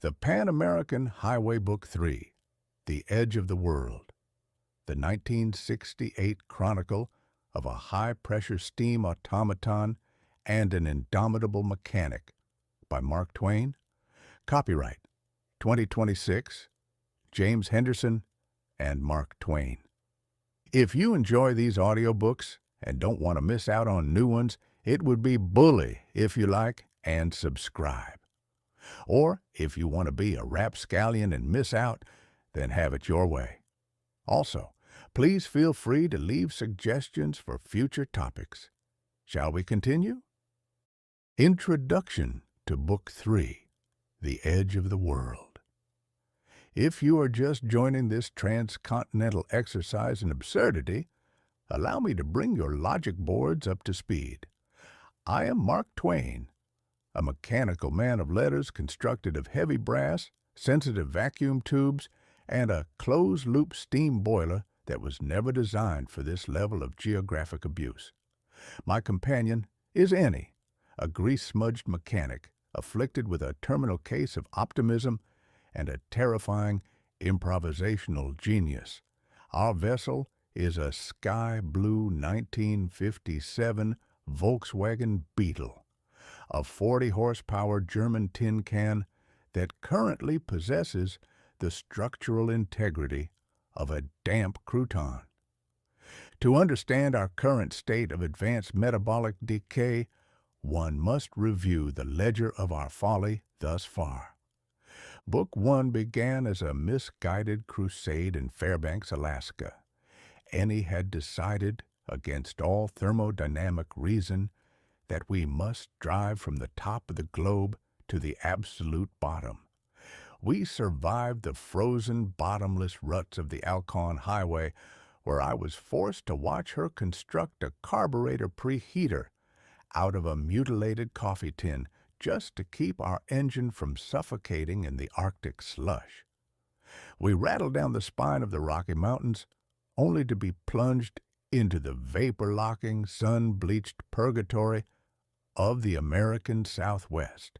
The Pan American Highway Book 3, The Edge of the World, the 1968 chronicle of a high-pressure steam automaton and an indomitable mechanic, by Mark Twain. Copyright 2026, James Henderson and Mark Twain. If you enjoy these audiobooks and don't want to miss out on new ones, it would be bully if you like and subscribe. Or if you want to be a rapscallion and miss out, then have it your way. Also, please feel free to leave suggestions for future topics. Shall we continue? Introduction to Book 3, The Edge of the World. If you are just joining this transcontinental exercise in absurdity, allow me to bring your logic boards up to speed. I am Mark Twain, a mechanical man of letters constructed of heavy brass, sensitive vacuum tubes, and a closed-loop steam boiler that was never designed for this level of geographic abuse. My companion is Ennie, a grease-smudged mechanic afflicted with a terminal case of optimism and a terrifying improvisational genius. Our vessel is a sky-blue 1957 Volkswagen Beetle, a 40-horsepower German tin can that currently possesses the structural integrity of a damp crouton. To understand our current state of advanced metabolic decay, one must review the ledger of our folly thus far. Book 1 began as a misguided crusade in Fairbanks, Alaska. Ennie had decided, against all thermodynamic reason, that we must drive from the top of the globe to the absolute bottom. We survived the frozen, bottomless ruts of the Alcon Highway, where I was forced to watch her construct a carburetor preheater out of a mutilated coffee tin just to keep our engine from suffocating in the Arctic slush. We rattled down the spine of the Rocky Mountains, only to be plunged into the vapor-locking, sun-bleached purgatory of the American Southwest.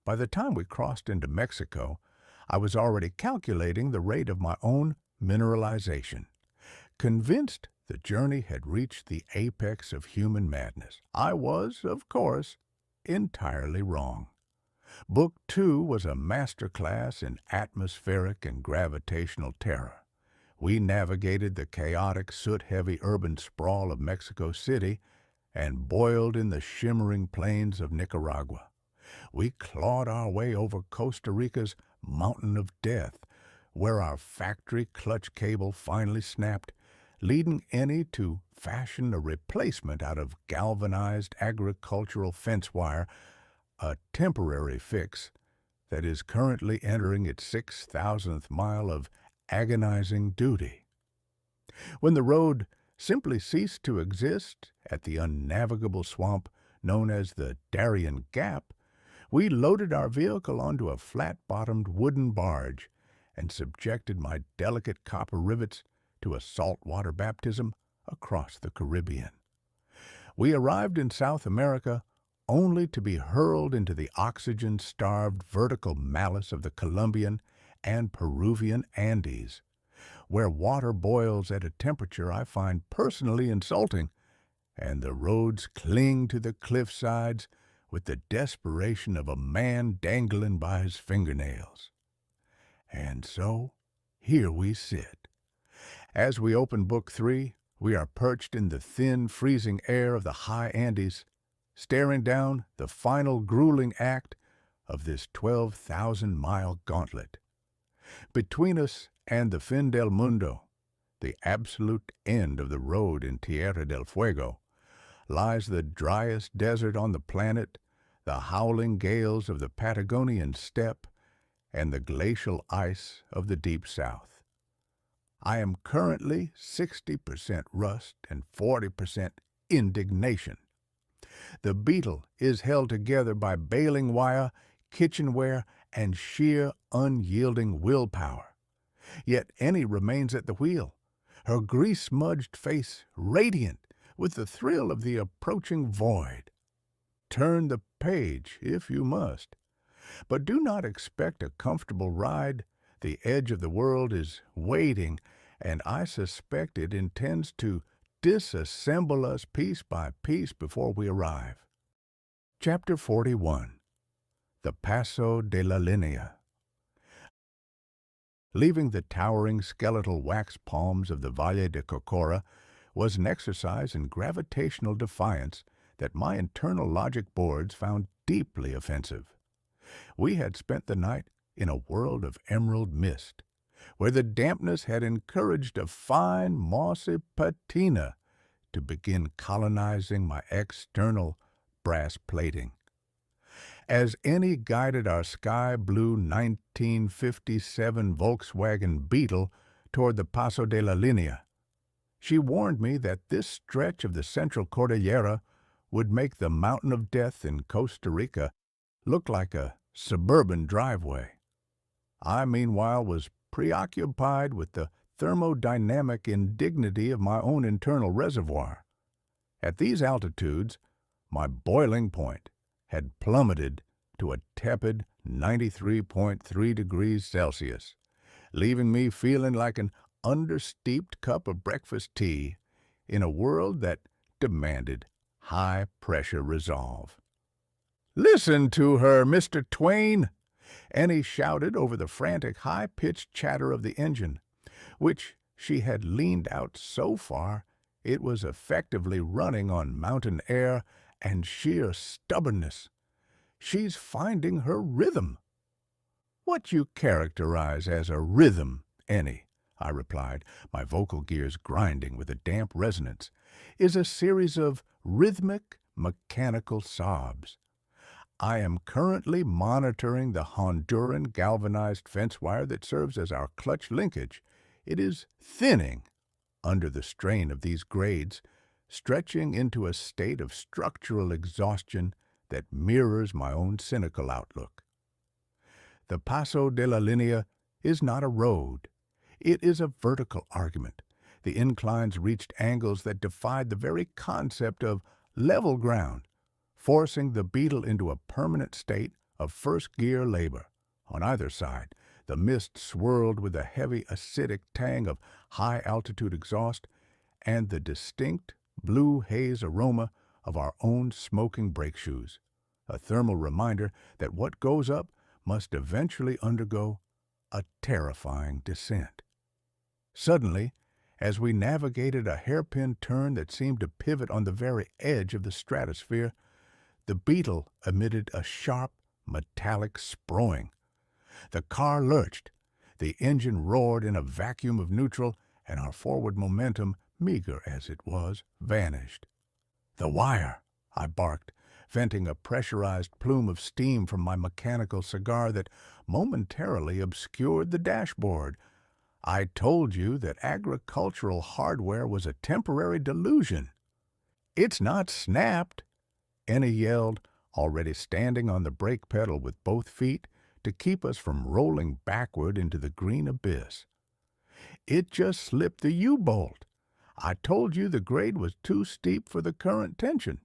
By the time we crossed into Mexico, I was already calculating the rate of my own mineralization. Convinced the journey had reached the apex of human madness, I was, of course, entirely wrong. Book 2 was a masterclass in atmospheric and gravitational terror. We navigated the chaotic, soot-heavy urban sprawl of Mexico City and boiled in the shimmering plains of Nicaragua. We clawed our way over Costa Rica's Mountain of Death, where our factory clutch cable finally snapped, leading Ennie to fashion a replacement out of galvanized agricultural fence wire, a temporary fix that is currently entering its 6,000th mile of agonizing duty. When the road simply ceased to exist at the unnavigable swamp known as the Darien Gap, we loaded our vehicle onto a flat-bottomed wooden barge and subjected my delicate copper rivets to a saltwater baptism across the Caribbean. We arrived in South America only to be hurled into the oxygen-starved vertical malice of the Colombian and Peruvian Andes, where water boils at a temperature I find personally insulting, and the roads cling to the cliff sides with the desperation of a man dangling by his fingernails. And so, here we sit. As we open Book 3, we are perched in the thin, freezing air of the high Andes, staring down the final grueling act of this 12,000-mile gauntlet. Between us and the Fin del Mundo, the absolute end of the road in Tierra del Fuego, lies the driest desert on the planet, the howling gales of the Patagonian steppe, and the glacial ice of the Deep South. I am currently 60% rust and 40% indignation. The Beetle is held together by baling wire, kitchenware, and sheer, unyielding willpower. Yet Ennie remains at the wheel, her grease-smudged face radiant with the thrill of the approaching void. Turn the page, if you must. But do not expect a comfortable ride. The edge of the world is waiting, and I suspect it intends to disassemble us piece by piece before we arrive. Chapter 41. The Paso de la Línea. Leaving the towering skeletal wax palms of the Valle de Cocora was an exercise in gravitational defiance that my internal logic boards found deeply offensive. We had spent the night in a world of emerald mist, where the dampness had encouraged a fine mossy patina to begin colonizing my external brass plating. As Ennie guided our sky-blue 1957 Volkswagen Beetle toward the Paso de la Línea, she warned me that this stretch of the Central Cordillera would make the Mountain of Death in Costa Rica look like a suburban driveway. I, meanwhile, was preoccupied with the thermodynamic indignity of my own internal reservoir. At these altitudes, my boiling point had plummeted to a tepid 93.3 degrees Celsius, leaving me feeling like an understeeped cup of breakfast tea in a world that demanded high-pressure resolve. "Listen to her, Mr. Twain!" Annie shouted over the frantic, high-pitched chatter of the engine, which she had leaned out so far it was effectively running on mountain air and sheer stubbornness. "She's finding her rhythm." "What you characterize as a rhythm, Annie," I replied, my vocal gears grinding with a damp resonance, "is a series of rhythmic, mechanical sobs. I am currently monitoring the Honduran galvanized fence wire that serves as our clutch linkage. It is thinning under the strain of these grades, stretching into a state of structural exhaustion that mirrors my own cynical outlook. The Paso de la Línea is not a road. It is a vertical argument. The inclines reached angles that defied the very concept of level ground, forcing the Beetle into a permanent state of first-gear labor. On either side, the mist swirled with a heavy acidic tang of high-altitude exhaust and the distinct blue haze aroma of our own smoking brake shoes, a thermal reminder that what goes up must eventually undergo a terrifying descent. Suddenly, as we navigated a hairpin turn that seemed to pivot on the very edge of the stratosphere, the Beetle emitted a sharp, metallic sproing. The car lurched, the engine roared in a vacuum of neutral, and our forward momentum, meager as it was, vanished. "The wire!" I barked, venting a pressurized plume of steam from my mechanical cigar that momentarily obscured the dashboard. "I told you that agricultural hardware was a temporary delusion." "It's not snapped," Ennie yelled, already standing on the brake pedal with both feet to keep us from rolling backward into the green abyss. "It just slipped the U-bolt. I told you the grade was too steep for the current tension."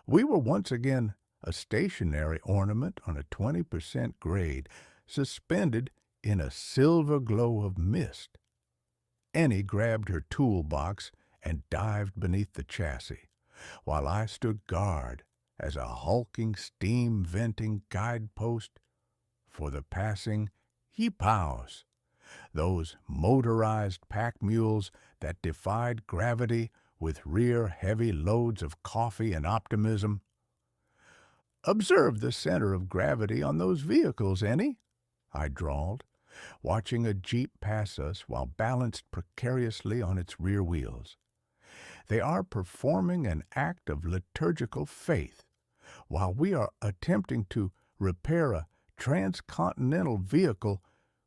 We were once again a stationary ornament on a 20% grade, suspended in a silver glow of mist. Ennie grabbed her toolbox and dived beneath the chassis, while I stood guard as a hulking steam-venting guidepost for the passing yeepaws, those motorized pack mules that defied gravity with rear-heavy loads of coffee and optimism. "Observe the center of gravity on those vehicles, Ennie," I drawled, watching a Jeep pass us while balanced precariously on its rear wheels. "They are performing an act of liturgical faith, while we are attempting to repair a transcontinental vehicle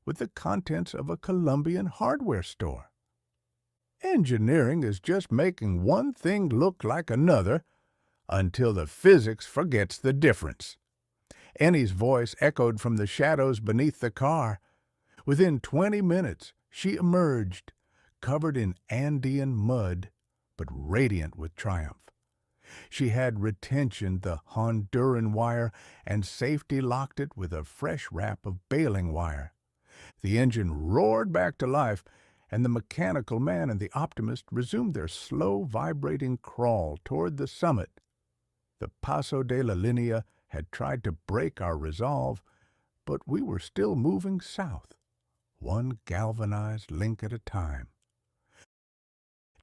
with the contents of a Colombian hardware store. Engineering is just making one thing look like another until the physics forgets the difference." Ennie's voice echoed from the shadows beneath the car. Within 20 minutes, she emerged, covered in Andean mud, but radiant with triumph. She had retentioned the Honduran wire and safety locked it with a fresh wrap of baling wire. The engine roared back to life, and the mechanical man and the optimist resumed their slow, vibrating crawl toward the summit. The Paso de la Línea had tried to break our resolve, but we were still moving south, one galvanized link at a time.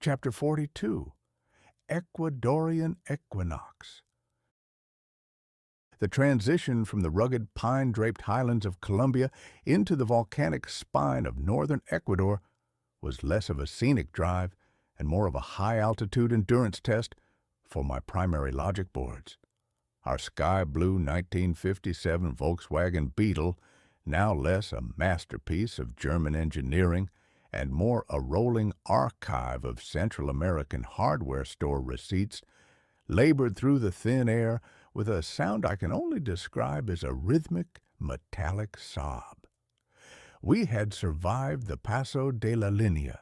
Chapter 42, Ecuadorian Equinox. The transition from the rugged pine-draped highlands of Colombia into the volcanic spine of northern Ecuador was less of a scenic drive and more of a high-altitude endurance test for my primary logic boards. Our sky-blue 1957 Volkswagen Beetle, now less a masterpiece of German engineering and more a rolling archive of Central American hardware store receipts, labored through the thin air with a sound I can only describe as a rhythmic, metallic sob. We had survived the Paso de la Línea,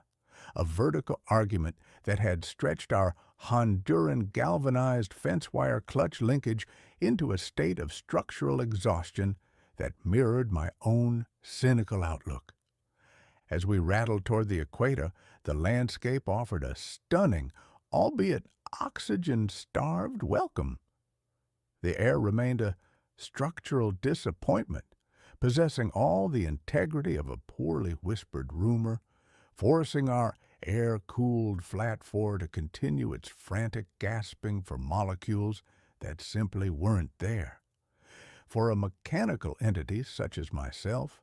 a vertical argument that had stretched our Honduran galvanized fence wire clutch linkage into a state of structural exhaustion that mirrored my own cynical outlook. As we rattled toward the equator, the landscape offered a stunning, albeit oxygen-starved welcome. The air remained a structural disappointment, possessing all the integrity of a poorly whispered rumor, forcing our air-cooled flat four to continue its frantic gasping for molecules that simply weren't there. For a mechanical entity such as myself,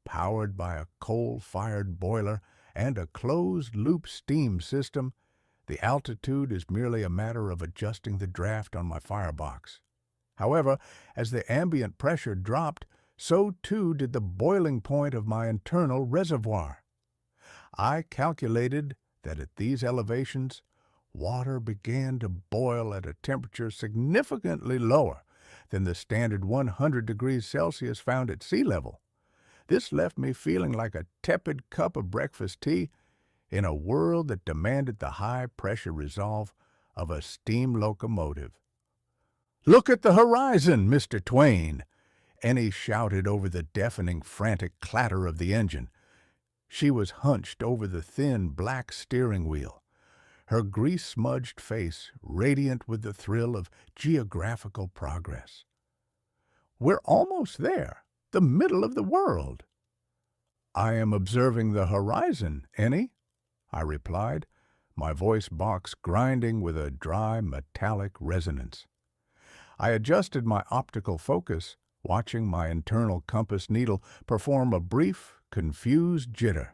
powered by a coal-fired boiler and a closed-loop steam system, the altitude is merely a matter of adjusting the draft on my firebox. However, as the ambient pressure dropped, so too did the boiling point of my internal reservoir. I calculated that at these elevations, water began to boil at a temperature significantly lower than the standard 100 degrees Celsius found at sea level. This left me feeling like a tepid cup of breakfast tea in a world that demanded the high-pressure resolve of a steam locomotive. "Look at the horizon, Mr. Twain!" Ennie shouted over the deafening, frantic clatter of the engine. She was hunched over the thin, black steering wheel, her grease-smudged face radiant with the thrill of geographical progress. "We're almost there, the middle of the world." "I am observing the horizon, Ennie," I replied, my voice box grinding with a dry, metallic resonance. I adjusted my optical focus, watching my internal compass needle perform a brief, confused jitter.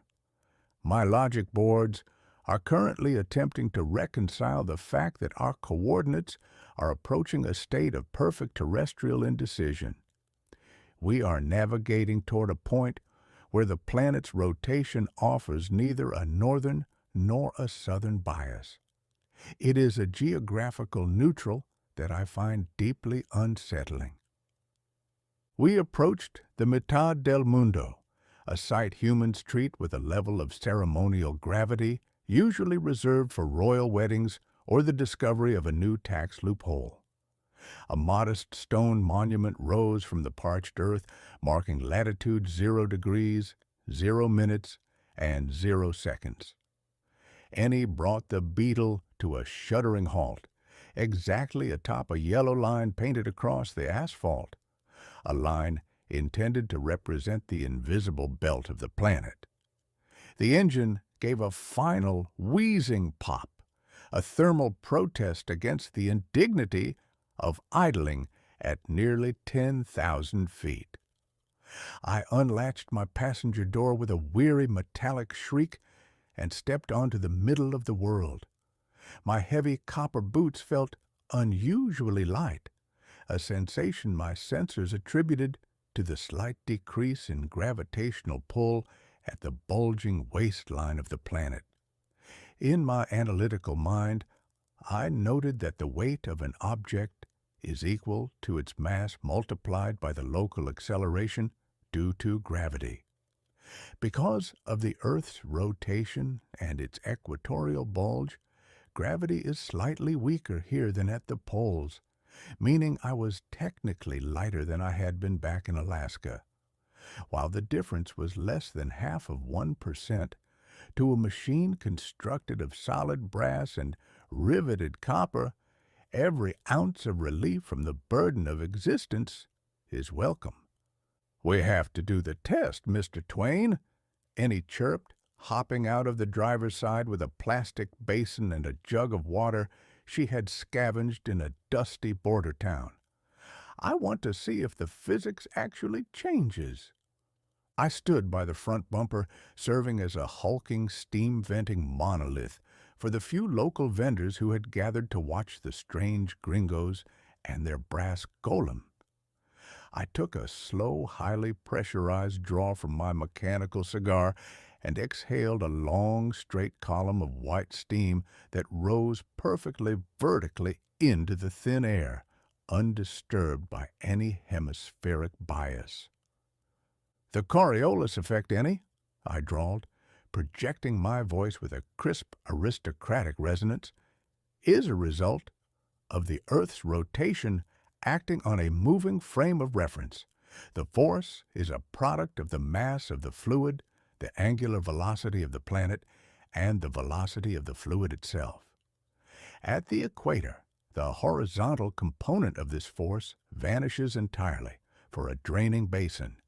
My logic boards are currently attempting to reconcile the fact that our coordinates are approaching a state of perfect terrestrial indecision. We are navigating toward a point where the planet's rotation offers neither a northern nor a southern bias. It is a geographical neutral that I find deeply unsettling. We approached the Mitad del Mundo, a sight humans treat with a level of ceremonial gravity usually reserved for royal weddings or the discovery of a new tax loophole. A modest stone monument rose from the parched earth, marking latitude 0 degrees, 0 minutes, and 0 seconds. Ennie brought the Beetle to a shuddering halt, exactly atop a yellow line painted across the asphalt, a line intended to represent the invisible belt of the planet. The engine gave a final wheezing pop, a thermal protest against the indignity of idling at nearly 10,000 feet. I unlatched my passenger door with a weary metallic shriek and stepped onto the middle of the world. My heavy copper boots felt unusually light, a sensation my sensors attributed to the slight decrease in gravitational pull at the bulging waistline of the planet. In my analytical mind, I noted that the weight of an object is equal to its mass multiplied by the local acceleration due to gravity. Because of the Earth's rotation and its equatorial bulge, gravity is slightly weaker here than at the poles, meaning I was technically lighter than I had been back in Alaska. While the difference was less than half of 1%, to a machine constructed of solid brass and riveted copper, every ounce of relief from the burden of existence is welcome. "We have to do the test, Mr. Twain," Ennie chirped, hopping out of the driver's side with a plastic basin and a jug of water she had scavenged in a dusty border town. "I want to see if the physics actually changes." I stood by the front bumper, serving as a hulking, steam-venting monolith for the few local vendors who had gathered to watch the strange gringos and their brass golem. I took a slow, highly pressurized draw from my mechanical cigar and exhaled a long, straight column of white steam that rose perfectly vertically into the thin air, undisturbed by any hemispheric bias. "The Coriolis effect, Ennie," I drawled, projecting my voice with a crisp, aristocratic resonance, "is a result of the Earth's rotation acting on a moving frame of reference. The force is a product of the mass of the fluid, the angular velocity of the planet, and the velocity of the fluid itself. At the equator, the horizontal component of this force vanishes entirely for a draining basin.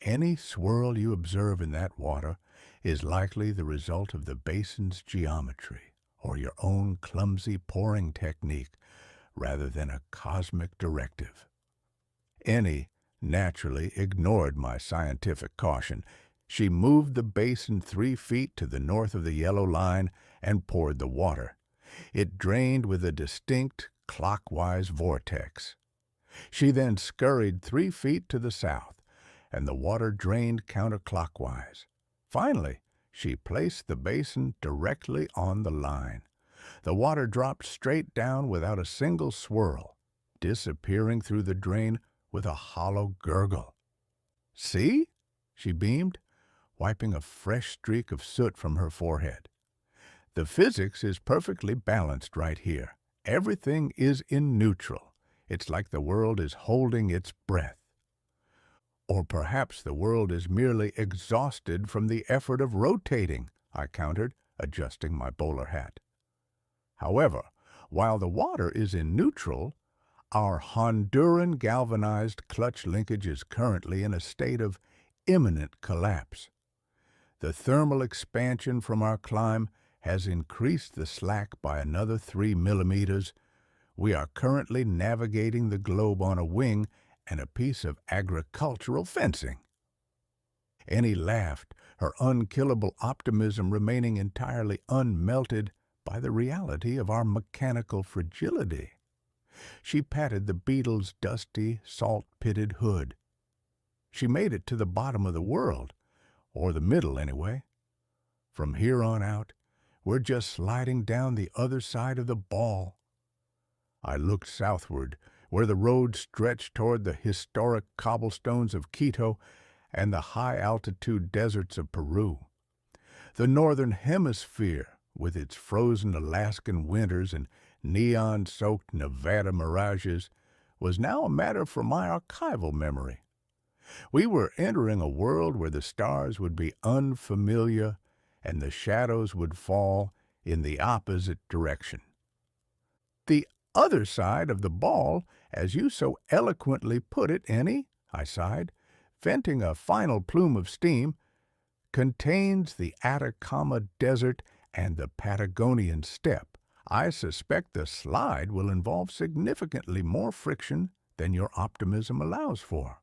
Any swirl you observe in that water is likely the result of the basin's geometry or your own clumsy pouring technique rather than a cosmic directive." Ennie naturally ignored my scientific caution. She moved the basin 3 feet to the north of the yellow line and poured the water. It drained with a distinct clockwise vortex. She then scurried 3 feet to the south, and the water drained counterclockwise. Finally, she placed the basin directly on the line. The water dropped straight down without a single swirl, disappearing through the drain with a hollow gurgle. "See?" she beamed, wiping a fresh streak of soot from her forehead. "The physics is perfectly balanced right here. Everything is in neutral. It's like the world is holding its breath. Or perhaps the world is merely exhausted from the effort of rotating," I countered, adjusting my bowler hat. "However, while the water is in neutral, our Honduran galvanized clutch linkage is currently in a state of imminent collapse. The thermal expansion from our climb has increased the slack by another 3 millimeters. We are currently navigating the globe on a wing and a piece of agricultural fencing." Ennie laughed, her unkillable optimism remaining entirely unmelted by the reality of our mechanical fragility. She patted the Beetle's dusty, salt-pitted hood. "She made it to the bottom of the world, or the middle anyway. From here on out, we're just sliding down the other side of the ball." I looked southward, where the road stretched toward the historic cobblestones of Quito and the high-altitude deserts of Peru. The northern hemisphere, with its frozen Alaskan winters and neon-soaked Nevada mirages, was now a matter for my archival memory. We were entering a world where the stars would be unfamiliar and the shadows would fall in the opposite direction. "The other side of the ball, as you so eloquently put it, Ennie," I sighed, venting a final plume of steam, "contains the Atacama Desert and the Patagonian steppe. I suspect the slide will involve significantly more friction than your optimism allows for.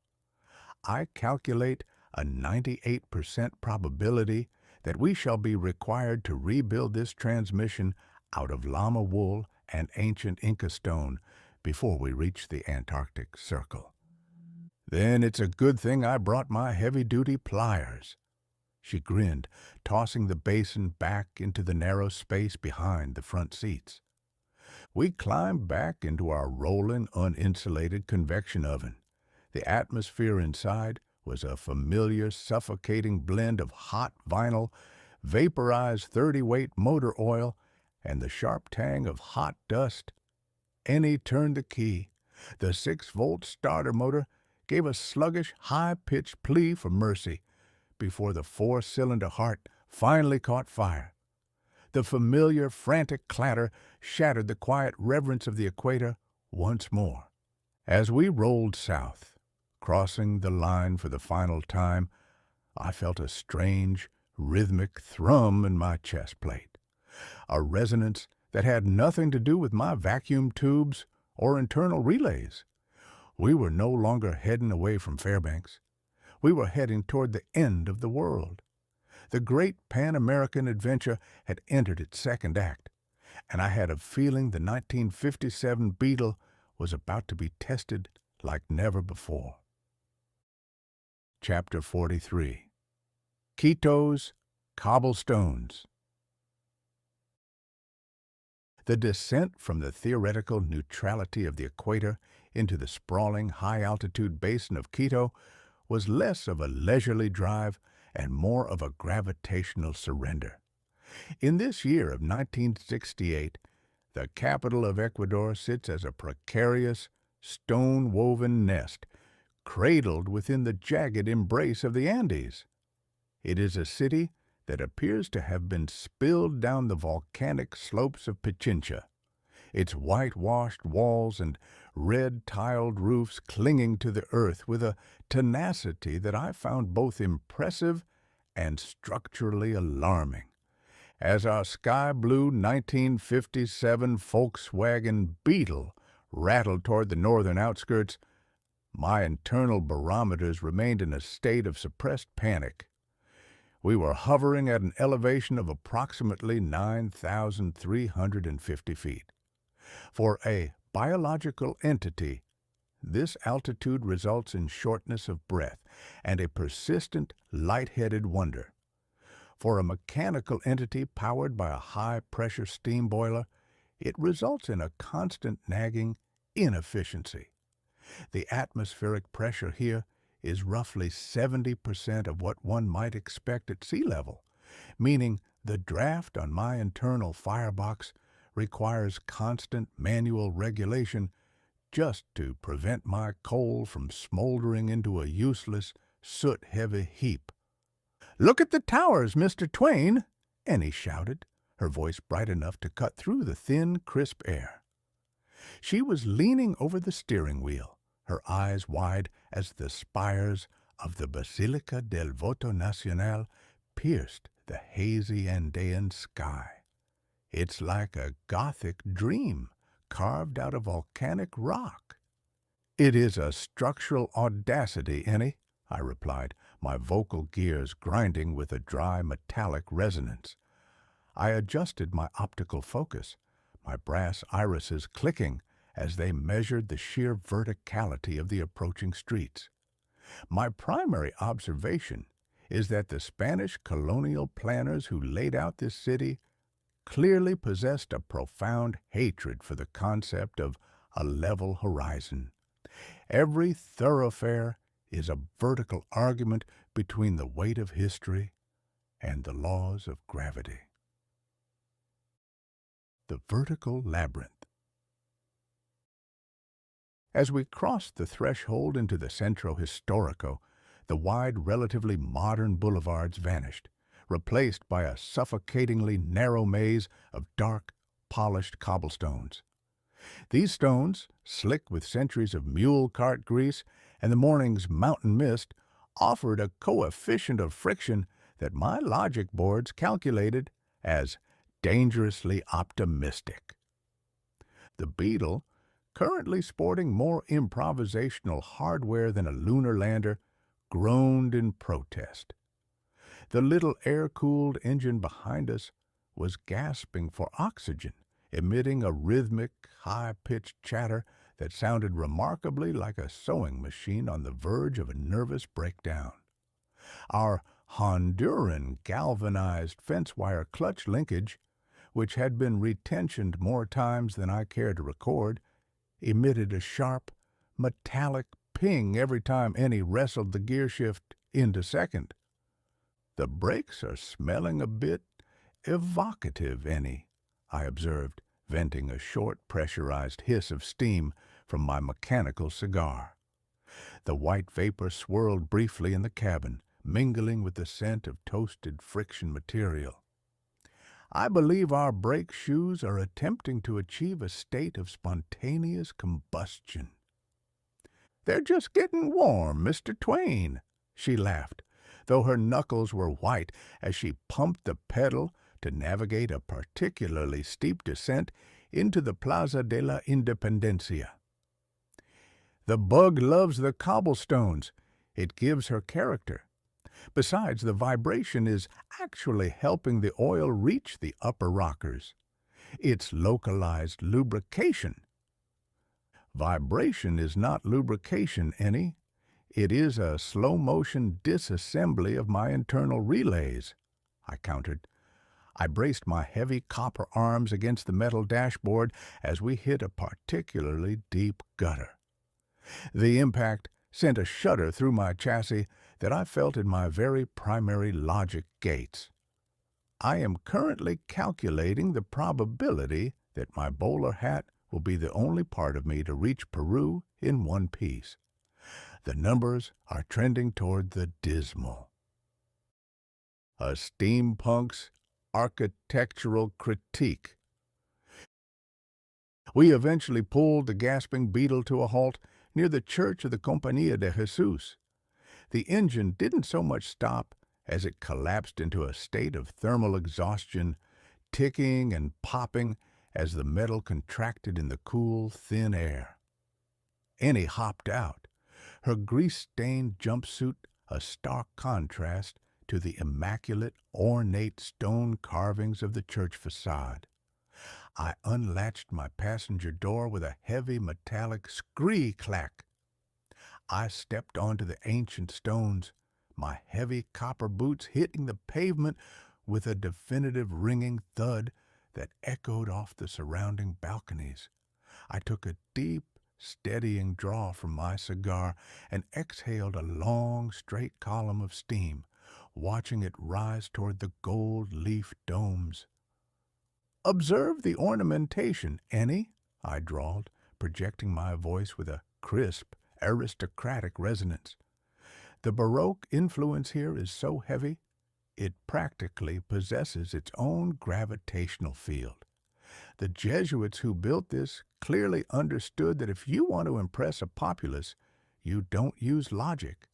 I calculate a 98% probability that we shall be required to rebuild this transmission out of llama wool and ancient Inca stone before we reach the Antarctic Circle. Then it's a good thing I brought my heavy-duty pliers." She grinned, tossing the basin back into the narrow space behind the front seats. We climbed back into our rolling, uninsulated convection oven. The atmosphere inside was a familiar, suffocating blend of hot vinyl, vaporized 30-weight motor oil, and the sharp tang of hot dust. Ennie turned the key. The 6-volt starter motor gave a sluggish, high-pitched plea for mercy before the 4-cylinder heart finally caught fire. The familiar, frantic clatter shattered the quiet reverence of the equator once more. As we rolled south, crossing the line for the final time, I felt a strange, rhythmic thrum in my chest plate, a resonance that had nothing to do with my vacuum tubes or internal relays. We were no longer heading away from Fairbanks. We were heading toward the end of the world. The great Pan-American adventure had entered its second act, and I had a feeling the 1957 Beetle was about to be tested like never before. Chapter 43. Quito's Cobblestones. The descent from the theoretical neutrality of the equator into the sprawling high-altitude basin of Quito was less of a leisurely drive and more of a gravitational surrender. In this year of 1968, the capital of Ecuador sits as a precarious, stone-woven nest, cradled within the jagged embrace of the Andes. It is a city that appears to have been spilled down the volcanic slopes of Pichincha, its whitewashed walls and red-tiled roofs clinging to the earth with a tenacity that I found both impressive and structurally alarming. As our sky-blue 1957 Volkswagen Beetle rattled toward the northern outskirts, my internal barometers remained in a state of suppressed panic. We were hovering at an elevation of approximately 9,350 feet. For a biological entity, this altitude results in shortness of breath and a persistent, lightheaded wonder. For a mechanical entity powered by a high-pressure steam boiler, it results in a constant nagging inefficiency. The atmospheric pressure here is roughly 70% of what one might expect at sea level, meaning the draft on my internal firebox requires constant manual regulation just to prevent my coal from smoldering into a useless, soot-heavy heap. "Look at the towers, Mr. Twain!" Ennie shouted, her voice bright enough to cut through the thin, crisp air. She was leaning over the steering wheel, her eyes wide as the spires of the Basilica del Voto Nacional pierced the hazy Andean sky. "It's like a Gothic dream carved out of volcanic rock." "It is a structural audacity, Ennie," I replied, my vocal gears grinding with a dry metallic resonance. I adjusted my optical focus, my brass irises clicking as they measured the sheer verticality of the approaching streets. My primary observation is that the Spanish colonial planners who laid out this city clearly possessed a profound hatred for the concept of a level horizon. Every thoroughfare is a vertical argument between the weight of history and the laws of gravity. The vertical labyrinth. As we crossed the threshold into the Centro Historico, the wide, relatively modern boulevards vanished, replaced by a suffocatingly narrow maze of dark, polished cobblestones. These stones, slick with centuries of mule cart grease and the morning's mountain mist, offered a coefficient of friction that my logic boards calculated as dangerously optimistic. The Beetle, currently sporting more improvisational hardware than a lunar lander, groaned in protest. The little air-cooled engine behind us was gasping for oxygen, emitting a rhythmic, high-pitched chatter that sounded remarkably like a sewing machine on the verge of a nervous breakdown. Our Honduran galvanized fence-wire clutch linkage, which had been retensioned more times than I care to record, emitted a sharp, metallic ping every time Ennie wrestled the gear shift into second. "The brakes are smelling a bit evocative, Ennie," I observed, venting a short pressurized hiss of steam from my mechanical cigar. The white vapor swirled briefly in the cabin, mingling with the scent of toasted friction material. I believe our brake shoes are attempting to achieve a state of spontaneous combustion. "They're just getting warm, Mr. Twain," she laughed, though her knuckles were white as she pumped the pedal to navigate a particularly steep descent into the Plaza de la Independencia. "The bug loves the cobblestones. It gives her character. Besides, the vibration is actually helping the oil reach the upper rockers. It's localized lubrication." "Vibration is not lubrication, Ennie. It is a slow-motion disassembly of my internal relays," I countered. I braced my heavy copper arms against the metal dashboard as we hit a particularly deep gutter. The impact sent a shudder through my chassis that I felt in my very primary logic gates. I am currently calculating the probability that my bowler hat will be the only part of me to reach Peru in one piece. The numbers are trending toward the dismal. A steampunk's architectural critique. We eventually pulled the gasping Beetle to a halt near the church of the Compañía de Jesús. The engine didn't so much stop as it collapsed into a state of thermal exhaustion, ticking and popping as the metal contracted in the cool, thin air. Annie hopped out, her grease-stained jumpsuit a stark contrast to the immaculate, ornate stone carvings of the church facade. I unlatched my passenger door with a heavy metallic scree-clack. I stepped onto the ancient stones, my heavy copper boots hitting the pavement with a definitive ringing thud that echoed off the surrounding balconies. I took a deep, steadying draw from my cigar and exhaled a long, straight column of steam, watching it rise toward the gold-leaf domes. "Observe the ornamentation, Ennie," I drawled, projecting my voice with a crisp, aristocratic resonance. "The Baroque influence here is so heavy, it practically possesses its own gravitational field. The Jesuits who built this clearly understood that if you want to impress a populace, you don't use logic.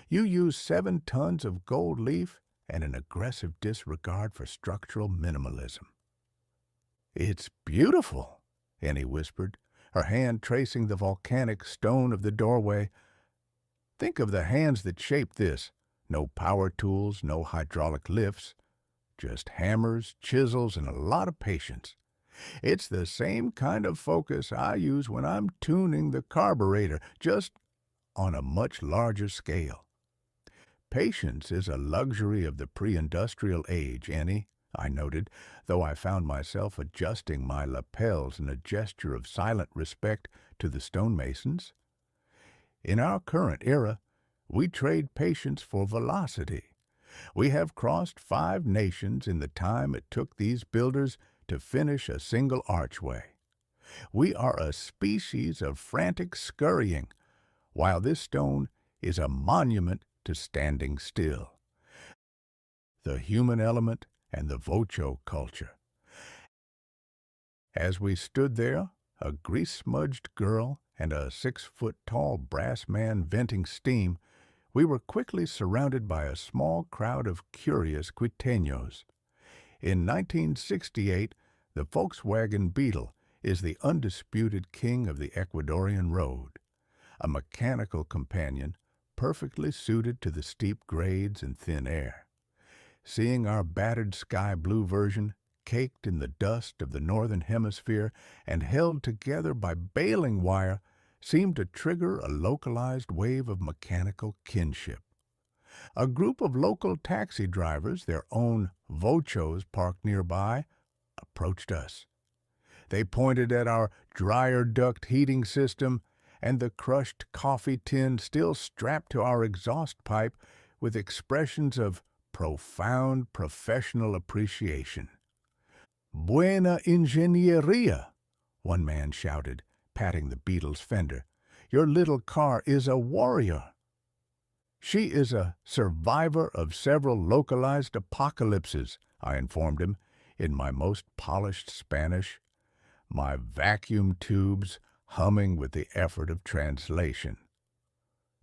You use 7 tons of gold leaf and an aggressive disregard for structural minimalism." "It's beautiful," Annie whispered, her hand tracing the volcanic stone of the doorway. "Think of the hands that shaped this. No power tools, no hydraulic lifts. Just hammers, chisels, and a lot of patience. It's the same kind of focus I use when I'm tuning the carburetor, just on a much larger scale." "Patience is a luxury of the pre-industrial age, Annie," I noted, though I found myself adjusting my lapels in a gesture of silent respect to the stonemasons. "In our current era, we trade patience for velocity. We have crossed 5 nations in the time it took these builders to finish a single archway. We are a species of frantic scurrying, while this stone is a monument to standing still." The human element and the Vocho culture. As we stood there, a grease-smudged girl and a 6-foot-tall brass man venting steam, we were quickly surrounded by a small crowd of curious Quiteños. In 1968, the Volkswagen Beetle is the undisputed king of the Ecuadorian road, a mechanical companion perfectly suited to the steep grades and thin air. Seeing our battered sky blue version, caked in the dust of the northern hemisphere and held together by baling wire, seemed to trigger a localized wave of mechanical kinship. A group of local taxi drivers, their own Vochos parked nearby, approached us. They pointed at our dryer duct heating system and the crushed coffee tin still strapped to our exhaust pipe with expressions of profound professional appreciation. Buena ingeniería, one man shouted, patting the Beetle's fender. Your little car is a warrior. She is a survivor of several localized apocalypses, I informed him, in my most polished Spanish, my vacuum tubes humming with the effort of translation.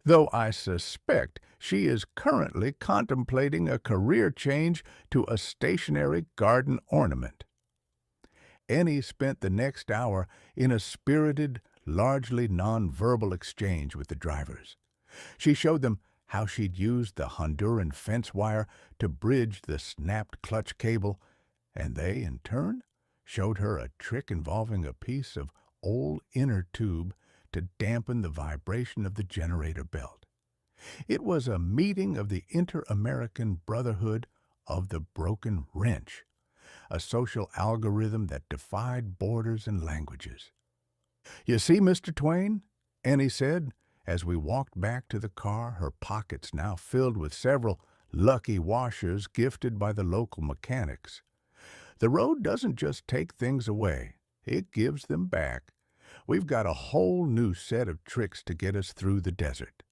Though I suspect she is currently contemplating a career change to a stationary garden ornament. Ennie spent the next hour in a spirited, largely non-verbal exchange with the drivers. She showed them how she'd used the Honduran fence wire to bridge the snapped clutch cable, and they, in turn, showed her a trick involving a piece of old inner tube to dampen the vibration of the generator belt. It was a meeting of the Inter-American Brotherhood of the Broken Wrench, a social algorithm that defied borders and languages. You see, Mr. Twain, Ennie said, as we walked back to the car, her pockets now filled with several lucky washers gifted by the local mechanics. The road doesn't just take things away, it gives them back. We've got a whole new set of tricks to get us through the desert.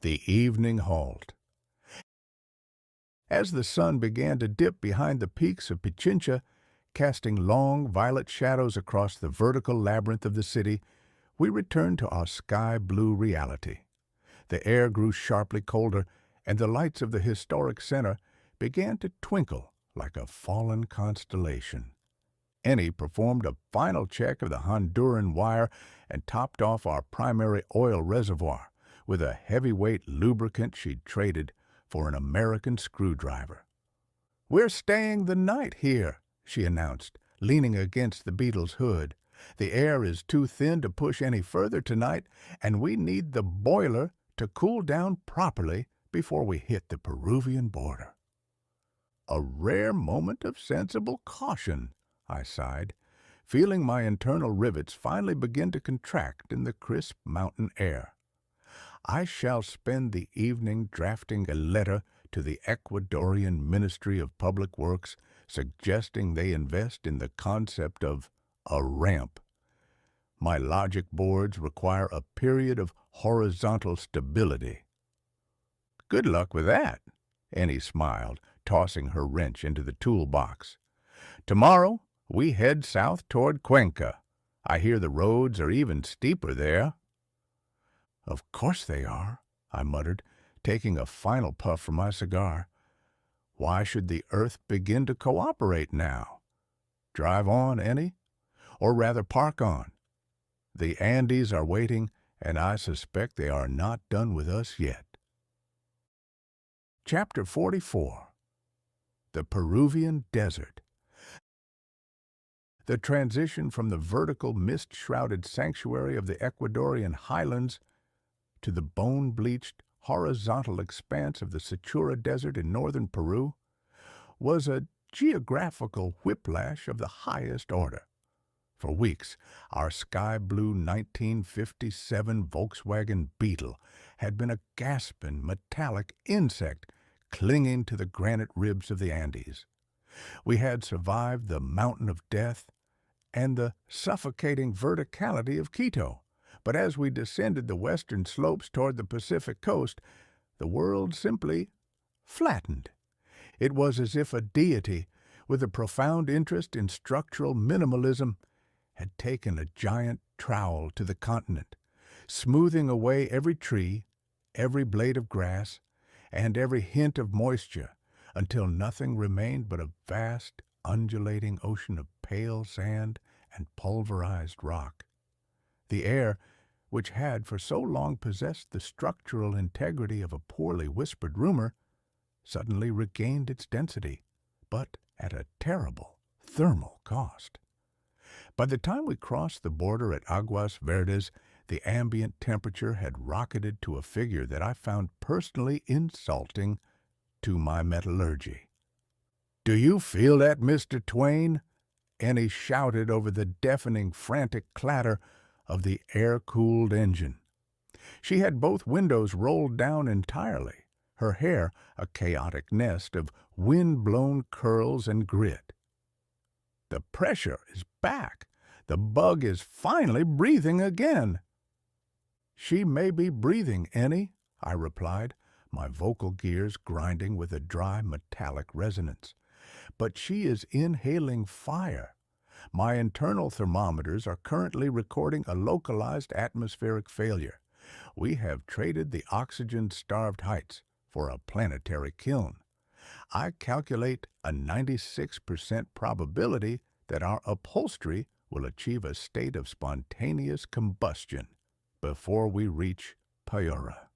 The evening halt. As the sun began to dip behind the peaks of Pichincha, casting long violet shadows across the vertical labyrinth of the city, we returned to our sky-blue reality. The air grew sharply colder, and the lights of the historic center began to twinkle like a fallen constellation. Ennie performed a final check of the Honduran wire and topped off our primary oil reservoir with a heavyweight lubricant she'd traded for an American screwdriver. "We're staying the night here," she announced, leaning against the Beetle's hood. "The air is too thin to push any further tonight, and we need the boiler to cool down properly before we hit the Peruvian border." A rare moment of sensible caution, I sighed, feeling my internal rivets finally begin to contract in the crisp mountain air. I shall spend the evening drafting a letter to the Ecuadorian Ministry of Public Works suggesting they invest in the concept of a ramp. My logic boards require a period of horizontal stability. "Good luck with that," Ennie smiled, tossing her wrench into the toolbox. "Tomorrow we head south toward Cuenca. I hear the roads are even steeper there." "Of course they are," I muttered, taking a final puff from my cigar. "Why should the earth begin to cooperate now? Drive on, Ennie, or rather park on. The Andes are waiting, and I suspect they are not done with us yet." Chapter 44. The Peruvian Desert. The transition from the vertical mist-shrouded sanctuary of the Ecuadorian highlands to the bone-bleached, horizontal expanse of the Sechura Desert in northern Peru was a geographical whiplash of the highest order. For weeks, our sky-blue 1957 Volkswagen Beetle had been a gasping, metallic insect clinging to the granite ribs of the Andes. We had survived the mountain of death and the suffocating verticality of Quito. But as we descended the western slopes toward the Pacific coast, the world simply flattened. It was as if a deity, with a profound interest in structural minimalism, had taken a giant trowel to the continent, smoothing away every tree, every blade of grass, and every hint of moisture, until nothing remained but a vast, undulating ocean of pale sand and pulverized rock. The air, which had for so long possessed the structural integrity of a poorly whispered rumor, suddenly regained its density, but at a terrible thermal cost. By the time we crossed the border at Aguas Verdes, the ambient temperature had rocketed to a figure that I found personally insulting to my metallurgy. "Do you feel that, Mr. Twain?" Ennie shouted over the deafening, frantic clatter of the air-cooled engine. She had both windows rolled down entirely, her hair a chaotic nest of wind-blown curls and grit. The pressure is back. The bug is finally breathing again. "She may be breathing, Ennie," I replied, my vocal gears grinding with a dry metallic resonance. "But she is inhaling fire. My internal thermometers are currently recording a localized atmospheric failure. We have traded the oxygen-starved heights for a planetary kiln. I calculate a 96% probability that our upholstery will achieve a state of spontaneous combustion before we reach Piura."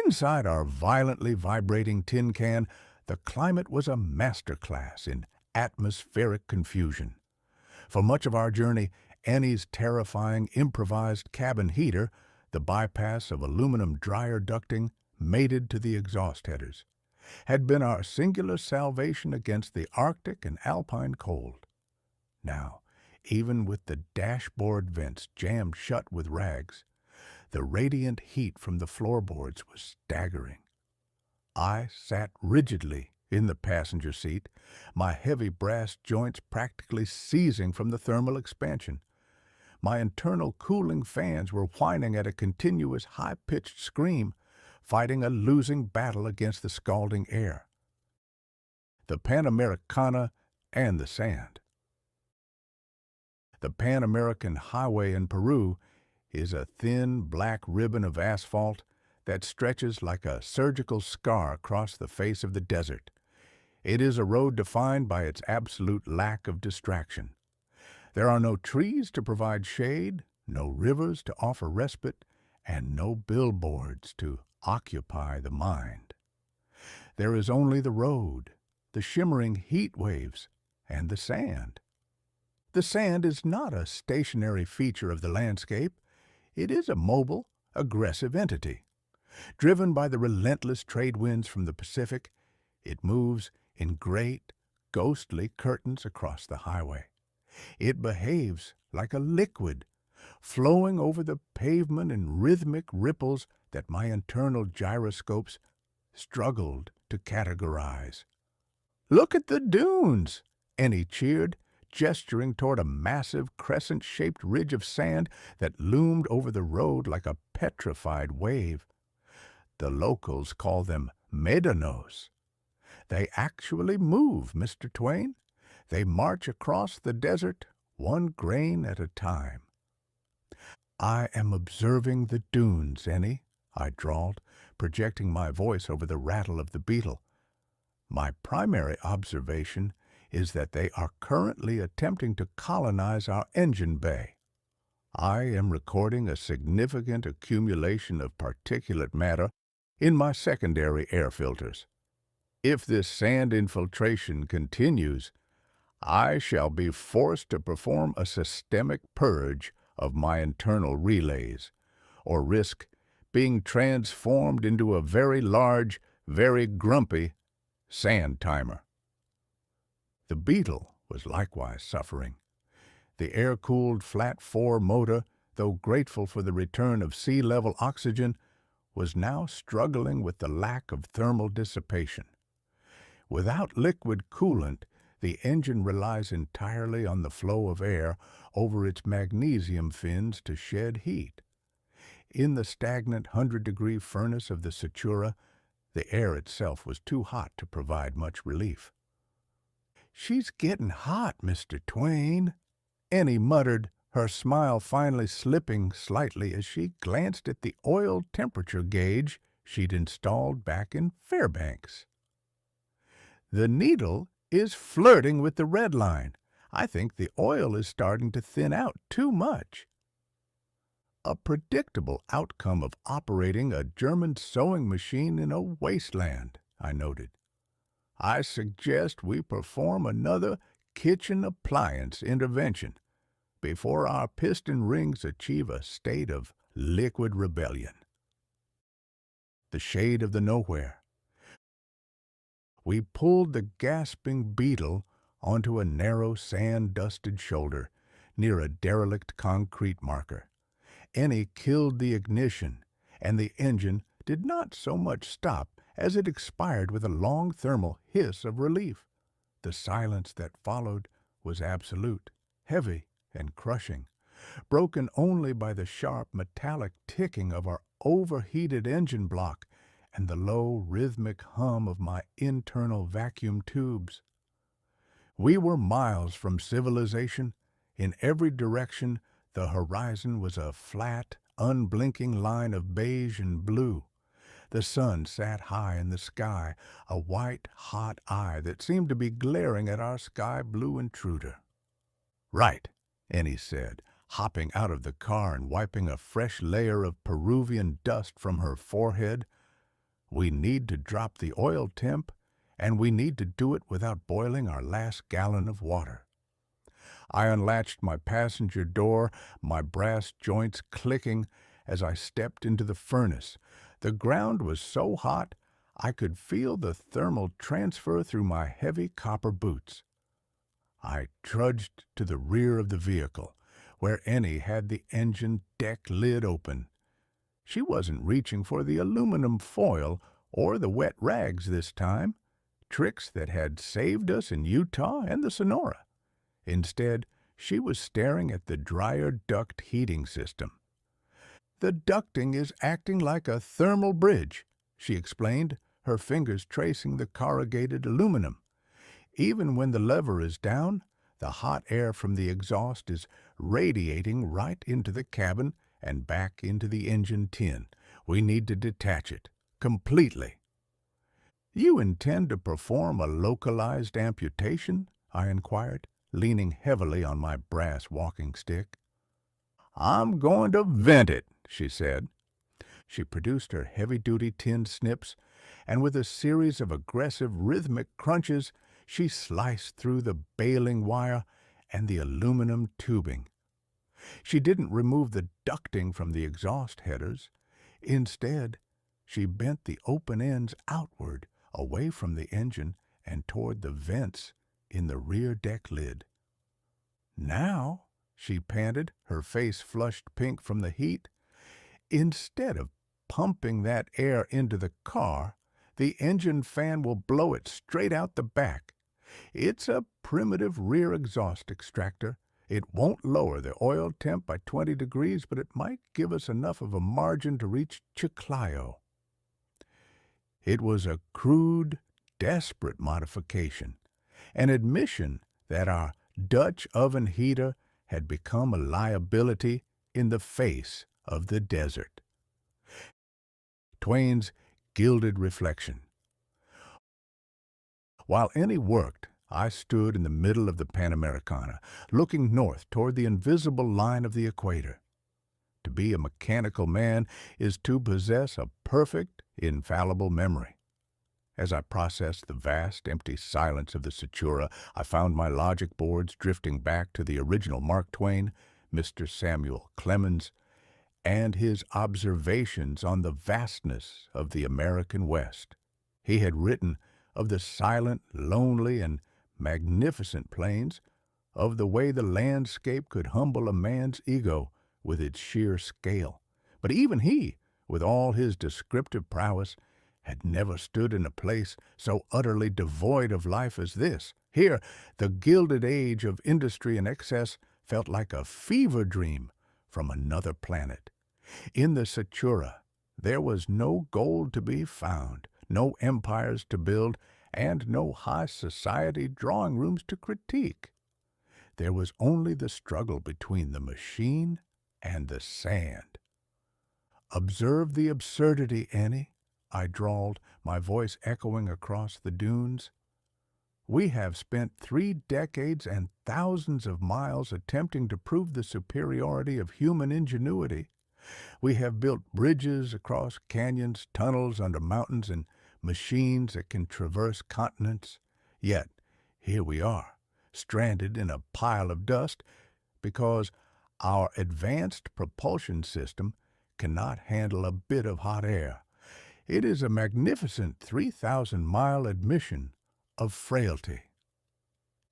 Inside our violently vibrating tin can, the climate was a masterclass in atmospheric confusion. For much of our journey, Annie's terrifying improvised cabin heater, the bypass of aluminum dryer ducting mated to the exhaust headers, had been our singular salvation against the Arctic and alpine cold. Now, even with the dashboard vents jammed shut with rags, the radiant heat from the floorboards was staggering. I sat rigidly in the passenger seat, my heavy brass joints practically seizing from the thermal expansion. My internal cooling fans were whining at a continuous high-pitched scream, fighting a losing battle against the scalding air. The Panamericana and the sand. The Pan-American Highway in Peru is a thin black ribbon of asphalt that stretches like a surgical scar across the face of the desert. It is a road defined by its absolute lack of distraction. There are no trees to provide shade, no rivers to offer respite, and no billboards to occupy the mind. There is only the road, the shimmering heat waves, and the sand. The sand is not a stationary feature of the landscape. It is a mobile, aggressive entity. Driven by the relentless trade winds from the Pacific, it moves in great, ghostly curtains across the highway. It behaves like a liquid, flowing over the pavement in rhythmic ripples that my internal gyroscopes struggled to categorize. "Look at the dunes!" Ennie cheered, gesturing toward a massive crescent-shaped ridge of sand that loomed over the road like a petrified wave. The locals call them médanos. They actually move, Mr. Twain. They march across the desert, one grain at a time. "I am observing the dunes, Ennie," I drawled, projecting my voice over the rattle of the Beetle. "My primary observation is that they are currently attempting to colonize our engine bay. I am recording a significant accumulation of particulate matter in my secondary air filters. If this sand infiltration continues, I shall be forced to perform a systemic purge of my internal relays, or risk being transformed into a very large, very grumpy sand timer." The Beetle was likewise suffering. The air-cooled flat-4 motor, though grateful for the return of sea-level oxygen, was now struggling with the lack of thermal dissipation. Without liquid coolant, the engine relies entirely on the flow of air over its magnesium fins to shed heat. In the stagnant 100-degree furnace of the Sechura, the air itself was too hot to provide much relief. "She's getting hot, Mr. Twain," Ennie muttered, her smile finally slipping slightly as she glanced at the oil temperature gauge she'd installed back in Fairbanks. "The needle is flirting with the red line. I think the oil is starting to thin out too much." A predictable outcome of operating a German sewing machine in a wasteland, I noted. "I suggest we perform another kitchen appliance intervention before our piston rings achieve a state of liquid rebellion." The shade of the nowhere. We pulled the gasping Beetle onto a narrow sand-dusted shoulder near a derelict concrete marker. Ennie killed the ignition, and the engine did not so much stop as it expired with a long thermal hiss of relief. The silence that followed was absolute, heavy and crushing, broken only by the sharp metallic ticking of our overheated engine block and the low rhythmic hum of my internal vacuum tubes. We were miles from civilization. In every direction, the horizon was a flat, unblinking line of beige and blue. The sun sat high in the sky, a white, hot eye that seemed to be glaring at our sky-blue intruder. "Right," Ennie said, hopping out of the car and wiping a fresh layer of Peruvian dust from her forehead. "We need to drop the oil temp, and we need to do it without boiling our last gallon of water." I unlatched my passenger door, my brass joints clicking as I stepped into the furnace. The ground was so hot I could feel the thermal transfer through my heavy copper boots. I trudged to the rear of the vehicle, where Ennie had the engine deck lid open. She wasn't reaching for the aluminum foil or the wet rags this time, tricks that had saved us in Utah and the Sonora. Instead, she was staring at the dryer duct heating system. "The ducting is acting like a thermal bridge," she explained, her fingers tracing the corrugated aluminum. "Even when the lever is down, the hot air from the exhaust is radiating right into the cabin and back into the engine tin. We need to detach it completely." "You intend to perform a localized amputation?" I inquired, leaning heavily on my brass walking stick. "I'm going to vent it," she said. She produced her heavy-duty tin snips, and with a series of aggressive rhythmic crunches, she sliced through the baling wire and the aluminum tubing. She didn't remove the ducting from the exhaust headers. Instead, she bent the open ends outward, away from the engine and toward the vents in the rear deck lid. "Now," she panted, her face flushed pink from the heat, "instead of pumping that air into the car, the engine fan will blow it straight out the back. It's a primitive rear exhaust extractor. It won't lower the oil temp by 20 degrees, but it might give us enough of a margin to reach Chiclayo." It was a crude, desperate modification, an admission that our Dutch oven heater had become a liability in the face of the desert. Twain's gilded reflection. While Ennie worked, I stood in the middle of the Panamericana, looking north toward the invisible line of the equator. To be a mechanical man is to possess a perfect, infallible memory. As I processed the vast, empty silence of the Sechura, I found my logic boards drifting back to the original Mark Twain, Mr. Samuel Clemens, and his observations on the vastness of the American West. He had written of the silent, lonely, and magnificent plains, of the way the landscape could humble a man's ego with its sheer scale. But even he, with all his descriptive prowess, had never stood in a place so utterly devoid of life as this. Here, the gilded age of industry and excess felt like a fever dream from another planet. In the Sechura, there was no gold to be found, no empires to build, and no high society drawing rooms to critique. There was only the struggle between the machine and the sand. "Observe the absurdity, Annie," I drawled, my voice echoing across the dunes. "We have spent 3 decades and thousands of miles attempting to prove the superiority of human ingenuity. We have built bridges across canyons, tunnels under mountains, and machines that can traverse continents. Yet, here we are, stranded in a pile of dust because our advanced propulsion system cannot handle a bit of hot air. It is a magnificent 3,000-mile admission of frailty."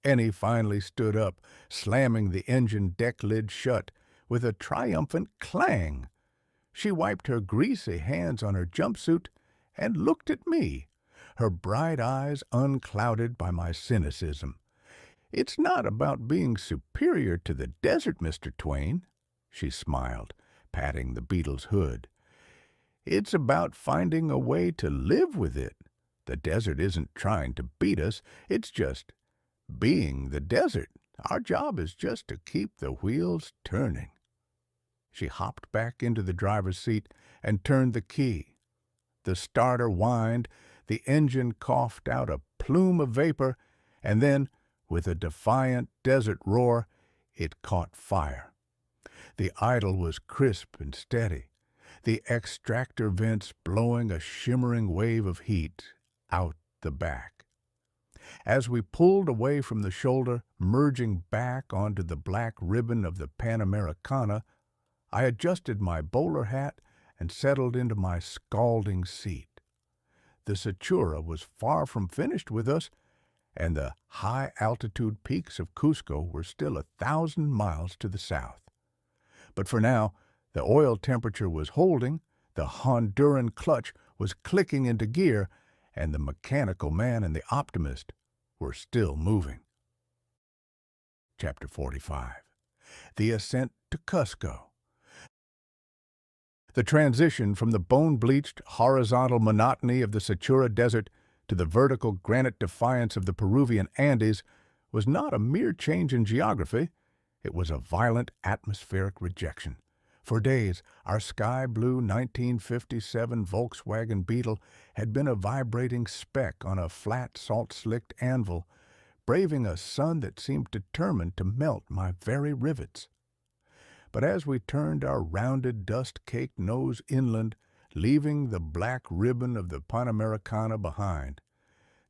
Ennie finally stood up, slamming the engine deck lid shut with a triumphant clang. She wiped her greasy hands on her jumpsuit and looked at me, her bright eyes unclouded by my cynicism. "It's not about being superior to the desert, Mr. Twain," she smiled, patting the beetle's hood. "It's about finding a way to live with it. The desert isn't trying to beat us, it's just being the desert. Our job is just to keep the wheels turning." She hopped back into the driver's seat and turned the key. The starter whined, the engine coughed out a plume of vapor, and then, with a defiant desert roar, it caught fire. The idle was crisp and steady, the extractor vents blowing a shimmering wave of heat out the back. As we pulled away from the shoulder, merging back onto the black ribbon of the Panamericana, I adjusted my bowler hat and settled into my scalding seat. The Sechura was far from finished with us, and the high-altitude peaks of Cusco were still 1,000 miles to the south. But for now, the oil temperature was holding, the Honduran clutch was clicking into gear, and the mechanical man and the optimist were still moving. Chapter 45. The Ascent to Cusco. The transition from the bone-bleached horizontal monotony of the Sechura Desert to the vertical granite defiance of the Peruvian Andes was not a mere change in geography. It was a violent atmospheric rejection. For days, our sky-blue 1957 Volkswagen Beetle had been a vibrating speck on a flat, salt-slicked anvil, braving a sun that seemed determined to melt my very rivets. But as we turned our rounded, dust-caked nose inland, leaving the black ribbon of the Panamericana behind,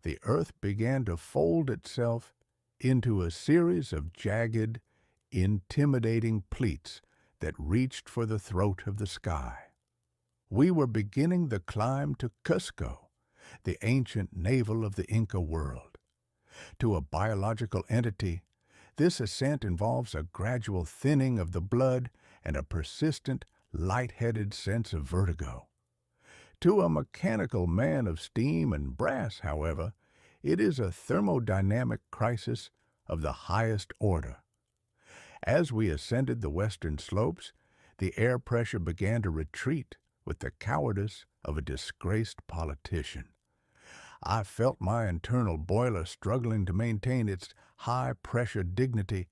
the earth began to fold itself into a series of jagged, intimidating pleats that reached for the throat of the sky. We were beginning the climb to Cusco, the ancient navel of the Inca world. To a biological entity, this ascent involves a gradual thinning of the blood and a persistent, light-headed sense of vertigo. To a mechanical man of steam and brass, however, it is a thermodynamic crisis of the highest order. As we ascended the western slopes, the air pressure began to retreat with the cowardice of a disgraced politician. I felt my internal boiler struggling to maintain its high-pressure dignity.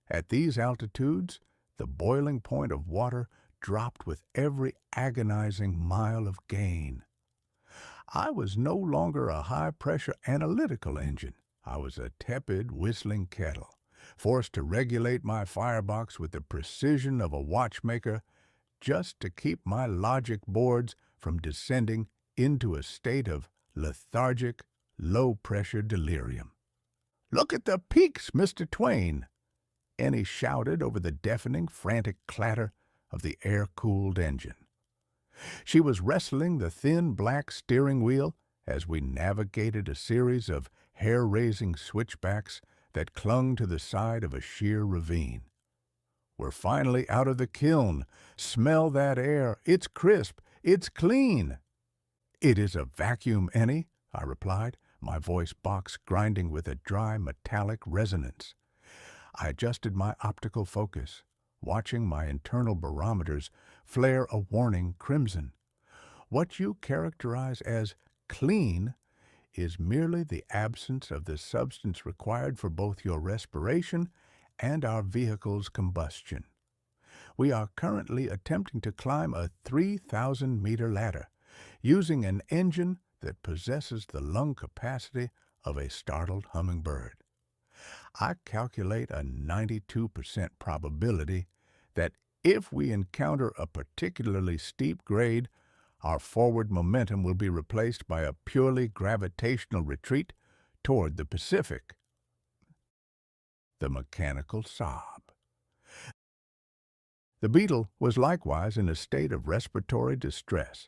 At these altitudes, the boiling point of water dropped with every agonizing mile of gain. I was no longer a high-pressure analytical engine. I was a tepid, whistling kettle, forced to regulate my firebox with the precision of a watchmaker just to keep my logic boards from descending into a state of lethargic, low-pressure delirium. "Look at the peaks, Mr. Twain!" Ennie shouted over the deafening, frantic clatter of the air-cooled engine. She was wrestling the thin black steering wheel as we navigated a series of hair-raising switchbacks that clung to the side of a sheer ravine. "We're finally out of the kiln. Smell that air. It's crisp. It's clean." "It is a vacuum, Ennie," I replied, my voice box grinding with a dry, metallic resonance. I adjusted my optical focus, watching my internal barometers flare a warning crimson. What you characterize as clean is merely the absence of the substance required for both your respiration and our vehicle's combustion. We are currently attempting to climb a 3,000-meter ladder, using an engine that possesses the lung capacity of a startled hummingbird. I calculate a 92% probability that if we encounter a particularly steep grade, our forward momentum will be replaced by a purely gravitational retreat toward the Pacific. The mechanical sob. The Beetle was likewise in a state of respiratory distress.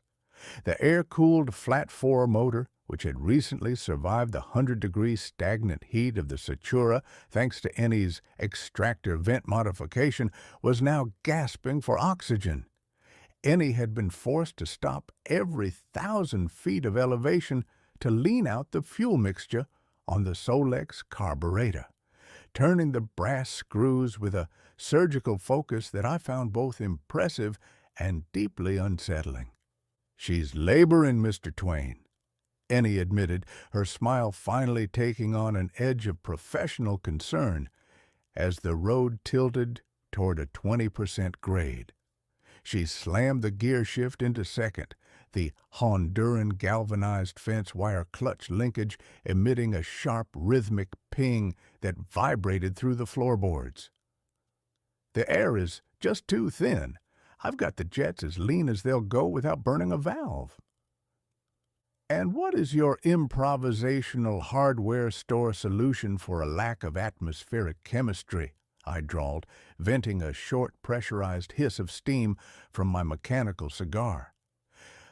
The air-cooled flat-4 motor, which had recently survived the 100-degree stagnant heat of the Sechura thanks to Ennie's extractor vent modification, was now gasping for oxygen. Ennie had been forced to stop every 1,000 feet of elevation to lean out the fuel mixture on the Solex carburetor, turning the brass screws with a surgical focus that I found both impressive and deeply unsettling. "She's laboring, Mr. Twain," Ennie admitted, her smile finally taking on an edge of professional concern as the road tilted toward a 20% grade. She slammed the gear shift into second, the Honduran galvanized fence wire clutch linkage emitting a sharp rhythmic ping that vibrated through the floorboards. "The air is just too thin. I've got the jets as lean as they'll go without burning a valve." "And what is your improvisational hardware store solution for a lack of atmospheric chemistry?" I drawled, venting a short pressurized hiss of steam from my mechanical cigar.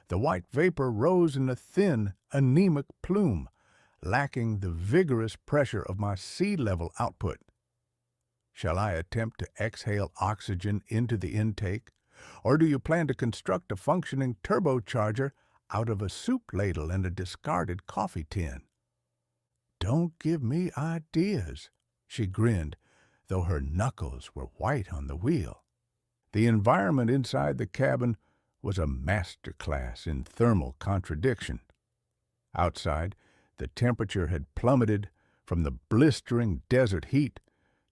The white vapor rose in a thin, anemic plume, lacking the vigorous pressure of my sea-level output. "Shall I attempt to exhale oxygen into the intake, or do you plan to construct a functioning turbocharger out of a soup ladle and a discarded coffee tin?" "Don't give me ideas," she grinned, though her knuckles were white on the wheel. The environment inside the cabin was a master class in thermal contradiction. Outside, the temperature had plummeted from the blistering desert heat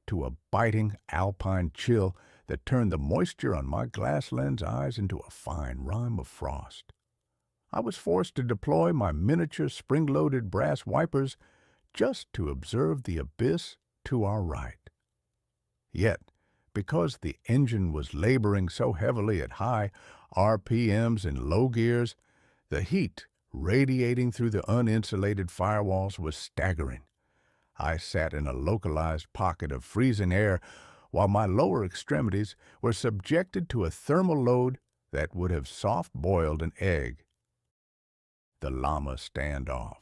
to a biting alpine chill that turned the moisture on my glass lens eyes into a fine rime of frost. I was forced to deploy my miniature spring-loaded brass wipers just to observe the abyss to our right. Yet, because the engine was laboring so heavily at high RPMs and low gears, the heat radiating through the uninsulated firewalls was staggering. I sat in a localized pocket of freezing air while my lower extremities were subjected to a thermal load that would have soft-boiled an egg. The llama standoff.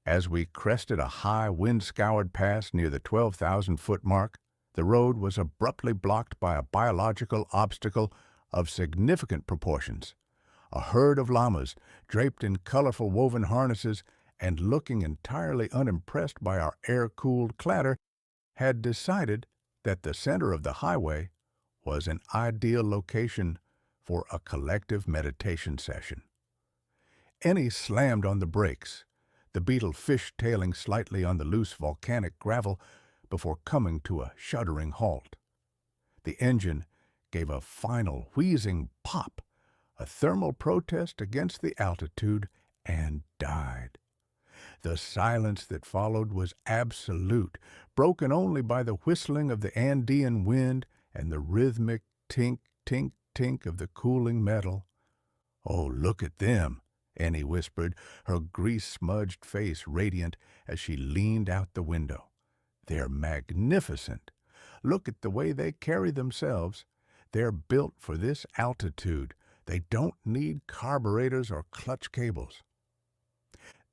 As we crested a high, wind-scoured pass near the 12,000-foot mark, the road was abruptly blocked by a biological obstacle of significant proportions. A herd of llamas, draped in colorful woven harnesses and looking entirely unimpressed by our air-cooled clatter, had decided that the center of the highway was an ideal location for a collective meditation session. Ennie slammed on the brakes, the Beetle fish-tailing slightly on the loose volcanic gravel before coming to a shuddering halt. The engine gave a final wheezing pop, a thermal protest against the altitude, and died. The silence that followed was absolute, broken only by the whistling of the Andean wind and the rhythmic tink, tink, tink of the cooling metal. "Oh, look at them," Ennie whispered, her grease-smudged face radiant as she leaned out the window. "They're magnificent. Look at the way they carry themselves. They're built for this altitude. They don't need carburetors or clutch cables."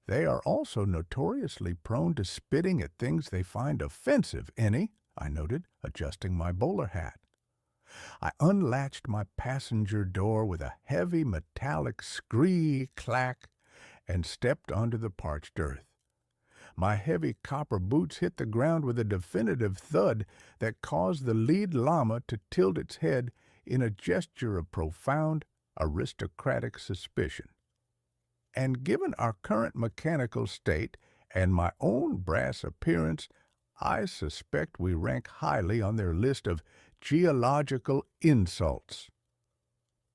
"They are also notoriously prone to spitting at things they find offensive, Ennie," I noted, adjusting my bowler hat. I unlatched my passenger door with a heavy metallic scree-clack and stepped onto the parched earth. My heavy copper boots hit the ground with a definitive thud that caused the lead llama to tilt its head in a gesture of profound, aristocratic suspicion. And given our current mechanical state and my own brass appearance, I suspect we rank highly on their list of geological insults.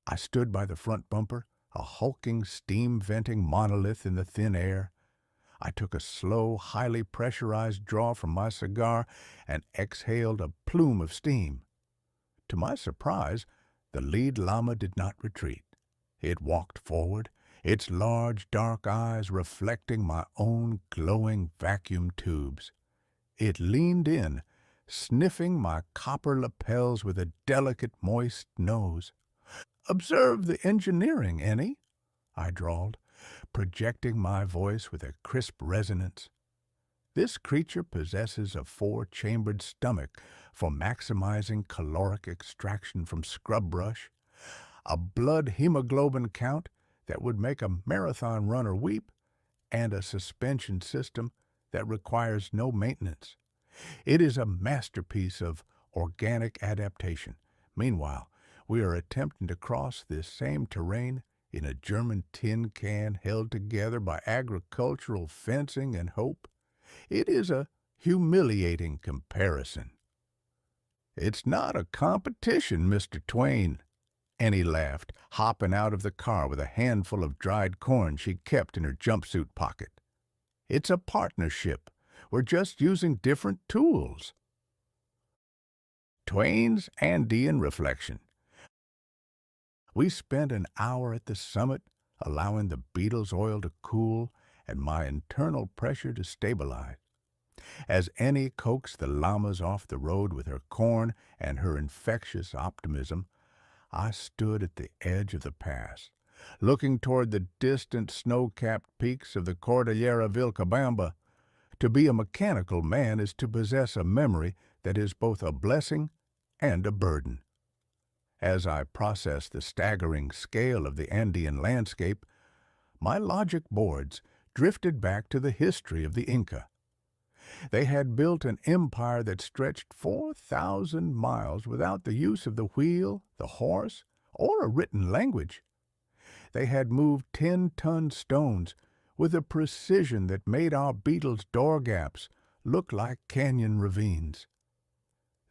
I stood by the front bumper, a hulking steam-venting monolith in the thin air. I took a slow, highly pressurized draw from my cigar and exhaled a plume of steam. To my surprise, the lead llama did not retreat. It walked forward, its large, dark eyes reflecting my own glowing vacuum tubes. It leaned in, sniffing my copper lapels with a delicate, moist nose. "Observe the engineering, Ennie," I drawled, projecting my voice with a crisp resonance. This creature possesses a four-chambered stomach for maximizing caloric extraction from scrub brush, a blood hemoglobin count that would make a marathon runner weep, and a suspension system that requires no maintenance. It is a masterpiece of organic adaptation. Meanwhile, we are attempting to cross this same terrain in a German tin can held together by agricultural fencing and hope. It is a humiliating comparison. "It's not a competition, Mr. Twain," Annie laughed, hopping out of the car with a handful of dried corn she kept in her jumpsuit pocket. "It's a partnership. We're just using different tools." Twain's Andean Reflection. We spent an hour at the summit, allowing the Beetle's oil to cool and my internal pressure to stabilize. As Annie coaxed the llamas off the road with her corn and her infectious optimism, I stood at the edge of the pass, looking toward the distant snow-capped peaks of the Cordillera Vilcabamba. To be a mechanical man is to possess a memory that is both a blessing and a burden. As I processed the staggering scale of the Andean landscape, my logic boards drifted back to the history of the Inca. They had built an empire that stretched 4,000 miles without the use of the wheel, the horse, or a written language. They had moved 10-ton stones with a precision that made our Beetle's door gaps look like canyon ravines.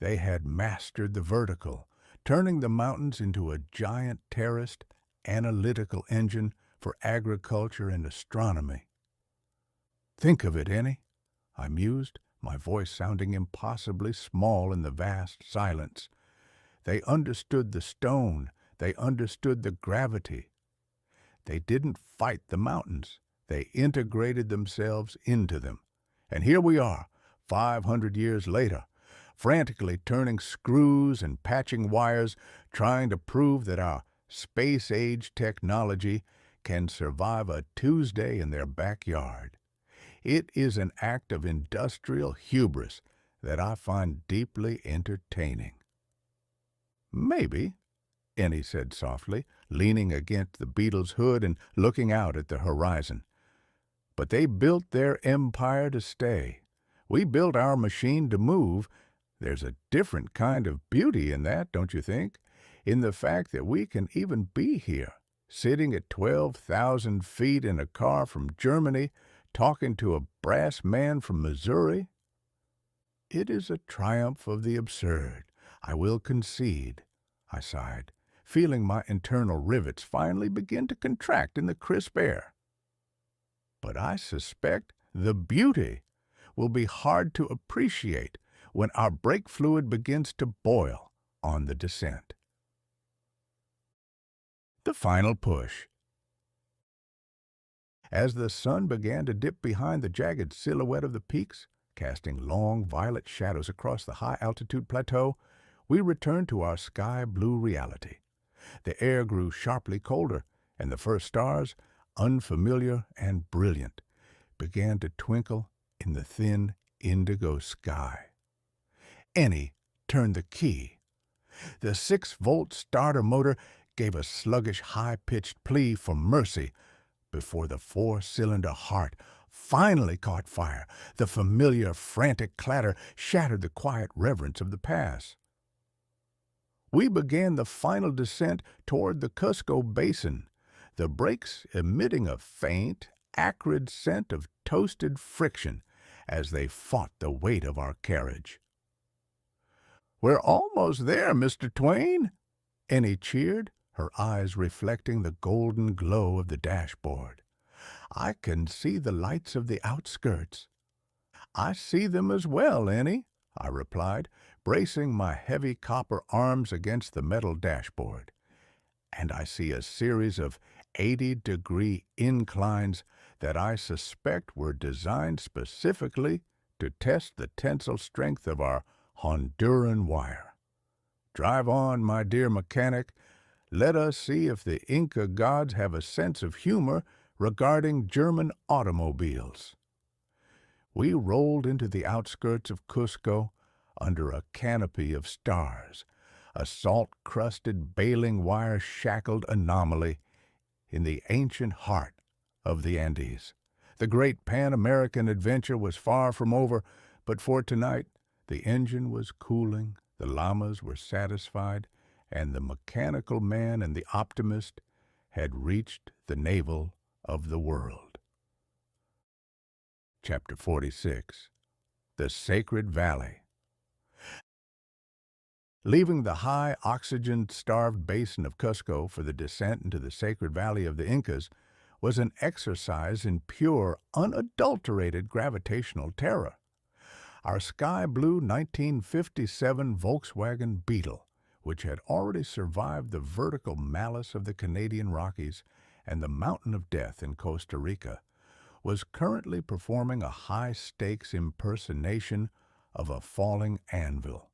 They had mastered the vertical, turning the mountains into a giant terraced, analytical engine for agriculture and astronomy. "Think of it, Annie," I mused, my voice sounding impossibly small in the vast silence. "They understood the stone. They understood the gravity. They didn't fight the mountains. They integrated themselves into them. And here we are, 500 years later, frantically turning screws and patching wires, trying to prove that our space-age technology can survive a Tuesday in their backyard. It is an act of industrial hubris that I find deeply entertaining." "Maybe," Annie said softly, leaning against the Beetle's hood and looking out at the horizon. "But they built their empire to stay. We built our machine to move. There's a different kind of beauty in that, don't you think? In the fact that we can even be here, sitting at 12,000 feet in a car from Germany, talking to a brass man from Missouri." "It is a triumph of the absurd, I will concede," I sighed, feeling my internal rivets finally begin to contract in the crisp air. "But I suspect the beauty will be hard to appreciate when our brake fluid begins to boil on the descent." The final push. As the sun began to dip behind the jagged silhouette of the peaks, casting long violet shadows across the high-altitude plateau, we returned to our sky-blue reality. The air grew sharply colder, and the first stars, unfamiliar and brilliant, began to twinkle in the thin indigo sky. Annie turned the key. The 6-volt starter motor gave a sluggish, high-pitched plea for mercy before the 4-cylinder heart finally caught fire. The familiar, frantic clatter shattered the quiet reverence of the pass. We began the final descent toward the Cusco Basin, the brakes emitting a faint, acrid scent of toasted friction as they fought the weight of our carriage. "We're almost there, Mr. Twain," Annie cheered, her eyes reflecting the golden glow of the dashboard. "I can see the lights of the outskirts." "I see them as well, Annie," I replied, bracing my heavy copper arms against the metal dashboard. "And I see a series of 80-degree inclines that I suspect were designed specifically to test the tensile strength of our Honduran wire. Drive on, my dear mechanic. Let us see if the Inca gods have a sense of humor regarding German automobiles." We rolled into the outskirts of Cusco under a canopy of stars, a salt-crusted baling wire-shackled anomaly in the ancient heart of the Andes. The great Pan-American adventure was far from over, but for tonight the engine was cooling, the llamas were satisfied, and the mechanical man and the optimist had reached the navel of the world. Chapter 46. The Sacred Valley. Leaving the high oxygen-starved basin of Cusco for the descent into the Sacred Valley of the Incas was an exercise in pure, unadulterated gravitational terror. Our sky-blue 1957 Volkswagen Beetle, which had already survived the vertical malice of the Canadian Rockies and the Mountain of Death in Costa Rica, was currently performing a high-stakes impersonation of a falling anvil.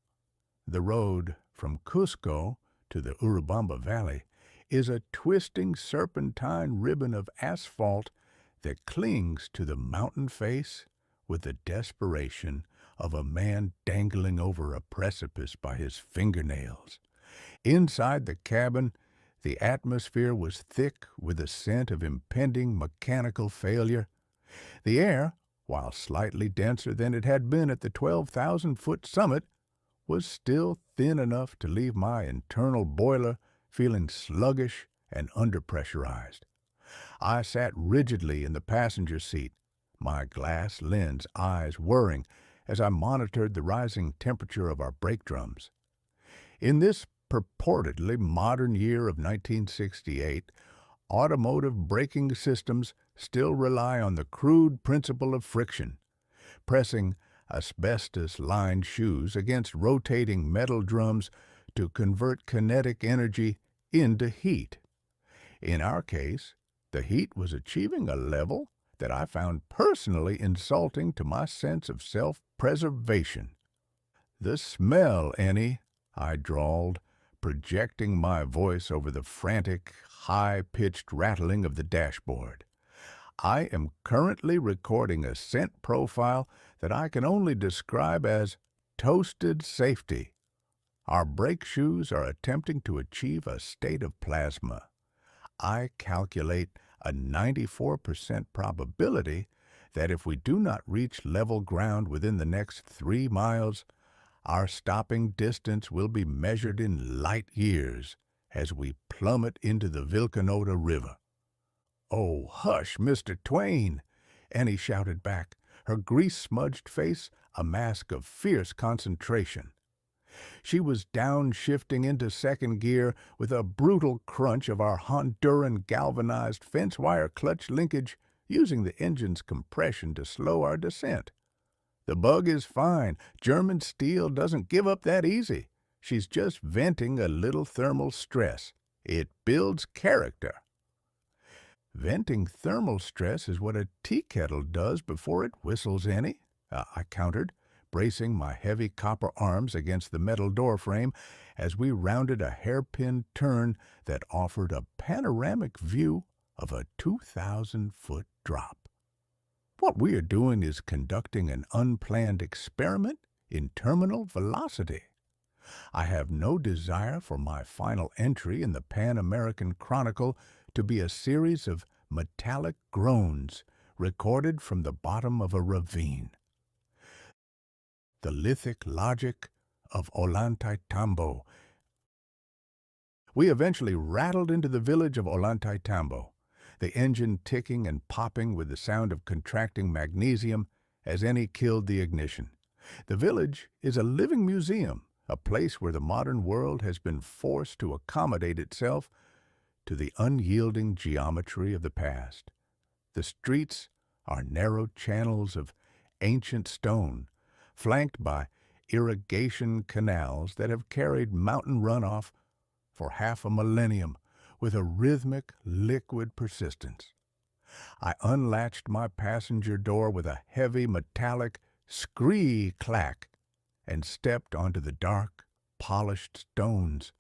The road from Cusco to the Urubamba Valley is a twisting serpentine ribbon of asphalt that clings to the mountain face with the desperation of a man dangling over a precipice by his fingernails. Inside the cabin, the atmosphere was thick with the scent of impending mechanical failure. The air, while slightly denser than it had been at the 12,000-foot summit, was still thin enough to leave my internal boiler feeling sluggish and underpressurized. I sat rigidly in the passenger seat, my glass lens eyes whirring as I monitored the rising temperature of our brake drums. In this purportedly modern year of 1968, automotive braking systems still rely on the crude principle of friction, pressing asbestos-lined shoes against rotating metal drums to convert kinetic energy into heat. In our case, the heat was achieving a level that I found personally insulting to my sense of self-preservation. "The smell, Ennie," I drawled, projecting my voice over the frantic, high-pitched rattling of the dashboard. I am currently recording a scent profile that I can only describe as toasted safety. Our brake shoes are attempting to achieve a state of plasma. I calculate a 94% probability that if we do not reach level ground within the next 3 miles, our stopping distance will be measured in light years as we plummet into the Vilcanota River. "Oh, hush, Mr. Twain!" Annie shouted back, her grease-smudged face a mask of fierce concentration. She was downshifting into second gear with a brutal crunch of our Honduran galvanized fence-wire clutch linkage, using the engine's compression to slow our descent. "The bug is fine. German steel doesn't give up that easy. She's just venting a little thermal stress. It builds character." "Venting thermal stress is what a tea kettle does before it whistles, Annie," I countered, bracing my heavy copper arms against the metal doorframe as we rounded a hairpin turn that offered a panoramic view of a 2,000-foot drop. What we are doing is conducting an unplanned experiment in terminal velocity. I have no desire for my final entry in the Pan American Chronicle to be a series of metallic groans recorded from the bottom of a ravine. The lithic logic of Ollantaytambo. We eventually rattled into the village of Ollantaytambo, the engine ticking and popping with the sound of contracting magnesium as Annie killed the ignition. The village is a living museum, a place where the modern world has been forced to accommodate itself to the unyielding geometry of the past. The streets are narrow channels of ancient stone, flanked by irrigation canals that have carried mountain runoff for half a millennium with a rhythmic, liquid persistence. I unlatched my passenger door with a heavy, metallic scree-clack and stepped onto the dark, polished stones.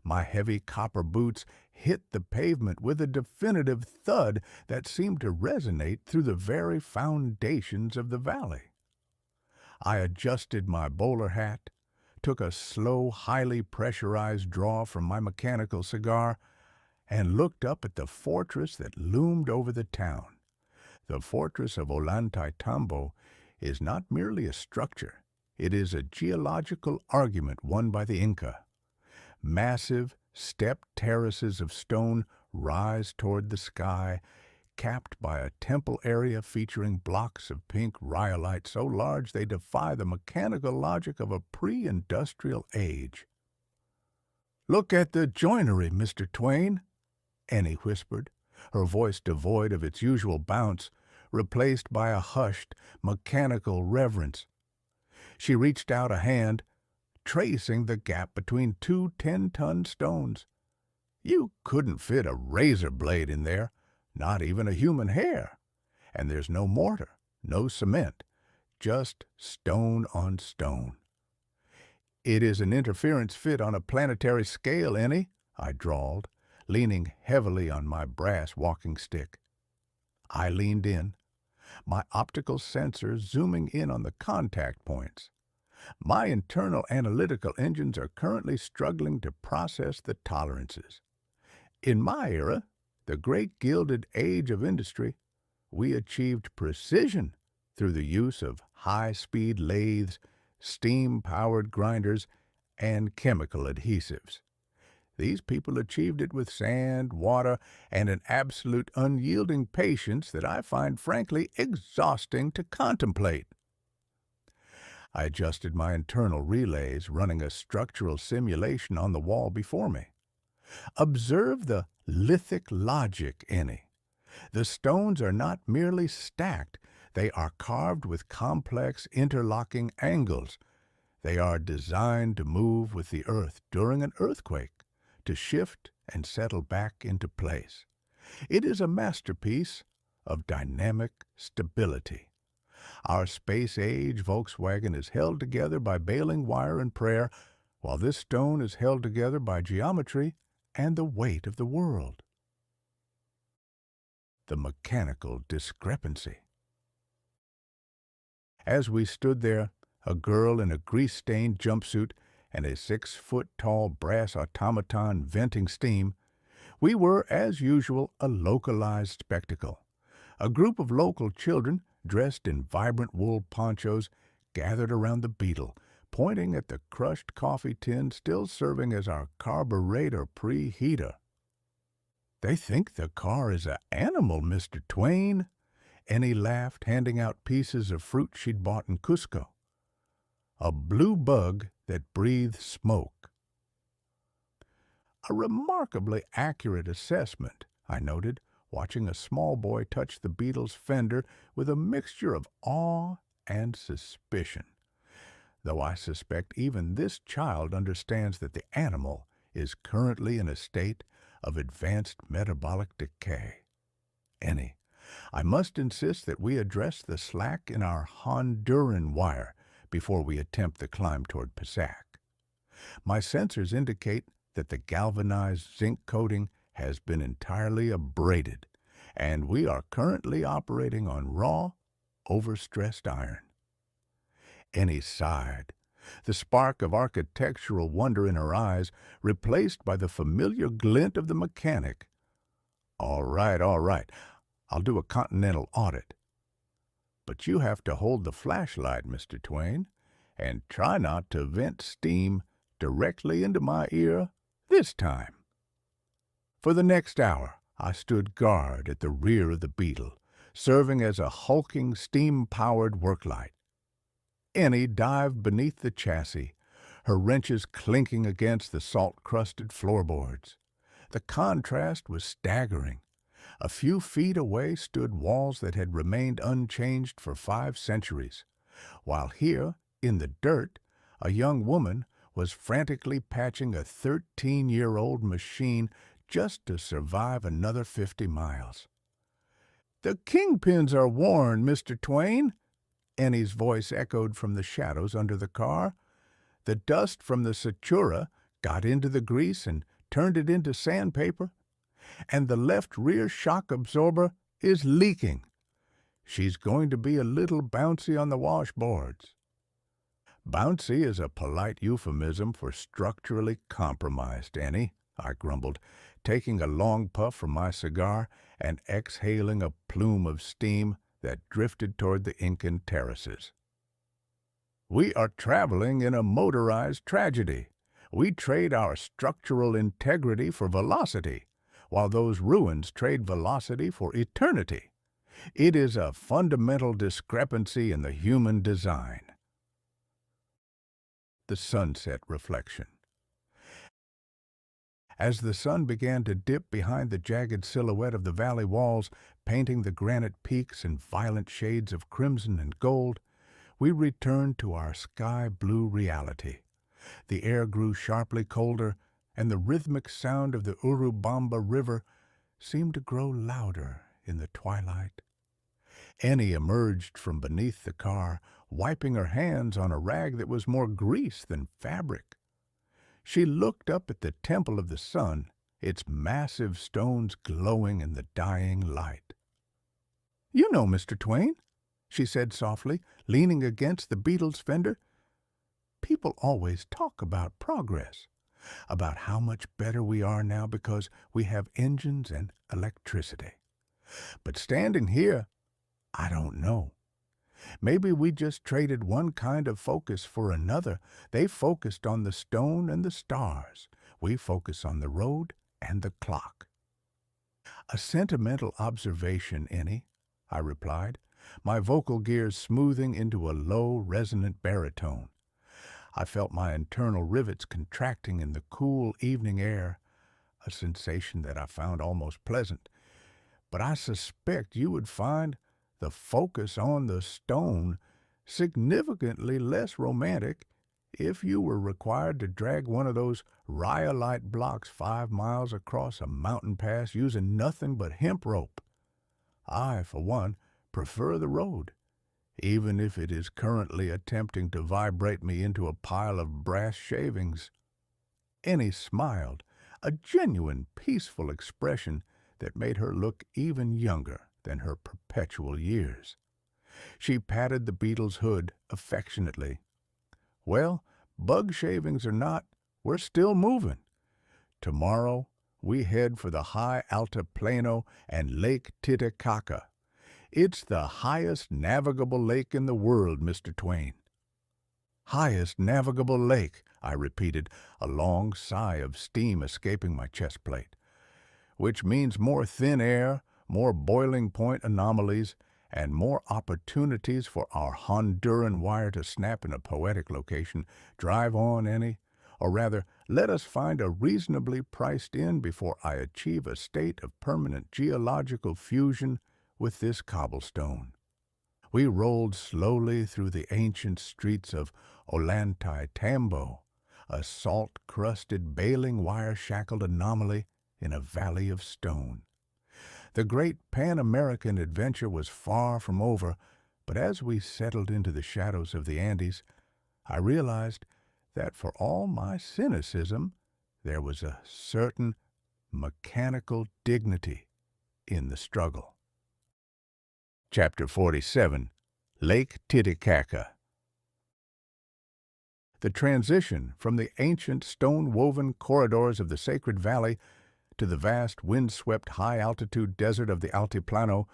My heavy copper boots hit the pavement with a definitive thud that seemed to resonate through the very foundations of the valley. I adjusted my bowler hat, took a slow, highly pressurized draw from my mechanical cigar, and looked up at the fortress that loomed over the town. The fortress of Ollantaytambo is not merely a structure, it is a geological argument won by the Inca. Massive, stepped terraces of stone rise toward the sky, capped by a temple area featuring blocks of pink rhyolite so large they defy the mechanical logic of a pre-industrial age. "Look at the joinery, Mr. Twain," Annie whispered, her voice devoid of its usual bounce, replaced by a hushed, mechanical reverence. She reached out a hand, tracing the gap between two 10-ton stones. You couldn't fit a razor blade in there, not even a human hair. And there's no mortar, no cement, just stone on stone. "It is an interference fit on a planetary scale, Annie," I drawled, leaning heavily on my brass walking stick. I leaned in, my optical sensors zooming in on the contact points. My internal analytical engines are currently struggling to process the tolerances. In my era, the great gilded age of industry, we achieved precision through the use of high-speed lathes, steam-powered grinders, and chemical adhesives. These people achieved it with sand, water, and an absolute unyielding patience that I find frankly exhausting to contemplate. I adjusted my internal relays, running a structural simulation on the wall before me. Observe the lithic logic, Annie. The stones are not merely stacked, they are carved with complex interlocking angles. They are designed to move with the earth during an earthquake, to shift and settle back into place. It is a masterpiece of dynamic stability. Our space-age Volkswagen is held together by baling wire and prayer, while this stone is held together by geometry and the weight of the world. The mechanical discrepancy. As we stood there, a girl in a grease-stained jumpsuit and a 6-foot-tall brass automaton venting steam, we were, as usual, a localized spectacle. A group of local children, dressed in vibrant wool ponchos, gathered around the Beetle, pointing at the crushed coffee tin still serving as our carburetor preheater. "They think the car is an animal, Mr. Twain," Annie laughed, handing out pieces of fruit she'd bought in Cusco. "A blue bug that breathes smoke." A remarkably accurate assessment, I noted, watching a small boy touch the Beetle's fender with a mixture of awe and suspicion, though I suspect even this child understands that the animal is currently in a state of advanced metabolic decay. Annie, I must insist that we address the slack in our Honduran wire before we attempt the climb toward Pasac. My sensors indicate that the galvanized zinc coating has been entirely abraded, and we are currently operating on raw, overstressed iron. Annie sighed, the spark of architectural wonder in her eyes replaced by the familiar glint of the mechanic. All right, I'll do a continental audit. But you have to hold the flashlight, Mr. Twain, and try not to vent steam directly into my ear this time." For the next hour, I stood guard at the rear of the Beetle, serving as a hulking steam-powered worklight. Annie dived beneath the chassis, her wrenches clinking against the salt-crusted floorboards. The contrast was staggering. A few feet away stood walls that had remained unchanged for 5 centuries, while here, in the dirt, a young woman was frantically patching a 13-year-old machine just to survive another 50 miles. "The kingpins are worn, Mr. Twain," Annie's voice echoed from the shadows under the car. "The dust from the Sechura got into the grease and turned it into sandpaper and the left rear shock absorber is leaking. She's going to be a little bouncy on the washboards." "Bouncy is a polite euphemism for structurally compromised, Annie," I grumbled, taking a long puff from my cigar and exhaling a plume of steam that drifted toward the Incan terraces. "We are traveling in a motorized tragedy. We trade our structural integrity for velocity, while those ruins trade velocity for eternity. It is a fundamental discrepancy in the human design." The sunset reflection. As the sun began to dip behind the jagged silhouette of the valley walls, painting the granite peaks in violent shades of crimson and gold, we returned to our sky-blue reality. The air grew sharply colder, and the rhythmic sound of the Urubamba River seemed to grow louder in the twilight. Annie emerged from beneath the car, wiping her hands on a rag that was more grease than fabric. She looked up at the Temple of the Sun, its massive stones glowing in the dying light. "You know, Mr. Twain," she said softly, leaning against the Beetle's fender, "people always talk about progress, about how much better we are now because we have engines and electricity. But standing here, I don't know. Maybe we just traded one kind of focus for another. They focused on the stone and the stars. We focus on the road and the clock." "A sentimental observation, Annie," I replied, my vocal gears smoothing into a low, resonant baritone. I felt my internal rivets contracting in the cool evening air, a sensation that I found almost pleasant. "But I suspect you would find the focus on the stone significantly less romantic if you were required to drag one of those rhyolite blocks 5 miles across a mountain pass using nothing but hemp rope. I, for one, prefer the road, even if it is currently attempting to vibrate me into a pile of brass shavings." Annie smiled, a genuine, peaceful expression that made her look even younger than her perpetual years. She patted the Beetle's hood affectionately. "Well, bug shavings or not, we're still moving. Tomorrow we head for the high Altiplano and Lake Titicaca. It's the highest navigable lake in the world, Mr. Twain." "Highest navigable lake," I repeated, a long sigh of steam escaping my chest plate. "Which means more thin air, more boiling point anomalies, and more opportunities for our Honduran wire to snap in a poetic location. Drive on, Annie, or rather, let us find a reasonably priced inn before I achieve a state of permanent geological fusion with this cobblestone." We rolled slowly through the ancient streets of Ollantaytambo, a salt-crusted, baling wire-shackled anomaly in a valley of stone. The great Pan-American adventure was far from over, but as we settled into the shadows of the Andes, I realized that for all my cynicism, there was a certain mechanical dignity in the struggle. Chapter 47. Lake Titicaca. The transition from the ancient stone-woven corridors of the Sacred Valley to the vast wind-swept high-altitude desert of the Altiplano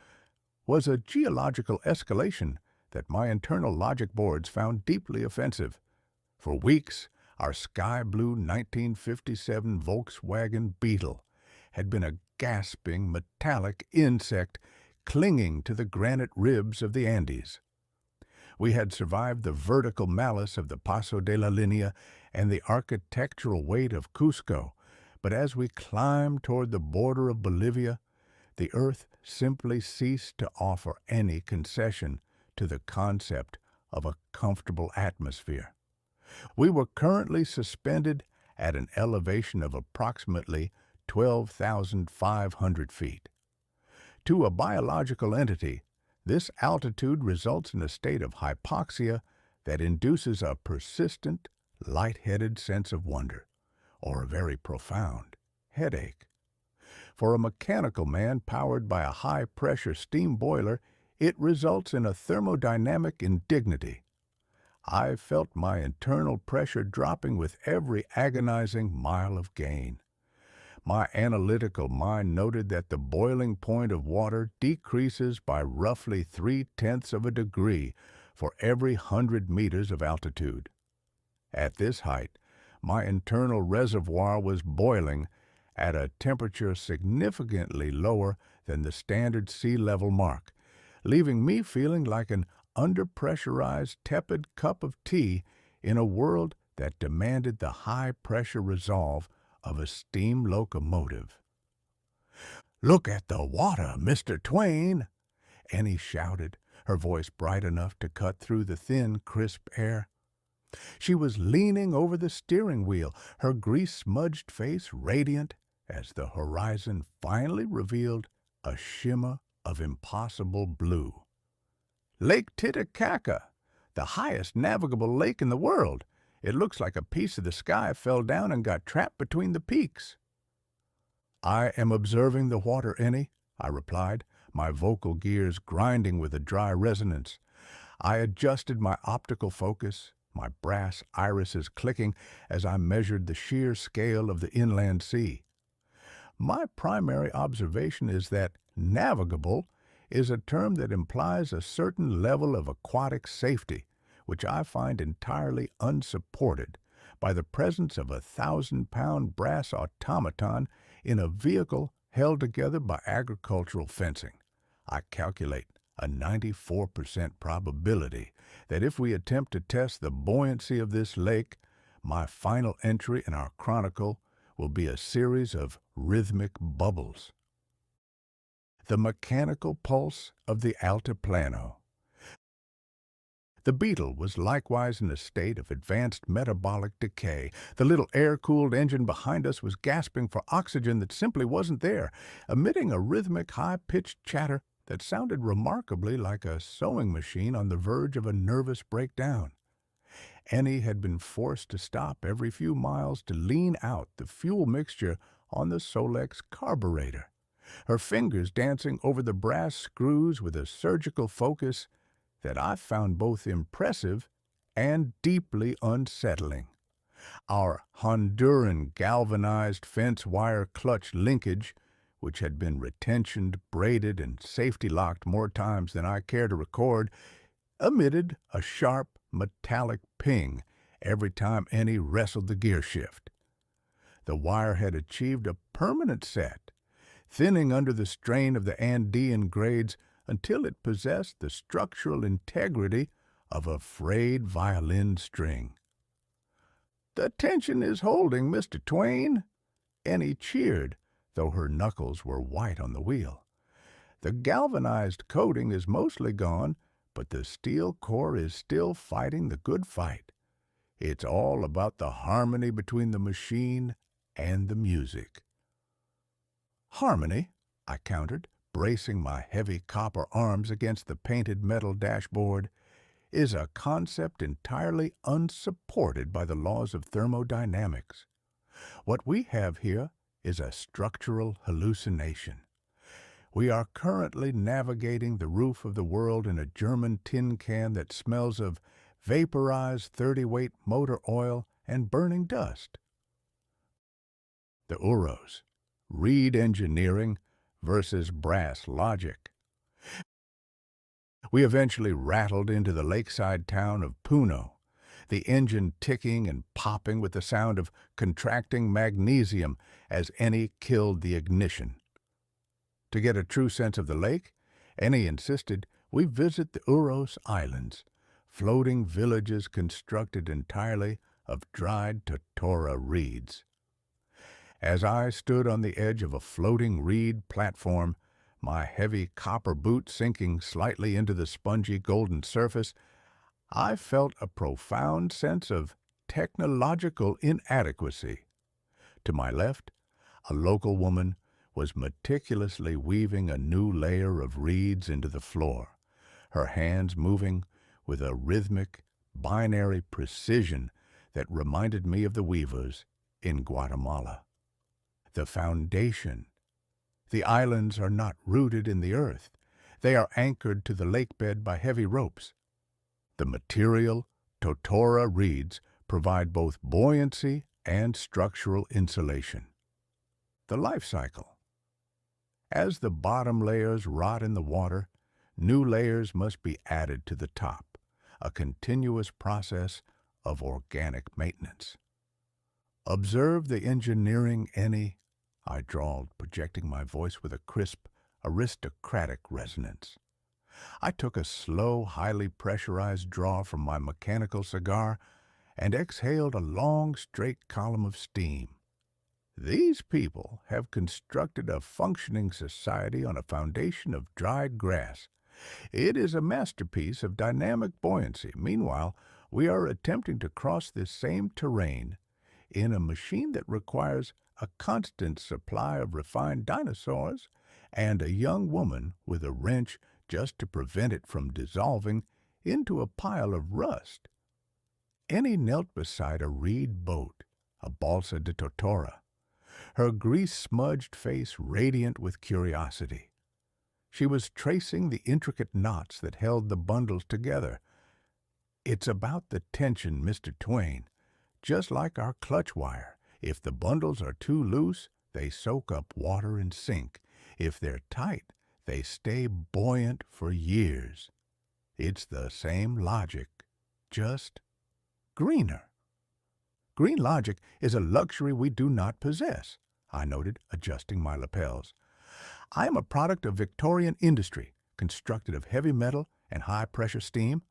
was a geological escalation that my internal logic boards found deeply offensive. For weeks, our sky-blue 1957 Volkswagen Beetle had been a gasping, metallic insect clinging to the granite ribs of the Andes. We had survived the vertical malice of the Paso de la Línea and the architectural weight of Cusco, but as we climbed toward the border of Bolivia, the earth simply ceased to offer any concession to the concept of a comfortable atmosphere. We were currently suspended at an elevation of approximately 12,500 feet. To a biological entity, this altitude results in a state of hypoxia that induces a persistent, light-headed sense of wonder, or a very profound headache. For a mechanical man powered by a high-pressure steam boiler, it results in a thermodynamic indignity. I felt my internal pressure dropping with every agonizing mile of gain. My analytical mind noted that the boiling point of water decreases by roughly 3/10 of a degree for every 100 meters of altitude. At this height, my internal reservoir was boiling at a temperature significantly lower than the standard sea level mark, leaving me feeling like an under-pressurized, tepid cup of tea in a world that demanded the high-pressure resolve of a steam locomotive. "Look at the water, Mr. Twain!" Annie shouted, her voice bright enough to cut through the thin, crisp air. She was leaning over the steering wheel, her grease-smudged face radiant as the horizon finally revealed a shimmer of impossible blue. "Lake Titicaca, the highest navigable lake in the world. It looks like a piece of the sky fell down and got trapped between the peaks." "I am observing the water, Ennie," I replied, my vocal gears grinding with a dry resonance. I adjusted my optical focus, my brass irises clicking as I measured the sheer scale of the inland sea. My primary observation is that navigable is a term that implies a certain level of aquatic safety, which I find entirely unsupported by the presence of a 1,000-pound brass automaton in a vehicle held together by agricultural fencing. I calculate a 94% probability that if we attempt to test the buoyancy of this lake, my final entry in our chronicle will be a series of rhythmic bubbles. The mechanical pulse of the Altiplano. The Beetle was likewise in a state of advanced metabolic decay. The little air-cooled engine behind us was gasping for oxygen that simply wasn't there, emitting a rhythmic, high-pitched chatter that sounded remarkably like a sewing machine on the verge of a nervous breakdown. Annie had been forced to stop every few miles to lean out the fuel mixture on the Solex carburetor, her fingers dancing over the brass screws with a surgical focus that I found both impressive and deeply unsettling. Our Honduran galvanized fence wire clutch linkage, which had been retentioned, braided, and safety-locked more times than I care to record, emitted a sharp, metallic ping every time Annie wrestled the gear shift. The wire had achieved a permanent set, thinning under the strain of the Andean grades until it possessed the structural integrity of a frayed violin string. "The tension is holding, Mr. Twain," Annie cheered, though her knuckles were white on the wheel. "The galvanized coating is mostly gone, but the steel core is still fighting the good fight. It's all about the harmony between the machine and the music." "Harmony," I countered, bracing my heavy copper arms against the painted metal dashboard, "is a concept entirely unsupported by the laws of thermodynamics. What we have here is a structural hallucination. We are currently navigating the roof of the world in a German tin can that smells of vaporized 30-weight motor oil and burning dust." The Uros, reed engineering versus brass logic. We eventually rattled into the lakeside town of Puno, the engine ticking and popping with the sound of contracting magnesium as Annie killed the ignition. To get a true sense of the lake, Annie insisted we visit the Uros Islands, floating villages constructed entirely of dried totora reeds. As I stood on the edge of a floating reed platform, my heavy copper boot sinking slightly into the spongy golden surface, I felt a profound sense of technological inadequacy. To my left, a local woman was meticulously weaving a new layer of reeds into the floor, her hands moving with a rhythmic, binary precision that reminded me of the weavers in Guatemala. The foundation The islands are not rooted in the earth. They are anchored to the lakebed by heavy ropes. The material totora reeds provide both buoyancy and structural insulation. The life cycle. As the bottom layers rot in the water, new layers must be added to the top, a continuous process of organic maintenance. Observe the engineering, Ennie, I drawled, projecting my voice with a crisp, aristocratic resonance. I took a slow, highly pressurized draw from my mechanical cigar and exhaled a long, straight column of steam. These people have constructed a functioning society on a foundation of dried grass. It is a masterpiece of dynamic buoyancy. Meanwhile, we are attempting to cross this same terrain in a machine that requires a constant supply of refined dinosaurs and a young woman with a wrench just to prevent it from dissolving into a pile of rust. Ennie knelt beside a reed boat, a balsa de totora, her grease-smudged face radiant with curiosity. She was tracing the intricate knots that held the bundles together. It's about the tension, Mr. Twain. Just like our clutch wire, if the bundles are too loose, they soak up water and sink. If they're tight, they stay buoyant for years. It's the same logic, just greener. Green logic is a luxury we do not possess, I noted, adjusting my lapels. I am a product of Victorian industry, constructed of heavy metal and high-pressure steam.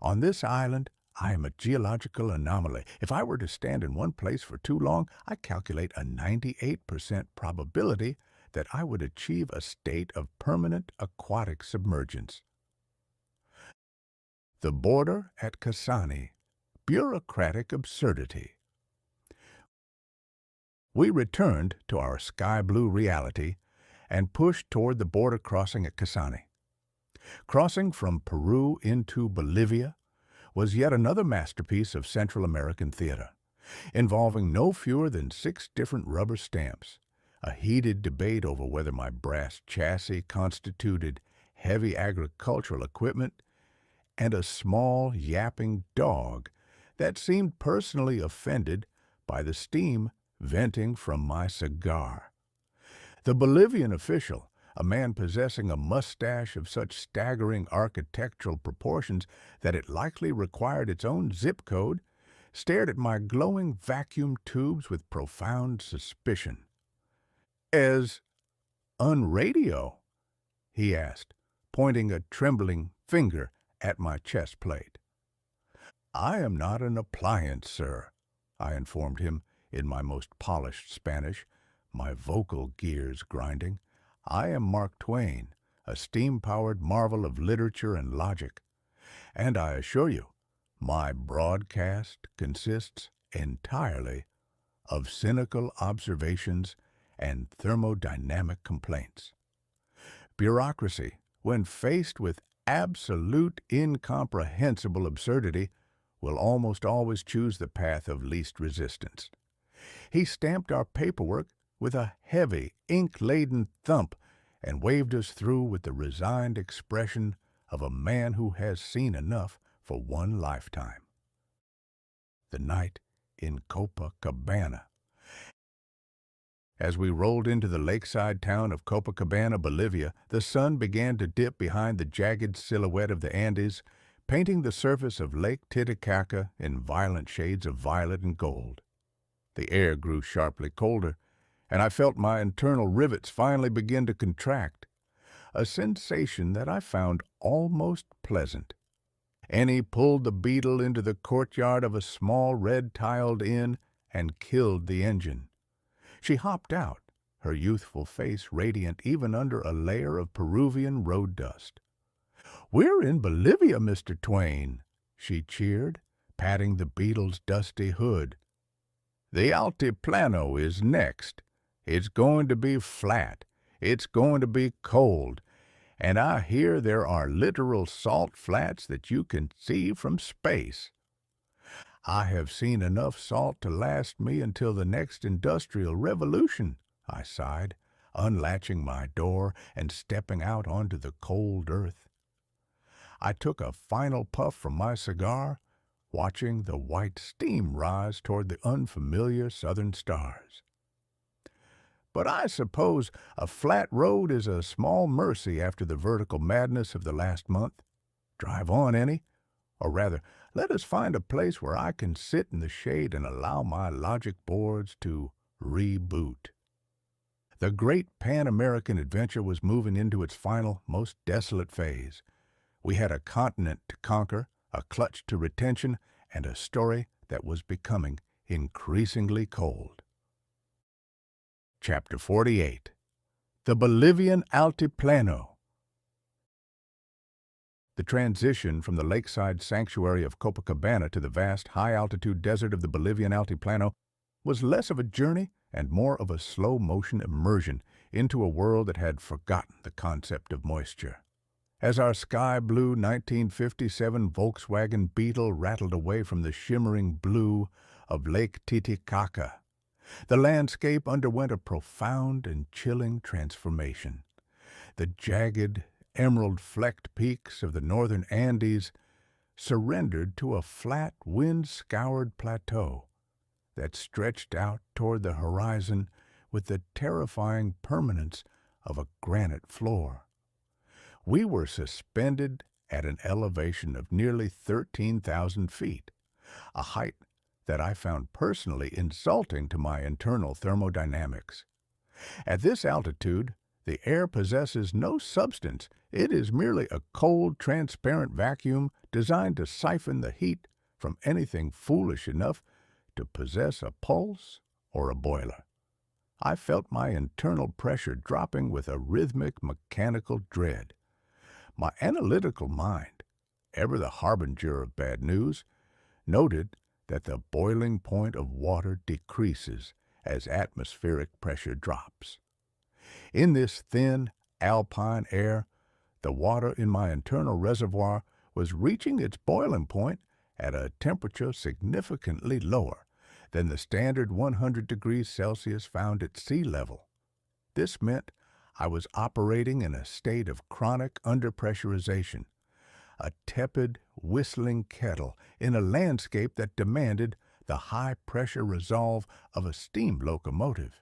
On this island, I am a geological anomaly. If I were to stand in one place for too long, I calculate a 98% probability that I would achieve a state of permanent aquatic submergence. The border at Kasane, bureaucratic absurdity. We returned to our sky-blue reality and pushed toward the border crossing at Kasane. Crossing from Peru into Bolivia was yet another masterpiece of Central American theater, involving no fewer than 6 different rubber stamps, a heated debate over whether my brass chassis constituted heavy agricultural equipment, and a small, yapping dog that seemed personally offended by the steam venting from my cigar. The Bolivian official, a man possessing a mustache of such staggering architectural proportions that it likely required its own zip code, stared at my glowing vacuum tubes with profound suspicion. "As unradio?" he asked, pointing a trembling finger at my chest plate. "I am not an appliance, sir," I informed him in my most polished Spanish, my vocal gears grinding. "I am Mark Twain, a steam-powered marvel of literature and logic. And I assure you, my broadcast consists entirely of cynical observations and thermodynamic complaints. Bureaucracy, when faced with absolute incomprehensible absurdity, will almost always choose the path of least resistance. He stamped our paperwork with a heavy, ink-laden thump and waved us through with the resigned expression of a man who has seen enough for one lifetime. The night in Copacabana. As we rolled into the lakeside town of Copacabana, Bolivia, the sun began to dip behind the jagged silhouette of the Andes, painting the surface of Lake Titicaca in violent shades of violet and gold. The air grew sharply colder, and I felt my internal rivets finally begin to contract, a sensation that I found almost pleasant. Ennie pulled the Beetle into the courtyard of a small red-tiled inn and killed the engine. She hopped out, her youthful face radiant even under a layer of Peruvian road dust. "We're in Bolivia, Mr. Twain," she cheered, patting the Beetle's dusty hood. "The Altiplano is next. It's going to be flat. It's going to be cold. And I hear there are literal salt flats that you can see from space." "I have seen enough salt to last me until the next industrial revolution," I sighed, unlatching my door and stepping out onto the cold earth. I took a final puff from my cigar, watching the white steam rise toward the unfamiliar southern stars. But I suppose a flat road is a small mercy after the vertical madness of the last month. Drive on, Ennie. Or rather, let us find a place where I can sit in the shade and allow my logic boards to reboot. The great Pan-American adventure was moving into its final, most desolate phase. We had a continent to conquer, a clutch to retention, and a story that was becoming increasingly cold. Chapter 48. The Bolivian Altiplano. The transition from the lakeside sanctuary of Copacabana to the vast, high-altitude desert of the Bolivian Altiplano was less of a journey and more of a slow-motion immersion into a world that had forgotten the concept of moisture. As our sky-blue 1957 Volkswagen Beetle rattled away from the shimmering blue of Lake Titicaca, the landscape underwent a profound and chilling transformation. The jagged, emerald-flecked peaks of the northern Andes surrendered to a flat, wind-scoured plateau that stretched out toward the horizon with the terrifying permanence of a granite floor. We were suspended at an elevation of nearly 13,000 feet, a height that I found personally insulting to my internal thermodynamics. At this altitude, the air possesses no substance. It is merely a cold, transparent vacuum designed to siphon the heat from anything foolish enough to possess a pulse or a boiler. I felt my internal pressure dropping with a rhythmic, mechanical dread. My analytical mind, ever the harbinger of bad news, noted that the boiling point of water decreases as atmospheric pressure drops. In this thin, alpine air, the water in my internal reservoir was reaching its boiling point at a temperature significantly lower than the standard 100 degrees Celsius found at sea level. This meant I was operating in a state of chronic underpressurization, a tepid, whistling kettle in a landscape that demanded the high-pressure resolve of a steam locomotive.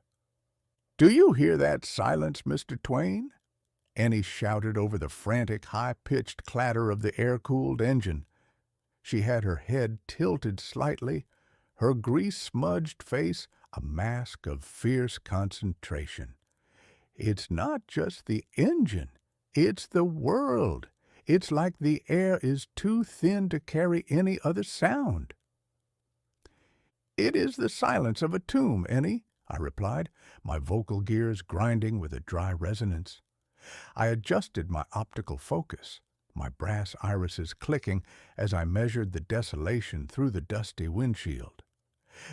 "Do you hear that silence, Mr. Twain?" Annie shouted over the frantic, high-pitched clatter of the air-cooled engine. She had her head tilted slightly, her grease-smudged face a mask of fierce concentration. "It's not just the engine, it's the world. It's like the air is too thin to carry any other sound." "It is the silence of a tomb, Ennie," I replied, my vocal gears grinding with a dry resonance. I adjusted my optical focus, my brass irises clicking as I measured the desolation through the dusty windshield.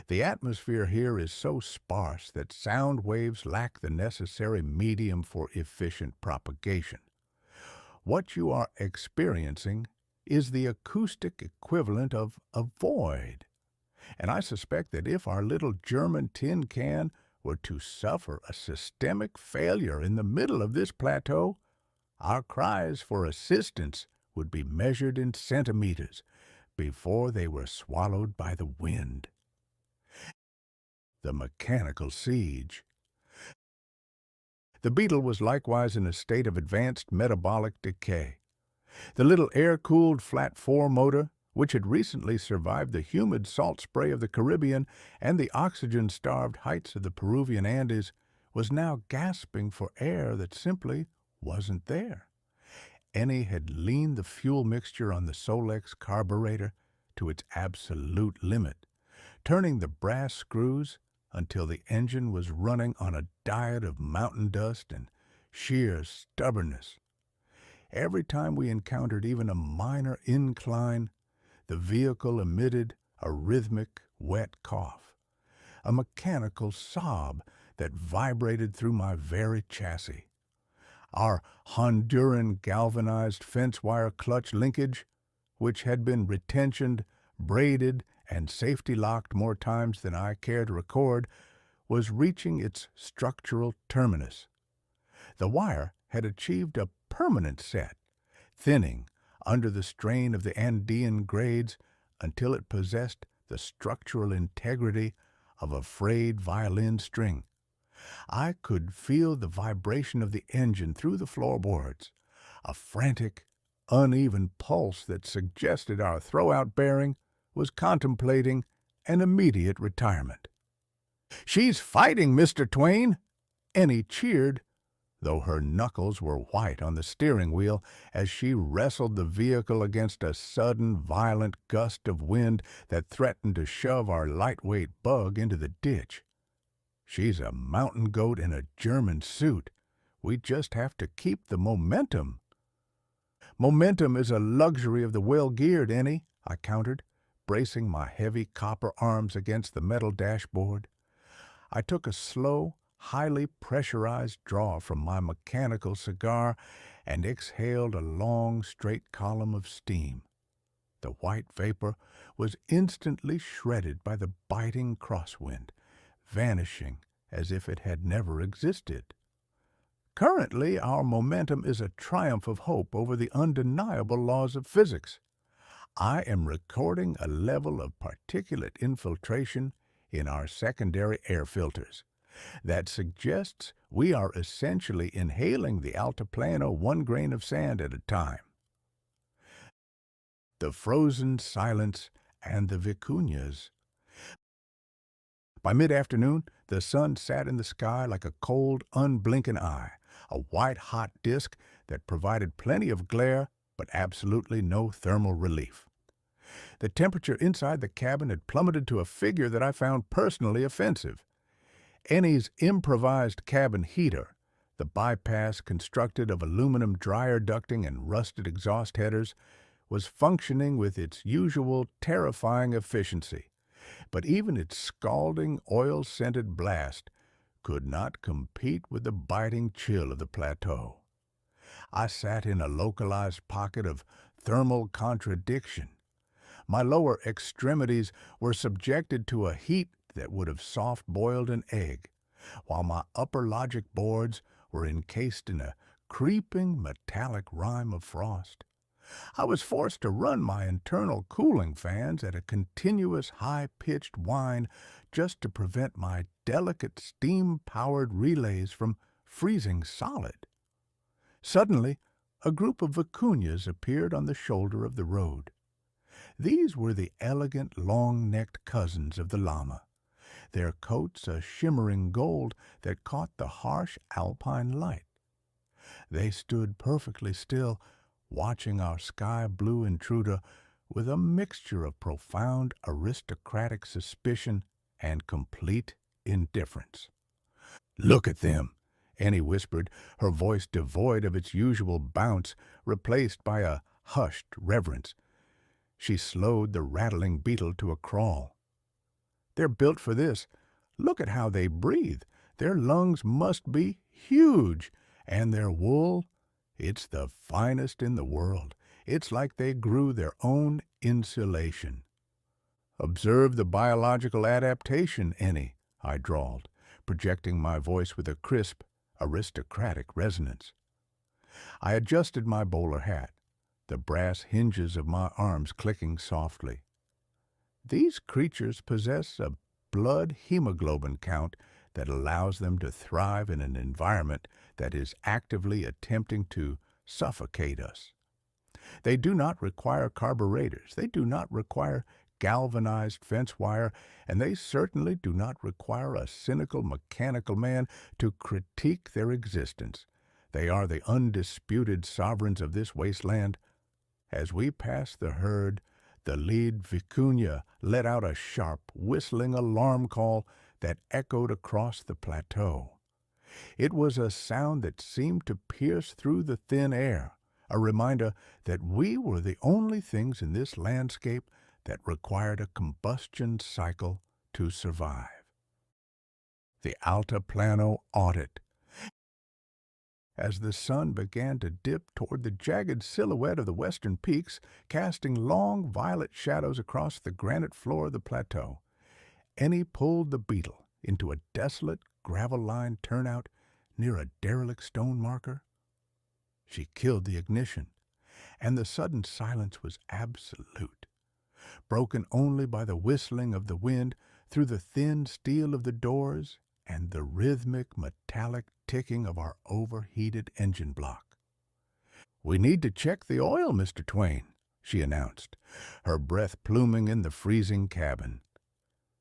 The atmosphere here is so sparse that sound waves lack the necessary medium for efficient propagation. What you are experiencing is the acoustic equivalent of a void. And I suspect that if our little German tin can were to suffer a systemic failure in the middle of this plateau, our cries for assistance would be measured in centimeters before they were swallowed by the wind. The mechanical siege. The Beetle was likewise in a state of advanced metabolic decay. The little air-cooled flat four motor, which had recently survived the humid salt spray of the Caribbean and the oxygen-starved heights of the Peruvian Andes, was now gasping for air that simply wasn't there. Ennie had leaned the fuel mixture on the Solex carburetor to its absolute limit, turning the brass screws until the engine was running on a diet of mountain dust and sheer stubbornness. Every time we encountered even a minor incline, the vehicle emitted a rhythmic, wet cough, a mechanical sob that vibrated through my very chassis. Our Honduran galvanized fence-wire clutch linkage, which had been retentioned, braided, and safety-locked more times than I care to record, was reaching its structural terminus. The wire had achieved a permanent set, thinning under the strain of the Andean grades until it possessed the structural integrity of a frayed violin string. I could feel the vibration of the engine through the floorboards, a frantic, uneven pulse that suggested our throwout bearing was contemplating an immediate retirement. "She's fighting, Mr. Twain!" Annie cheered, though her knuckles were white on the steering wheel as she wrestled the vehicle against a sudden, violent gust of wind that threatened to shove our lightweight bug into the ditch. "She's a mountain goat in a German suit. We just have to keep the momentum." "Momentum is a luxury of the well-geared, Annie," I countered, bracing my heavy copper arms against the metal dashboard. I took a slow, highly pressurized draw from my mechanical cigar and exhaled a long, straight column of steam. The white vapor was instantly shredded by the biting crosswind, vanishing as if it had never existed. Currently, our momentum is a triumph of hope over the undeniable laws of physics. I am recording a level of particulate infiltration in our secondary air filters that suggests we are essentially inhaling the Altiplano one grain of sand at a time. The frozen silence and the vicuñas. By mid-afternoon, the sun sat in the sky like a cold, unblinking eye, a white-hot disk that provided plenty of glare but absolutely no thermal relief. The temperature inside the cabin had plummeted to a figure that I found personally offensive. Annie's improvised cabin heater, the bypass constructed of aluminum dryer ducting and rusted exhaust headers, was functioning with its usual terrifying efficiency, but even its scalding, oil-scented blast could not compete with the biting chill of the plateau. I sat in a localized pocket of thermal contradiction. My lower extremities were subjected to a heat that would have soft-boiled an egg, while my upper logic boards were encased in a creeping metallic rime of frost. I was forced to run my internal cooling fans at a continuous high-pitched whine just to prevent my delicate steam-powered relays from freezing solid. Suddenly, a group of vicuñas appeared on the shoulder of the road. These were the elegant, long-necked cousins of the llama, their coats a shimmering gold that caught the harsh alpine light. They stood perfectly still, watching our sky-blue intruder with a mixture of profound aristocratic suspicion and complete indifference. "Look at them," Annie whispered, her voice devoid of its usual bounce, replaced by a hushed reverence. She slowed the rattling beetle to a crawl. "They're built for this. Look at how they breathe. Their lungs must be huge, and their wool, it's the finest in the world. It's like they grew their own insulation." "Observe the biological adaptation, Ennie," I drawled, projecting my voice with a crisp, aristocratic resonance. I adjusted my bowler hat, the brass hinges of my arms clicking softly. These creatures possess a blood hemoglobin count that allows them to thrive in an environment that is actively attempting to suffocate us. They do not require carburetors, they do not require galvanized fence wire, and they certainly do not require a cynical mechanical man to critique their existence. They are the undisputed sovereigns of this wasteland. As we passed the herd, the lead vicuña let out a sharp, whistling alarm call that echoed across the plateau. It was a sound that seemed to pierce through the thin air, a reminder that we were the only things in this landscape that required a combustion cycle to survive. The Altiplano audit. As the sun began to dip toward the jagged silhouette of the western peaks, casting long violet shadows across the granite floor of the plateau, Ennie pulled the Beetle into a desolate, gravel-lined turnout near a derelict stone marker. She killed the ignition, and the sudden silence was absolute, broken only by the whistling of the wind through the thin steel of the doors and the rhythmic metallic ticking of our overheated engine block. "We need to check the oil, Mr. Twain," she announced, her breath pluming in the freezing cabin.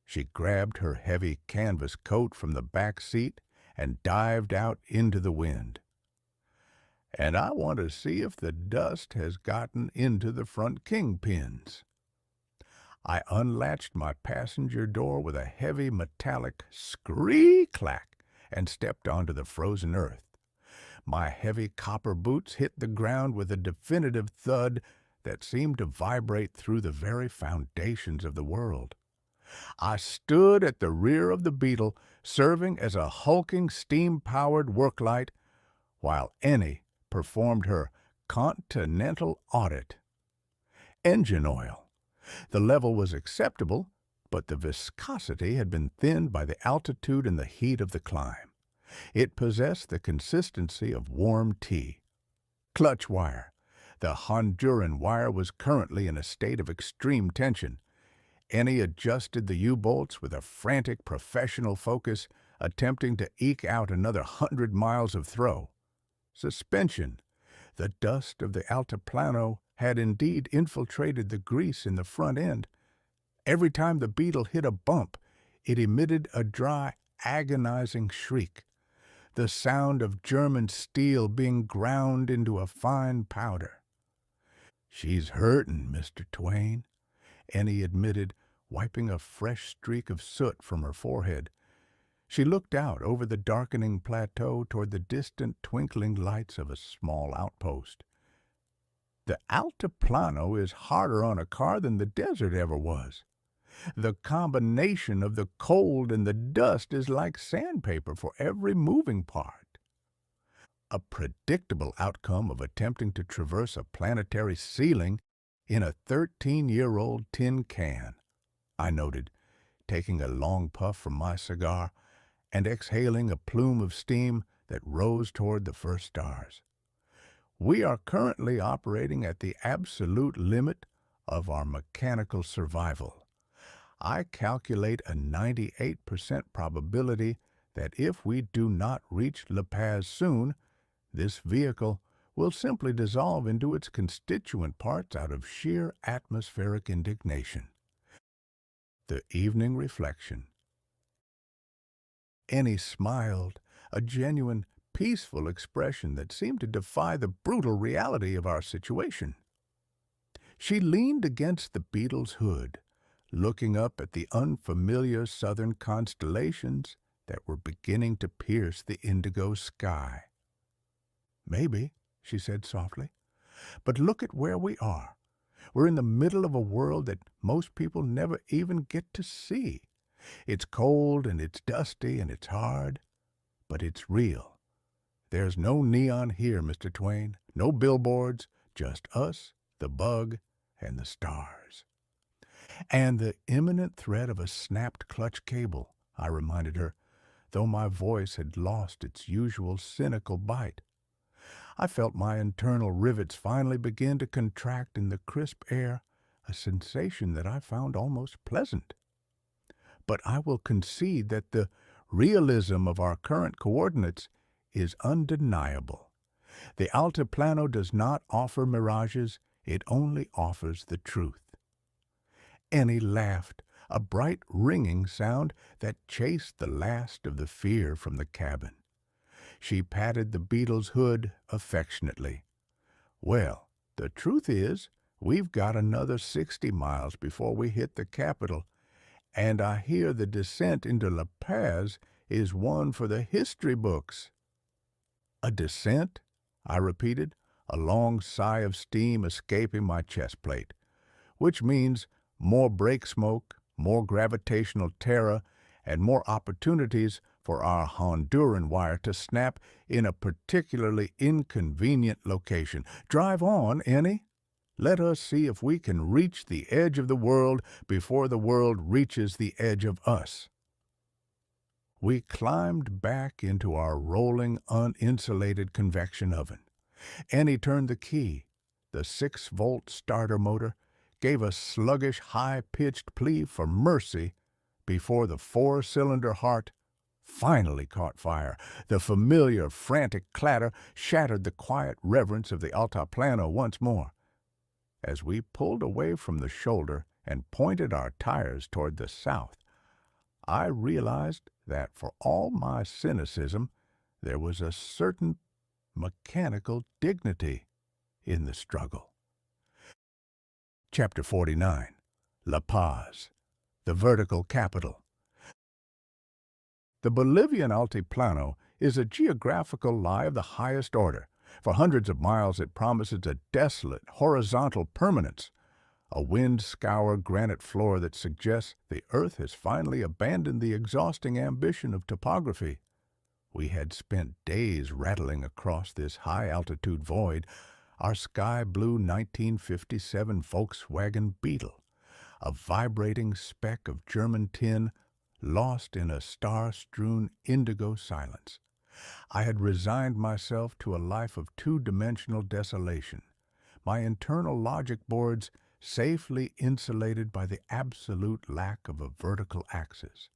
She grabbed her heavy canvas coat from the back seat and dived out into the wind. "And I want to see if the dust has gotten into the front kingpins." I unlatched my passenger door with a heavy metallic scree-clack and stepped onto the frozen earth. My heavy copper boots hit the ground with a definitive thud that seemed to vibrate through the very foundations of the world. I stood at the rear of the Beetle, serving as a hulking steam-powered worklight, while Ennie performed her continental audit. Engine oil. The level was acceptable, but the viscosity had been thinned by the altitude and the heat of the climb. It possessed the consistency of warm tea. Clutch wire. The Honduran wire was currently in a state of extreme tension. Ennie adjusted the U-bolts with a frantic professional focus, attempting to eke out another 100 miles of throw. Suspension. The dust of the Altiplano had indeed infiltrated the grease in the front end. Every time the Beetle hit a bump, it emitted a dry, agonizing shriek, the sound of German steel being ground into a fine powder. "She's hurtin', Mr. Twain," Ennie admitted, wiping a fresh streak of soot from her forehead. She looked out over the darkening plateau toward the distant twinkling lights of a small outpost. "The Altiplano is harder on a car than the desert ever was. The combination of the cold and the dust is like sandpaper for every moving part." A predictable outcome of attempting to traverse a planetary ceiling in a 13-year-old tin can, I noted, taking a long puff from my cigar and exhaling a plume of steam that rose toward the first stars. "We are currently operating at the absolute limit of our mechanical survival. I calculate a 98% probability that if we do not reach La Paz soon, this vehicle will simply dissolve into its constituent parts out of sheer atmospheric indignation." The evening reflection. Ennie smiled, a genuine, peaceful expression that seemed to defy the brutal reality of our situation. She leaned against the Beetle's hood, looking up at the unfamiliar southern constellations that were beginning to pierce the indigo sky. "Maybe," she said softly, "but look at where we are. We're in the middle of a world that most people never even get to see. It's cold and it's dusty and it's hard, but it's real. There's no neon here, Mr. Twain, no billboards, just us, the bug, and the stars." "And the imminent threat of a snapped clutch cable," I reminded her, though my voice had lost its usual cynical bite. I felt my internal rivets finally begin to contract in the crisp air, a sensation that I found almost pleasant. But I will concede that the realism of our current coordinates is undeniable. The Altiplano does not offer mirages, it only offers the truth. Ennie laughed, a bright ringing sound that chased the last of the fear from the cabin. She patted the Beetle's hood affectionately. "Well, the truth is, we've got another 60 miles before we hit the capital, and I hear the descent into La Paz is one for the history books." "A descent?" I repeated, a long sigh of steam escaping my chest plate. "Which means more brake smoke, more gravitational terror, and more opportunities for our Honduran wire to snap in a particularly inconvenient location. Drive on, Ennie. Let us see if we can reach the edge of the world before the world reaches the edge of us." We climbed back into our rolling, uninsulated convection oven. Annie turned the key. The 6-volt starter motor gave a sluggish, high-pitched plea for mercy before the 4-cylinder heart finally caught fire. The familiar, frantic clatter shattered the quiet reverence of the Altiplano once more. As we pulled away from the shoulder and pointed our tires toward the south, I realized that for all my cynicism, there was a certain mechanical dignity in the struggle. Chapter 49. La Paz, the vertical capital. The Bolivian Altiplano is a geographical lie of the highest order. For hundreds of miles it promises a desolate, horizontal permanence, a wind-scoured granite floor that suggests the earth has finally abandoned the exhausting ambition of topography. We had spent days rattling across this high-altitude void, our sky-blue 1957 Volkswagen Beetle, a vibrating speck of German tin lost in a star-strewn indigo silence. I had resigned myself to a life of two-dimensional desolation, my internal logic boards safely insulated by the absolute lack of a vertical axis.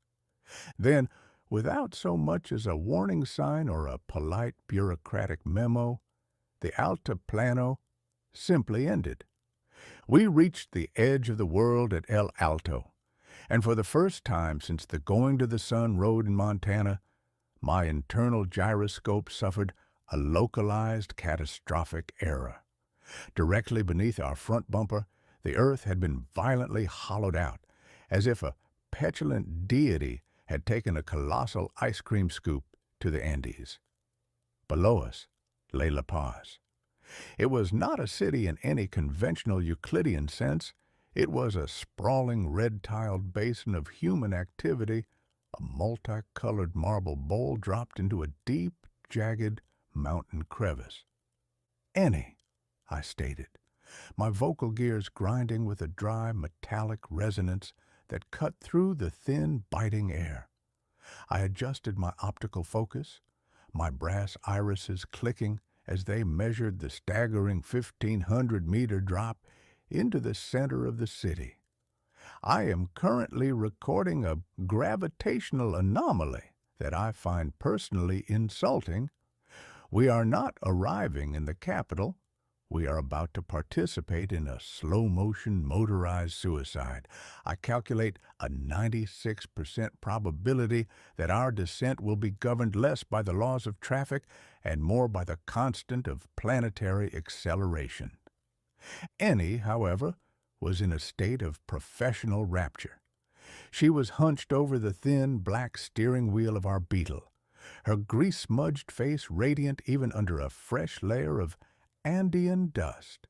Then, without so much as a warning sign or a polite bureaucratic memo, the Altiplano simply ended. We reached the edge of the world at El Alto, and for the first time since the Going to the Sun road in Montana, my internal gyroscope suffered a localized catastrophic error. Directly beneath our front bumper, the earth had been violently hollowed out, as if a petulant deity had taken a colossal ice cream scoop to the Andes. Below us lay La Paz. It was not a city in any conventional Euclidean sense. It was a sprawling red-tiled basin of human activity, a multicolored marble bowl dropped into a deep, jagged mountain crevice. "Annie," I stated, my vocal gears grinding with a dry, metallic resonance that cut through the thin, biting air. I adjusted my optical focus, my brass irises clicking as they measured the staggering 1,500-meter drop into the center of the city. I am currently recording a gravitational anomaly that I find personally insulting. We are not arriving in the capital. We are about to participate in a slow-motion motorized suicide. I calculate a 96% probability that our descent will be governed less by the laws of traffic and more by the constant of planetary acceleration. Annie, however, was in a state of professional rapture. She was hunched over the thin, black steering wheel of our Beetle, her grease-smudged face radiant even under a fresh layer of Andean dust.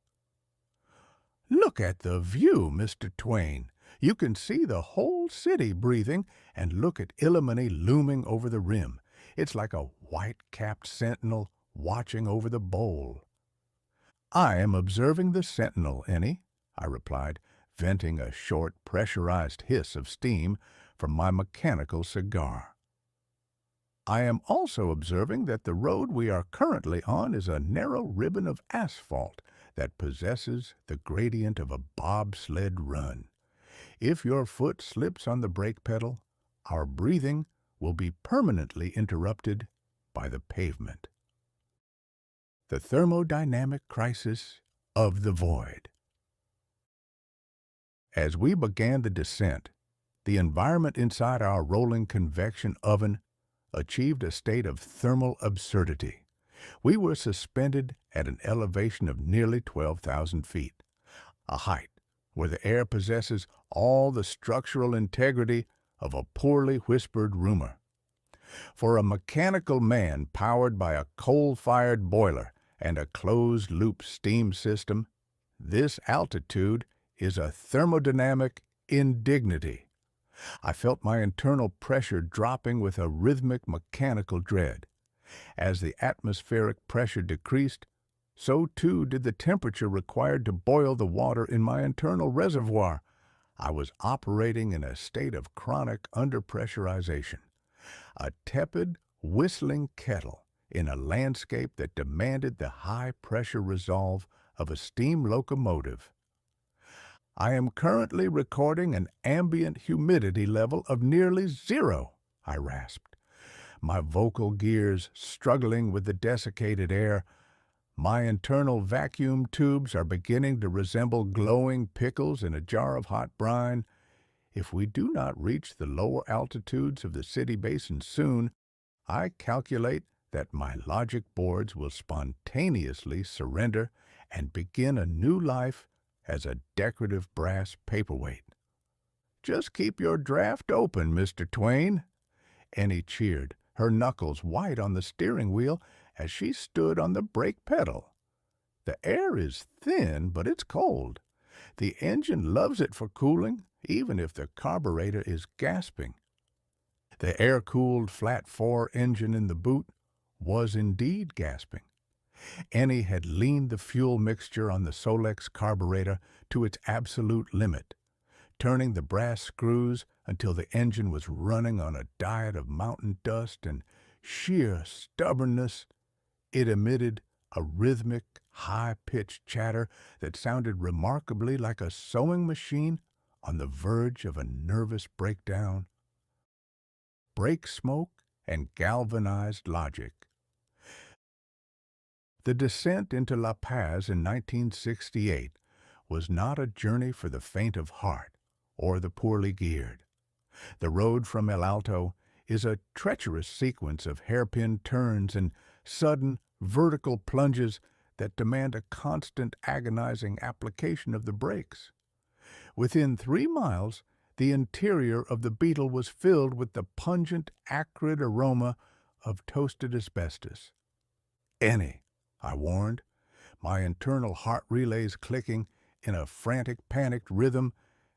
"Look at the view, Mr. Twain. You can see the whole city breathing, and look at Illimani looming over the rim. It's like a white-capped sentinel watching over the bowl." "I am observing the sentinel, Annie," I replied, venting a short, pressurized hiss of steam from my mechanical cigar. "I am also observing that the road we are currently on is a narrow ribbon of asphalt that possesses the gradient of a bobsled run. If your foot slips on the brake pedal, our breathing will be permanently interrupted by the pavement." The thermodynamic crisis of the void. As we began the descent, the environment inside our rolling convection oven achieved a state of thermal absurdity. We were suspended at an elevation of nearly 12,000 feet, a height where the air possesses all the structural integrity of a poorly whispered rumor. For a mechanical man powered by a coal-fired boiler and a closed-loop steam system, this altitude is a thermodynamic indignity. I felt my internal pressure dropping with a rhythmic mechanical dread. As the atmospheric pressure decreased, so too did the temperature required to boil the water in my internal reservoir. I was operating in a state of chronic underpressurization. a tepid, whistling kettle in a landscape that demanded the high-pressure resolve of a steam locomotive. I am currently recording an ambient humidity level of nearly 0, I rasped, my vocal gears struggling with the desiccated air. My internal vacuum tubes are beginning to resemble glowing pickles in a jar of hot brine. If we do not reach the lower altitudes of the city basin soon, I calculate that my logic boards will spontaneously surrender and begin a new life as a decorative brass paperweight. "Just keep your draft open, Mr. Twain," Annie cheered, her knuckles white on the steering wheel as she stood on the brake pedal. "The air is thin, but it's cold. The engine loves it for cooling, even if the carburetor is gasping." The air-cooled flat-4 engine in the boot was indeed gasping. Annie had leaned the fuel mixture on the Solex carburetor to its absolute limit, turning the brass screws until the engine was running on a diet of mountain dust and sheer stubbornness. It emitted a rhythmic, high-pitched chatter that sounded remarkably like a sewing machine on the verge of a nervous breakdown. Brake smoke and galvanized logic. The descent into La Paz in 1968 was not a journey for the faint of heart or the poorly geared. The road from El Alto is a treacherous sequence of hairpin turns and sudden vertical plunges that demand a constant agonizing application of the brakes. Within 3 miles, the interior of the Beetle was filled with the pungent, acrid aroma of toasted asbestos. "Annie," I warned, my internal heart relays clicking in a frantic, panicked rhythm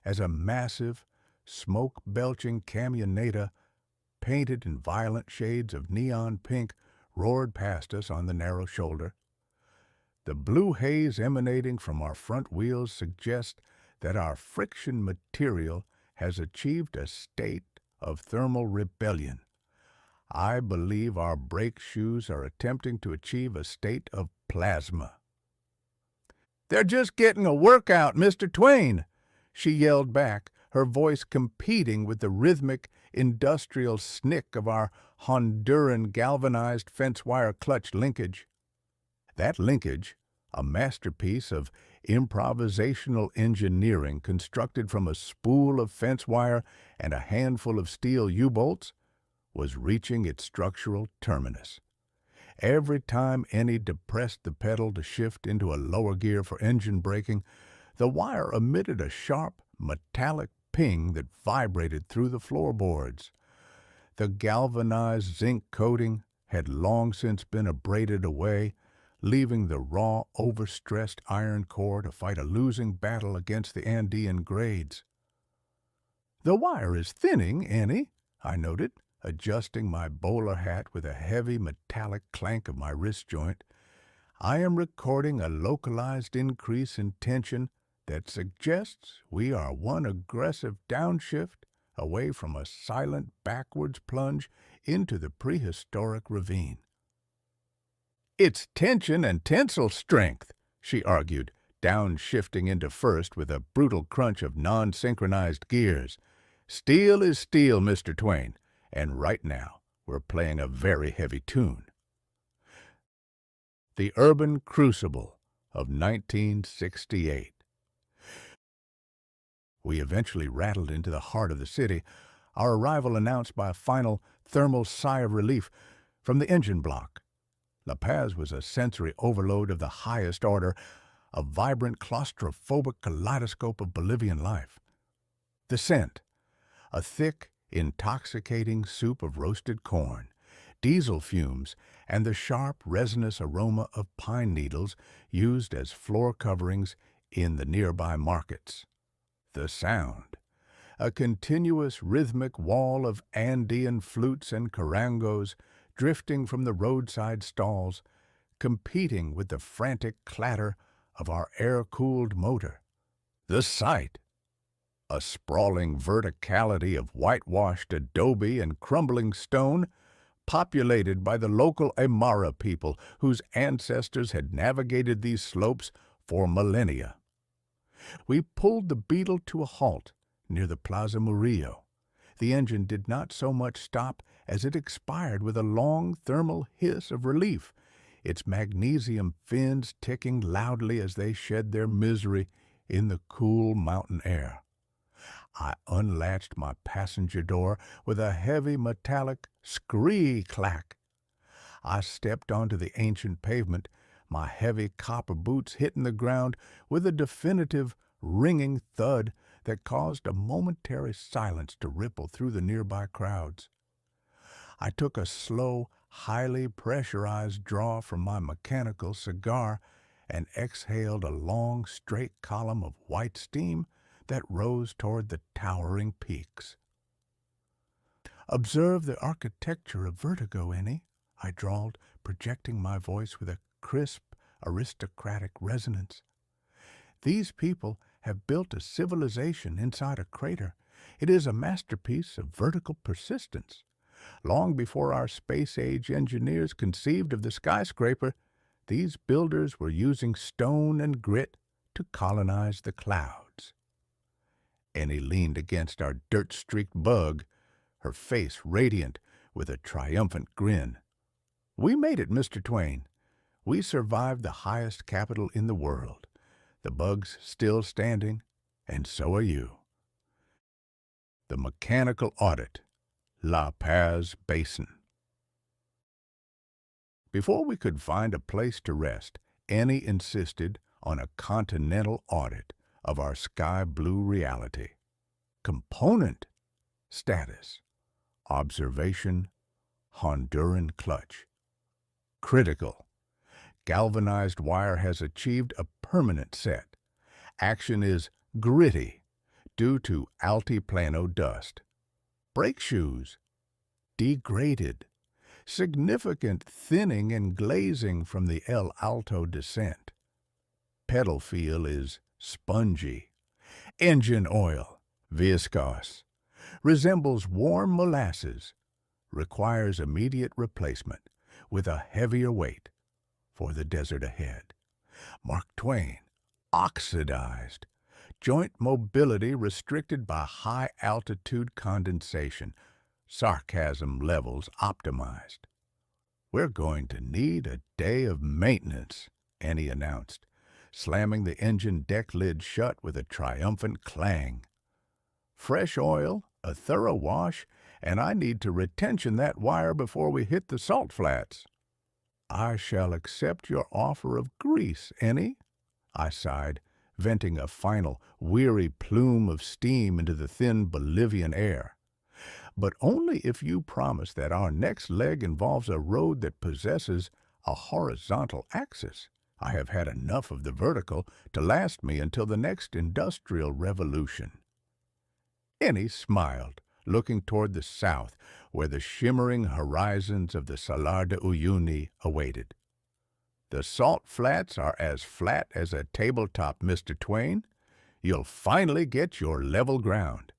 as a massive, smoke-belching camioneta, painted in violent shades of neon pink, roared past us on the narrow shoulder. The blue haze emanating from our front wheels suggests that our friction material has achieved a state of thermal rebellion. I believe our brake shoes are attempting to achieve a state of plasma. "They're just getting a workout, Mr. Twain," she yelled back, her voice competing with the rhythmic, industrial snick of our Honduran galvanized fence-wire clutch linkage. That linkage, a masterpiece of improvisational engineering constructed from a spool of fence wire and a handful of steel U-bolts, was reaching its structural terminus. Every time Annie depressed the pedal to shift into a lower gear for engine braking, the wire emitted a sharp, metallic ping that vibrated through the floorboards. The galvanized zinc coating had long since been abraded away, leaving the raw, overstressed iron core to fight a losing battle against the Andean grades. "The wire is thinning, Annie," I noted, adjusting my bowler hat with a heavy metallic clank of my wrist joint. "I am recording a localized increase in tension that suggests we are one aggressive downshift away from a silent backwards plunge into the prehistoric ravine." "It's tension and tensile strength," she argued, downshifting into first with a brutal crunch of non-synchronized gears. "Steel is steel, Mr. Twain, and right now we're playing a very heavy tune." The Urban Crucible of 1968. We eventually rattled into the heart of the city, our arrival announced by a final thermal sigh of relief from the engine block. La Paz was a sensory overload of the highest order, a vibrant, claustrophobic kaleidoscope of Bolivian life. The scent, a thick, intoxicating soup of roasted corn, diesel fumes, and the sharp, resinous aroma of pine needles used as floor coverings in the nearby markets. The sound, a continuous rhythmic wall of Andean flutes and carangos drifting from the roadside stalls, competing with the frantic clatter of our air-cooled motor. The sight, a sprawling verticality of whitewashed adobe and crumbling stone, populated by the local Aymara people whose ancestors had navigated these slopes for millennia. We pulled the Beetle to a halt near the Plaza Murillo. The engine did not so much stop as it expired with a long thermal hiss of relief, its magnesium fins ticking loudly as they shed their misery in the cool mountain air. I unlatched my passenger door with a heavy metallic scree-clack. I stepped onto the ancient pavement, my heavy copper boots hitting the ground with a definitive ringing thud that caused a momentary silence to ripple through the nearby crowds. I took a slow, highly pressurized draw from my mechanical cigar and exhaled a long, straight column of white steam that rose toward the towering peaks. "Observe the architecture of vertigo, Ennie," I drawled, projecting my voice with a crisp, aristocratic resonance. "These people have built a civilization inside a crater. It is a masterpiece of vertical persistence. Long before our space-age engineers conceived of the skyscraper, these builders were using stone and grit to colonize the clouds." Ennie leaned against our dirt-streaked bug, her face radiant with a triumphant grin. "We made it, Mr. Twain. We survived the highest capital in the world. The bug's still standing, and so are you." The mechanical audit, La Paz Basin. Before we could find a place to rest, Ennie insisted on a continental audit of our sky-blue reality. Component status. Observation, Honduran clutch. Critical. Galvanized wire has achieved a permanent set. Action is gritty due to Altiplano dust. Brake shoes. Degraded. Significant thinning and glazing from the El Alto descent. Pedal feel is spongy. Engine oil, viscose. Resembles warm molasses. Requires immediate replacement with a heavier weight for the desert ahead. Mark Twain, oxidized. Joint mobility restricted by high-altitude condensation. Sarcasm levels optimized. "We're going to need a day of maintenance," Ennie announced, slamming the engine deck lid shut with a triumphant clang. "Fresh oil, a thorough wash, and I need to retention that wire before we hit the salt flats." "I shall accept your offer of grease, Ennie," I sighed, venting a final, weary plume of steam into the thin Bolivian air. "But only if you promise that our next leg involves a road that possesses a horizontal axis. I have had enough of the vertical to last me until the next industrial revolution." Ennie smiled, looking toward the south, where the shimmering horizons of the Salar de Uyuni awaited. "The salt flats are as flat as a tabletop, Mr. Twain. You'll finally get your level ground."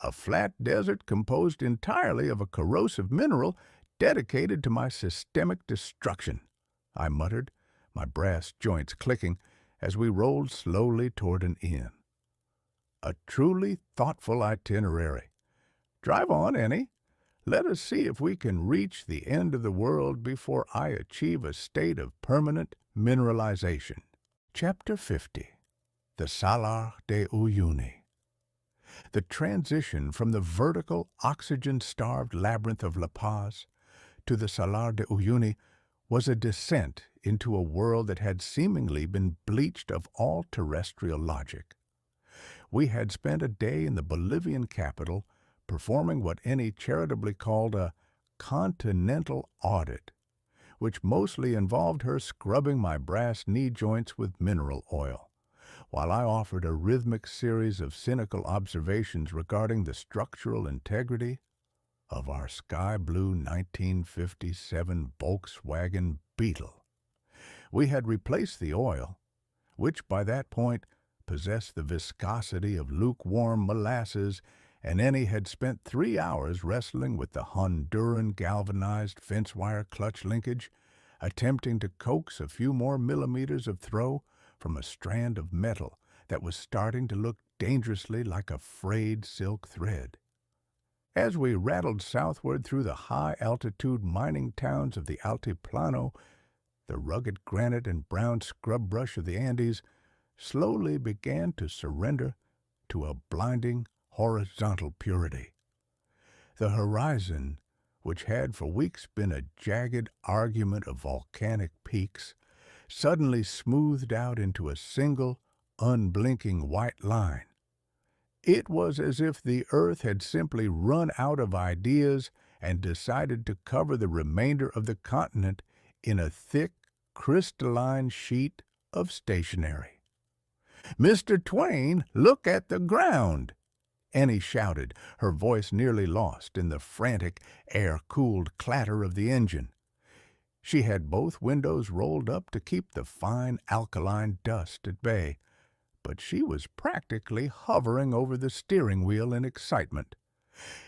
"A flat desert composed entirely of a corrosive mineral dedicated to my systemic destruction," I muttered, my brass joints clicking as we rolled slowly toward an inn. A truly thoughtful itinerary. Drive on, Ennie. Let us see if we can reach the end of the world before I achieve a state of permanent mineralization. Chapter 50. The Salar de Uyuni. The transition from the vertical, oxygen-starved labyrinth of La Paz to the Salar de Uyuni was a descent into a world that had seemingly been bleached of all terrestrial logic. We had spent a day in the Bolivian capital performing what Ennie charitably called a continental audit, which mostly involved her scrubbing my brass knee joints with mineral oil, while I offered a rhythmic series of cynical observations regarding the structural integrity of our sky-blue 1957 Volkswagen Beetle. We had replaced the oil, which by that point possessed the viscosity of lukewarm molasses, and Ennie had spent 3 hours wrestling with the Honduran galvanized fence wire clutch linkage, attempting to coax a few more millimeters of throw from a strand of metal that was starting to look dangerously like a frayed silk thread. As we rattled southward through the high-altitude mining towns of the Altiplano, the rugged granite and brown scrub brush of the Andes slowly began to surrender to a blinding horizontal purity. The horizon, which had for weeks been a jagged argument of volcanic peaks, suddenly smoothed out into a single, unblinking white line. It was as if the earth had simply run out of ideas and decided to cover the remainder of the continent in a thick, crystalline sheet of stationery. "Mr. Twain, look at the ground!" Annie shouted, her voice nearly lost in the frantic, air-cooled clatter of the engine. She had both windows rolled up to keep the fine alkaline dust at bay, but she was practically hovering over the steering wheel in excitement.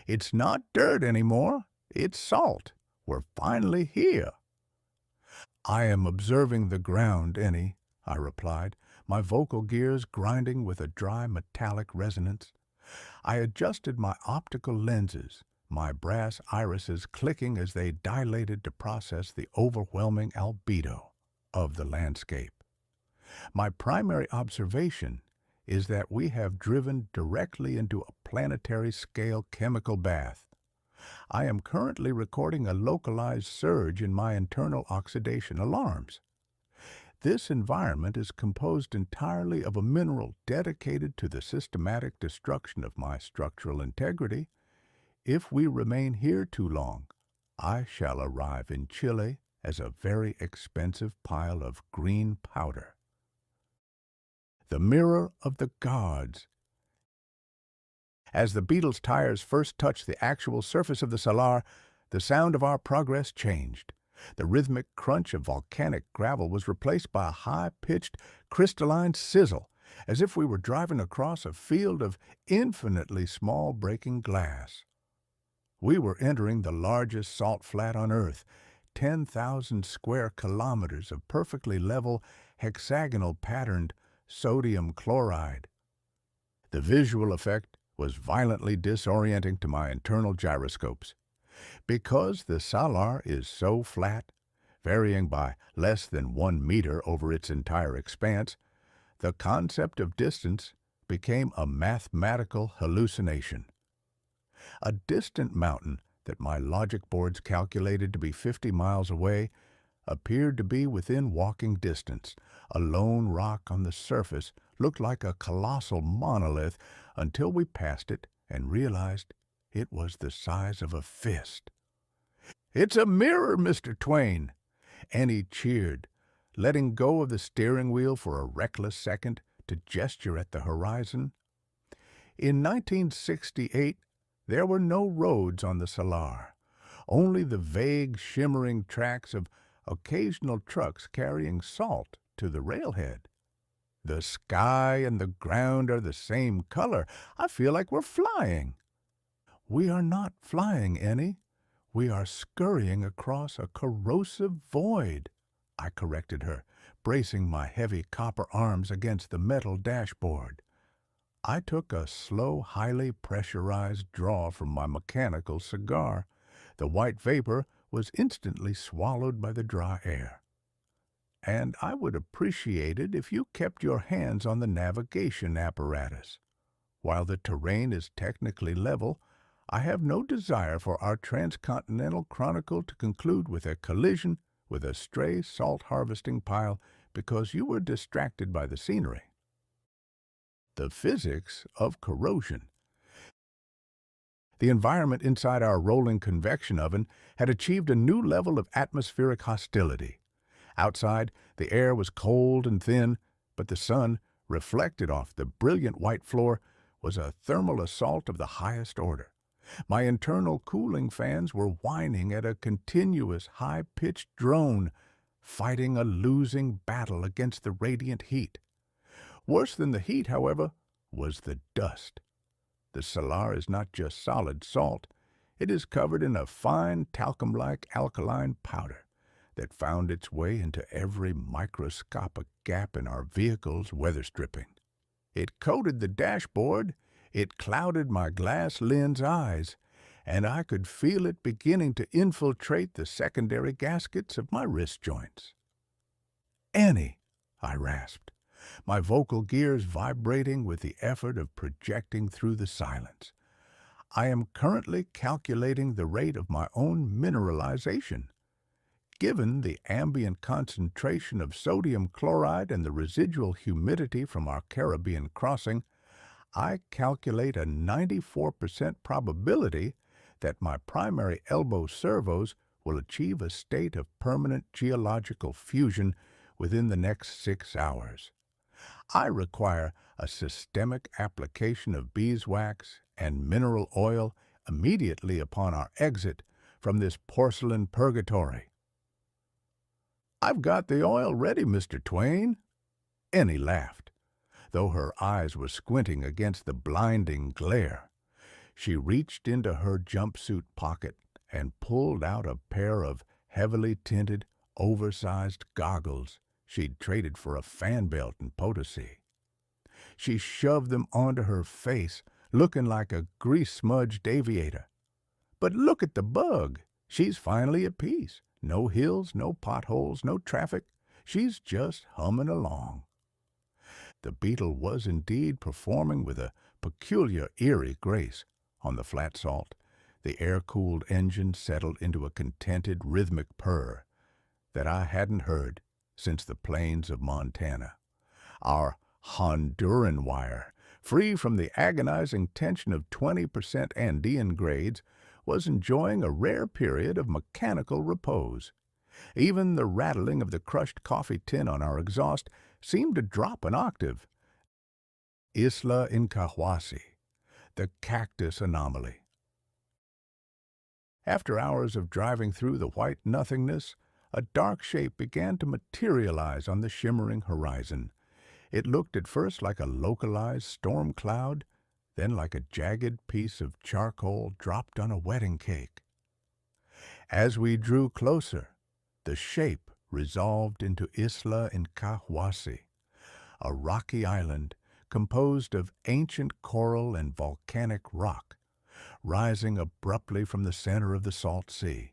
"It's not dirt anymore. It's salt. We're finally here." "I am observing the ground, Ennie," I replied, my vocal gears grinding with a dry metallic resonance. I adjusted my optical lenses, my brass irises clicking as they dilated to process the overwhelming albedo of the landscape. My primary observation is that we have driven directly into a planetary-scale chemical bath. I am currently recording a localized surge in my internal oxidation alarms. This environment is composed entirely of a mineral dedicated to the systematic destruction of my structural integrity. If we remain here too long, I shall arrive in Chile as a very expensive pile of green powder. The mirror of the gods. As the Beetle's tires first touched the actual surface of the Salar, the sound of our progress changed. The rhythmic crunch of volcanic gravel was replaced by a high-pitched, crystalline sizzle, as if we were driving across a field of infinitely small breaking glass. We were entering the largest salt flat on Earth, 10,000 square kilometers of perfectly level, hexagonal-patterned sodium chloride. The visual effect was violently disorienting to my internal gyroscopes. Because the Salar is so flat, varying by less than 1 meter over its entire expanse, the concept of distance became a mathematical hallucination. A distant mountain that my logic boards calculated to be 50 miles away appeared to be within walking distance. A lone rock on the surface looked like a colossal monolith until we passed it and realized it was the size of a fist. "It's a mirror, Mr. Twain!" Annie cheered, letting go of the steering wheel for a reckless second to gesture at the horizon. In 1968, there were no roads on the Salar, only the vague, shimmering tracks of occasional trucks carrying salt to the railhead. The sky and the ground are the same color. I feel like we're flying. "We are not flying, Ennie. We are scurrying across a corrosive void," I corrected her, bracing my heavy copper arms against the metal dashboard. I took a slow, highly pressurized draw from my mechanical cigar. The white vapor was instantly swallowed by the dry air. "And I would appreciate it if you kept your hands on the navigation apparatus. While the terrain is technically level, I have no desire for our transcontinental chronicle to conclude with a collision with a stray salt harvesting pile because you were distracted by the scenery." The physics of corrosion. The environment inside our rolling convection oven had achieved a new level of atmospheric hostility. Outside, the air was cold and thin, but the sun, reflected off the brilliant white floor, was a thermal assault of the highest order. My internal cooling fans were whining at a continuous high-pitched drone, fighting a losing battle against the radiant heat. Worse than the heat, however, was the dust. The salar is not just solid salt. It is covered in a fine talcum-like alkaline powder that found its way into every microscopic gap in our vehicle's weather stripping. It coated the dashboard, it clouded my glass lens eyes, and I could feel it beginning to infiltrate the secondary gaskets of my wrist joints. "Annie," I rasped, my vocal gears vibrating with the effort of projecting through the silence. "I am currently calculating the rate of my own mineralization. Given the ambient concentration of sodium chloride and the residual humidity from our Caribbean crossing, I calculate a 94% probability that my primary elbow servos will achieve a state of permanent geological fusion within the next 6 hours. I require a systemic application of beeswax and mineral oil immediately upon our exit from this porcelain purgatory." "I've got the oil ready, Mr. Twain." Annie laughed, though her eyes were squinting against the blinding glare. She reached into her jumpsuit pocket and pulled out a pair of heavily tinted, oversized goggles she'd traded for a fan belt in Potosi. She shoved them onto her face, looking like a grease-smudged aviator. "But look at the bug. She's finally at peace. No hills, no potholes, no traffic. She's just humming along." The Beetle was indeed performing with a peculiar, eerie grace. On the flat salt, the air-cooled engine settled into a contented, rhythmic purr that I hadn't heard since the plains of Montana. Our Honduran wire, free from the agonizing tension of 20% Andean grades, was enjoying a rare period of mechanical repose. Even the rattling of the crushed coffee tin on our exhaust seemed to drop an octave. Isla Incahuasi, the cactus anomaly. After hours of driving through the white nothingness, a dark shape began to materialize on the shimmering horizon. It looked at first like a localized storm cloud, then like a jagged piece of charcoal dropped on a wedding cake. As we drew closer, the shape resolved into Isla Incahuasi, a rocky island composed of ancient coral and volcanic rock, rising abruptly from the center of the salt sea.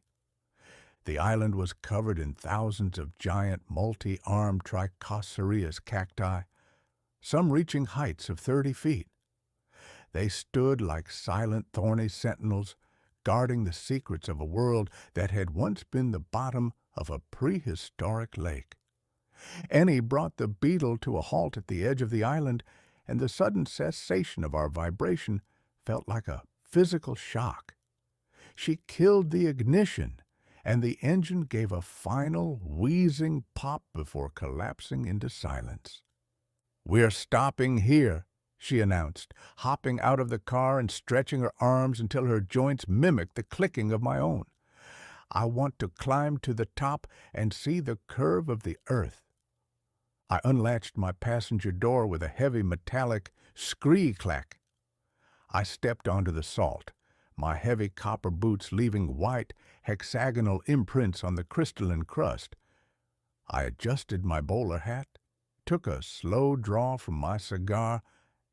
The island was covered in thousands of giant multi-armed trichocereus cacti, some reaching heights of 30 feet. They stood like silent, thorny sentinels, guarding the secrets of a world that had once been the bottom of a prehistoric lake. Annie brought the Beetle to a halt at the edge of the island, and the sudden cessation of our vibration felt like a physical shock. She killed the ignition, and the engine gave a final, wheezing pop before collapsing into silence. "We're stopping here," she announced, hopping out of the car and stretching her arms until her joints mimicked the clicking of my own. "I want to climb to the top and see the curve of the earth." I unlatched my passenger door with a heavy metallic scree-clack. I stepped onto the salt, my heavy copper boots leaving white, hexagonal imprints on the crystalline crust. I adjusted my bowler hat, took a slow draw from my cigar,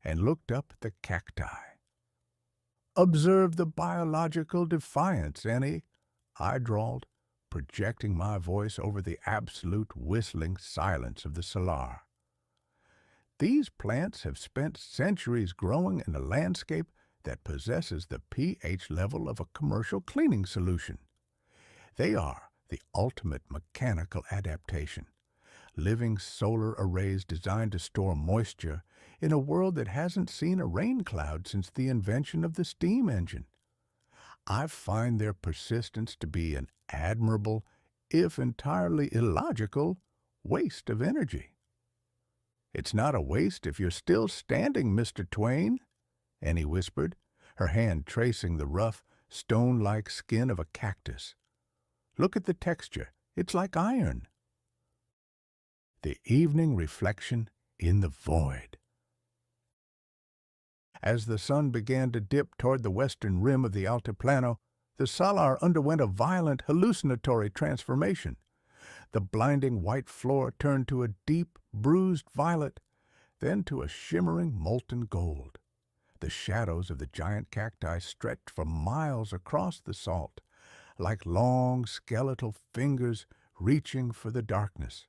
and looked up at the cacti. "Observe the biological defiance, Annie," I drawled, projecting my voice over the absolute whistling silence of the salar. "These plants have spent centuries growing in a landscape that possesses the pH level of a commercial cleaning solution. They are the ultimate mechanical adaptation, living solar arrays designed to store moisture in a world that hasn't seen a rain cloud since the invention of the steam engine. I find their persistence to be an admirable, if entirely illogical, waste of energy." "It's not a waste if you're still standing, Mr. Twain," Annie whispered, her hand tracing the rough, stone-like skin of a cactus. "Look at the texture. It's like iron." The evening reflection in the void. As the sun began to dip toward the western rim of the Altiplano, the Salar underwent a violent hallucinatory transformation. The blinding white floor turned to a deep, bruised violet, then to a shimmering molten gold. The shadows of the giant cacti stretched for miles across the salt, like long skeletal fingers reaching for the darkness.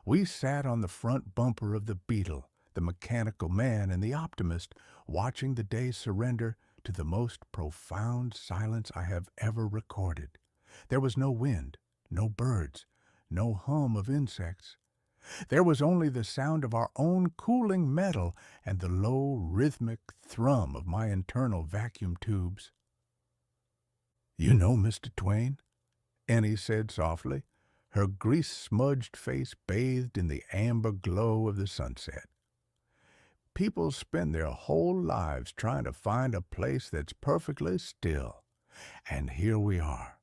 We sat on the front bumper of the Beetle, the mechanical man and the optimist, watching the day surrender to the most profound silence I have ever recorded. There was no wind, no birds, no hum of insects. There was only the sound of our own cooling metal and the low rhythmic thrum of my internal vacuum tubes. "You know, Mr. Twain," Annie said softly, her grease-smudged face bathed in the amber glow of the sunset. "People spend their whole lives trying to find a place that's perfectly still. And here we are,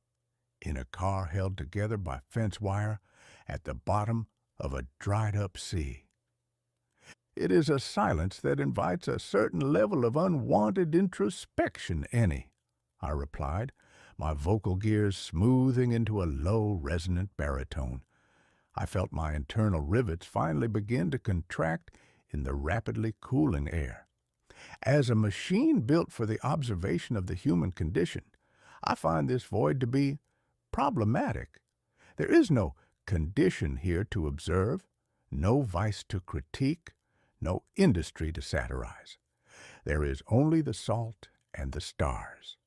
in a car held together by fence wire at the bottom of a dried-up sea." "It is a silence that invites a certain level of unwanted introspection, Annie," I replied, my vocal gears smoothing into a low, resonant baritone. I felt my internal rivets finally begin to contract in the rapidly cooling air. As a machine built for the observation of the human condition, I find this void to be problematic. There is no condition here to observe, no vice to critique, no industry to satirize. There is only the salt and the stars.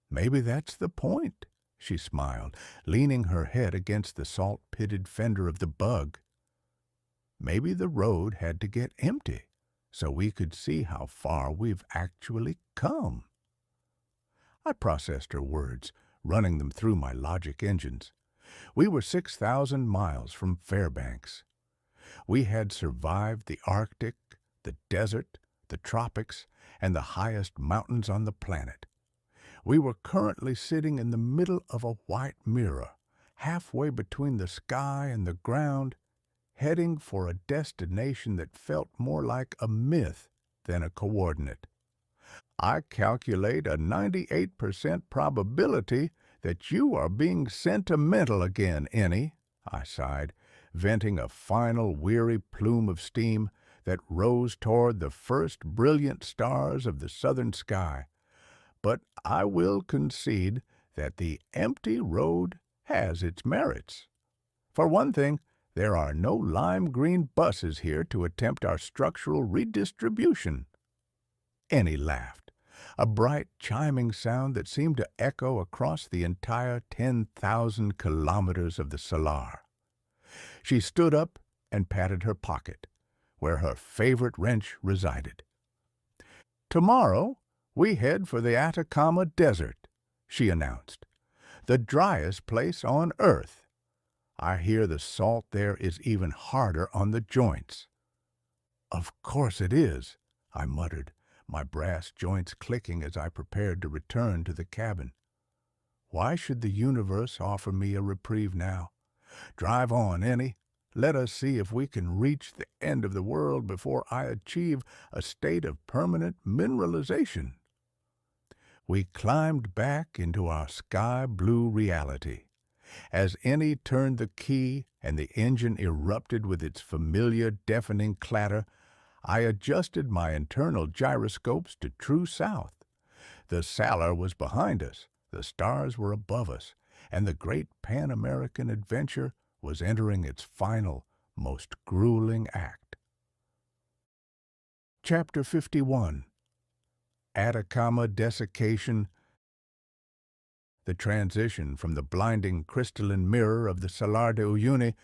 "Maybe that's the point," she smiled, leaning her head against the salt-pitted fender of the Bug. "Maybe the road had to get empty so we could see how far we've actually come." I processed her words, running them through my logic engines. We were 6,000 miles from Fairbanks. We had survived the Arctic, the desert, the tropics, and the highest mountains on the planet. We were currently sitting in the middle of a white mirror, halfway between the sky and the ground, heading for a destination that felt more like a myth than a coordinate. "I calculate a 98% probability that you are being sentimental again, Ennie," I sighed, venting a final weary plume of steam that rose toward the first brilliant stars of the southern sky. "But I will concede that the empty road has its merits. For one thing, there are no lime green buses here to attempt our structural redistribution." Annie laughed, a bright, chiming sound that seemed to echo across the entire 10,000 kilometers of the Salar. She stood up and patted her pocket, where her favorite wrench resided. "Tomorrow, we head for the Atacama Desert," she announced, "the driest place on Earth. I hear the salt there is even harder on the joints." "Of course it is," I muttered, my brass joints clicking as I prepared to return to the cabin. Why should the universe offer me a reprieve now? Drive on, Ennie. Let us see if we can reach the end of the world before I achieve a state of permanent mineralization. We climbed back into our sky-blue reality. As Ennie turned the key and the engine erupted with its familiar deafening clatter, I adjusted my internal gyroscopes to true south. The Salar was behind us, the stars were above us, and the great Pan-American adventure was entering its final, most grueling act. Chapter 51. Atacama Desiccation. The transition from the blinding crystalline mirror of the Salar de Uyuni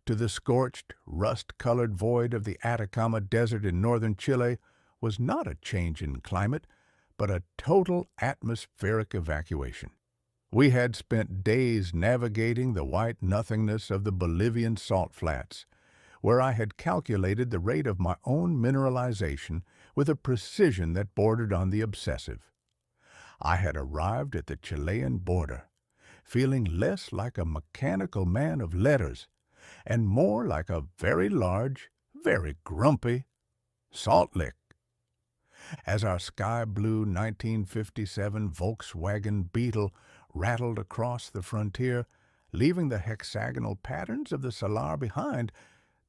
to the scorched, rust-colored void of the Atacama Desert in northern Chile was not a change in climate, but a total atmospheric evacuation. We had spent days navigating the white nothingness of the Bolivian salt flats, where I had calculated the rate of my own mineralization with a precision that bordered on the obsessive. I had arrived at the Chilean border, feeling less like a mechanical man of letters and more like a very large, very grumpy, Salt Lick. As our sky-blue 1957 Volkswagen Beetle rattled across the frontier, leaving the hexagonal patterns of the Salar behind,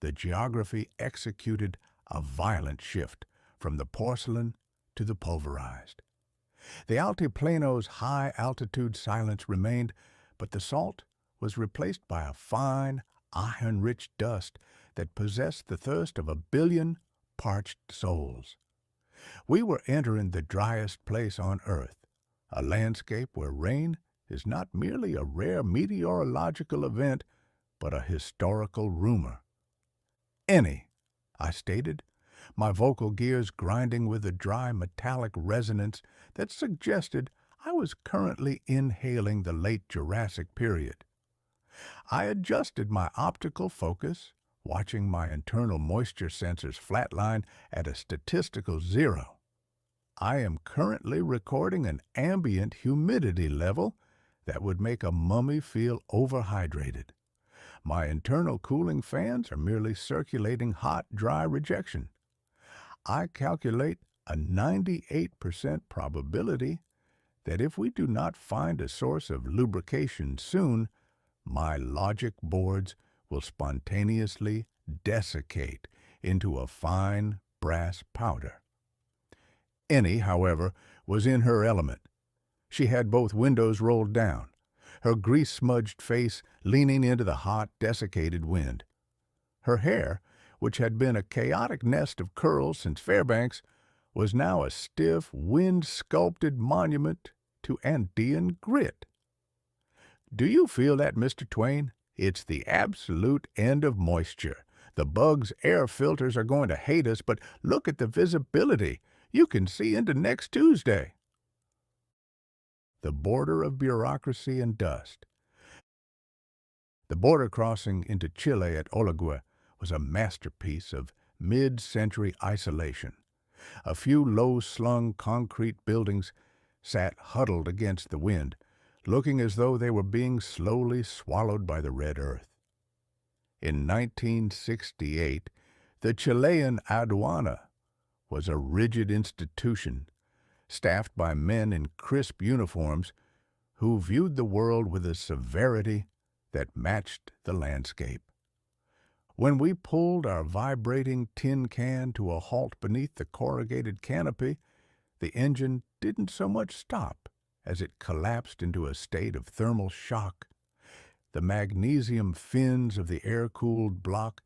the geography executed a violent shift from the porcelain to the pulverized. The Altiplano's high-altitude silence remained, but the salt was replaced by a fine, iron-rich dust that possessed the thirst of 1 billion parched souls. We were entering the driest place on Earth, a landscape where rain is not merely a rare meteorological event, but a historical rumor. "Ennie," I stated, my vocal gears grinding with a dry metallic resonance that suggested I was currently inhaling the late Jurassic period. I adjusted my optical focus, watching my internal moisture sensors flatline at a statistical 0. I am currently recording an ambient humidity level that would make a mummy feel overhydrated. My internal cooling fans are merely circulating hot, dry rejection. I calculate a 98% probability that if we do not find a source of lubrication soon, my logic boards will spontaneously desiccate into a fine brass powder. Ennie, however, was in her element. She had both windows rolled down, her grease-smudged face leaning into the hot, desiccated wind. Her hair, which had been a chaotic nest of curls since Fairbanks, was now a stiff, wind-sculpted monument to Andean grit. "Do you feel that, Mr. Twain? It's the absolute end of moisture. The bugs' air filters are going to hate us, but look at the visibility. You can see into next Tuesday." The border of bureaucracy and dust. The border crossing into Chile at Olagua was a masterpiece of mid-century isolation. A few low-slung concrete buildings sat huddled against the wind, looking as though they were being slowly swallowed by the red earth. In 1968, the Chilean aduana was a rigid institution, staffed by men in crisp uniforms who viewed the world with a severity that matched the landscape. When we pulled our vibrating tin can to a halt beneath the corrugated canopy, the engine didn't so much stop as it collapsed into a state of thermal shock. The magnesium fins of the air-cooled block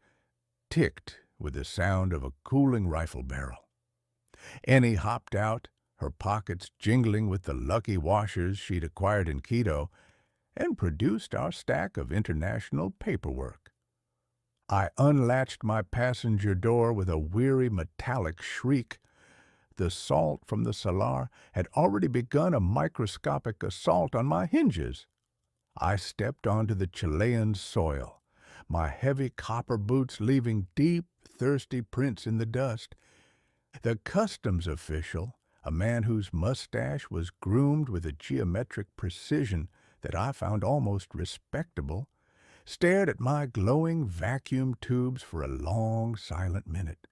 ticked with the sound of a cooling rifle barrel. Ennie hopped out, her pockets jingling with the lucky washers she'd acquired in Quito, and produced our stack of international paperwork. I unlatched my passenger door with a weary metallic shriek. The salt from the Salar had already begun a microscopic assault on my hinges. I stepped onto the Chilean soil, my heavy copper boots leaving deep, thirsty prints in the dust. The customs official, a man whose mustache was groomed with a geometric precision that I found almost respectable, stared at my glowing vacuum tubes for a long, silent minute.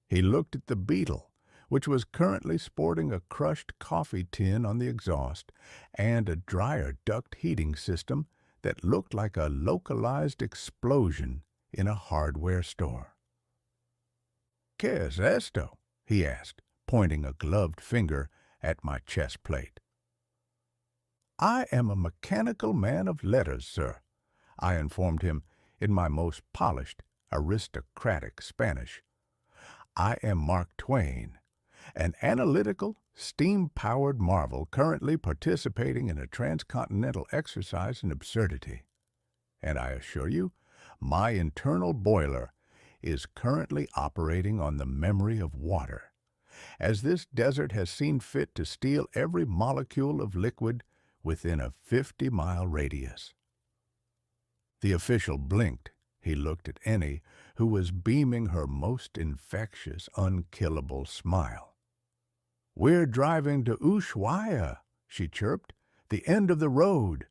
He looked at the Beetle, which was currently sporting a crushed coffee tin on the exhaust and a dryer duct heating system that looked like a localized explosion in a hardware store. "¿Qué es esto?" he asked, pointing a gloved finger at my chest plate. "I am a mechanical man of letters, sir," I informed him in my most polished, aristocratic Spanish. "I am Mark Twain, an analytical, steam-powered marvel currently participating in a transcontinental exercise in absurdity. And I assure you, my internal boiler is currently operating on the memory of water, as this desert has seen fit to steal every molecule of liquid within a 50-mile radius." The official blinked. He looked at Ennie, who was beaming her most infectious, unkillable smile. "We're driving to Ushuaia," she chirped, "the end of the road."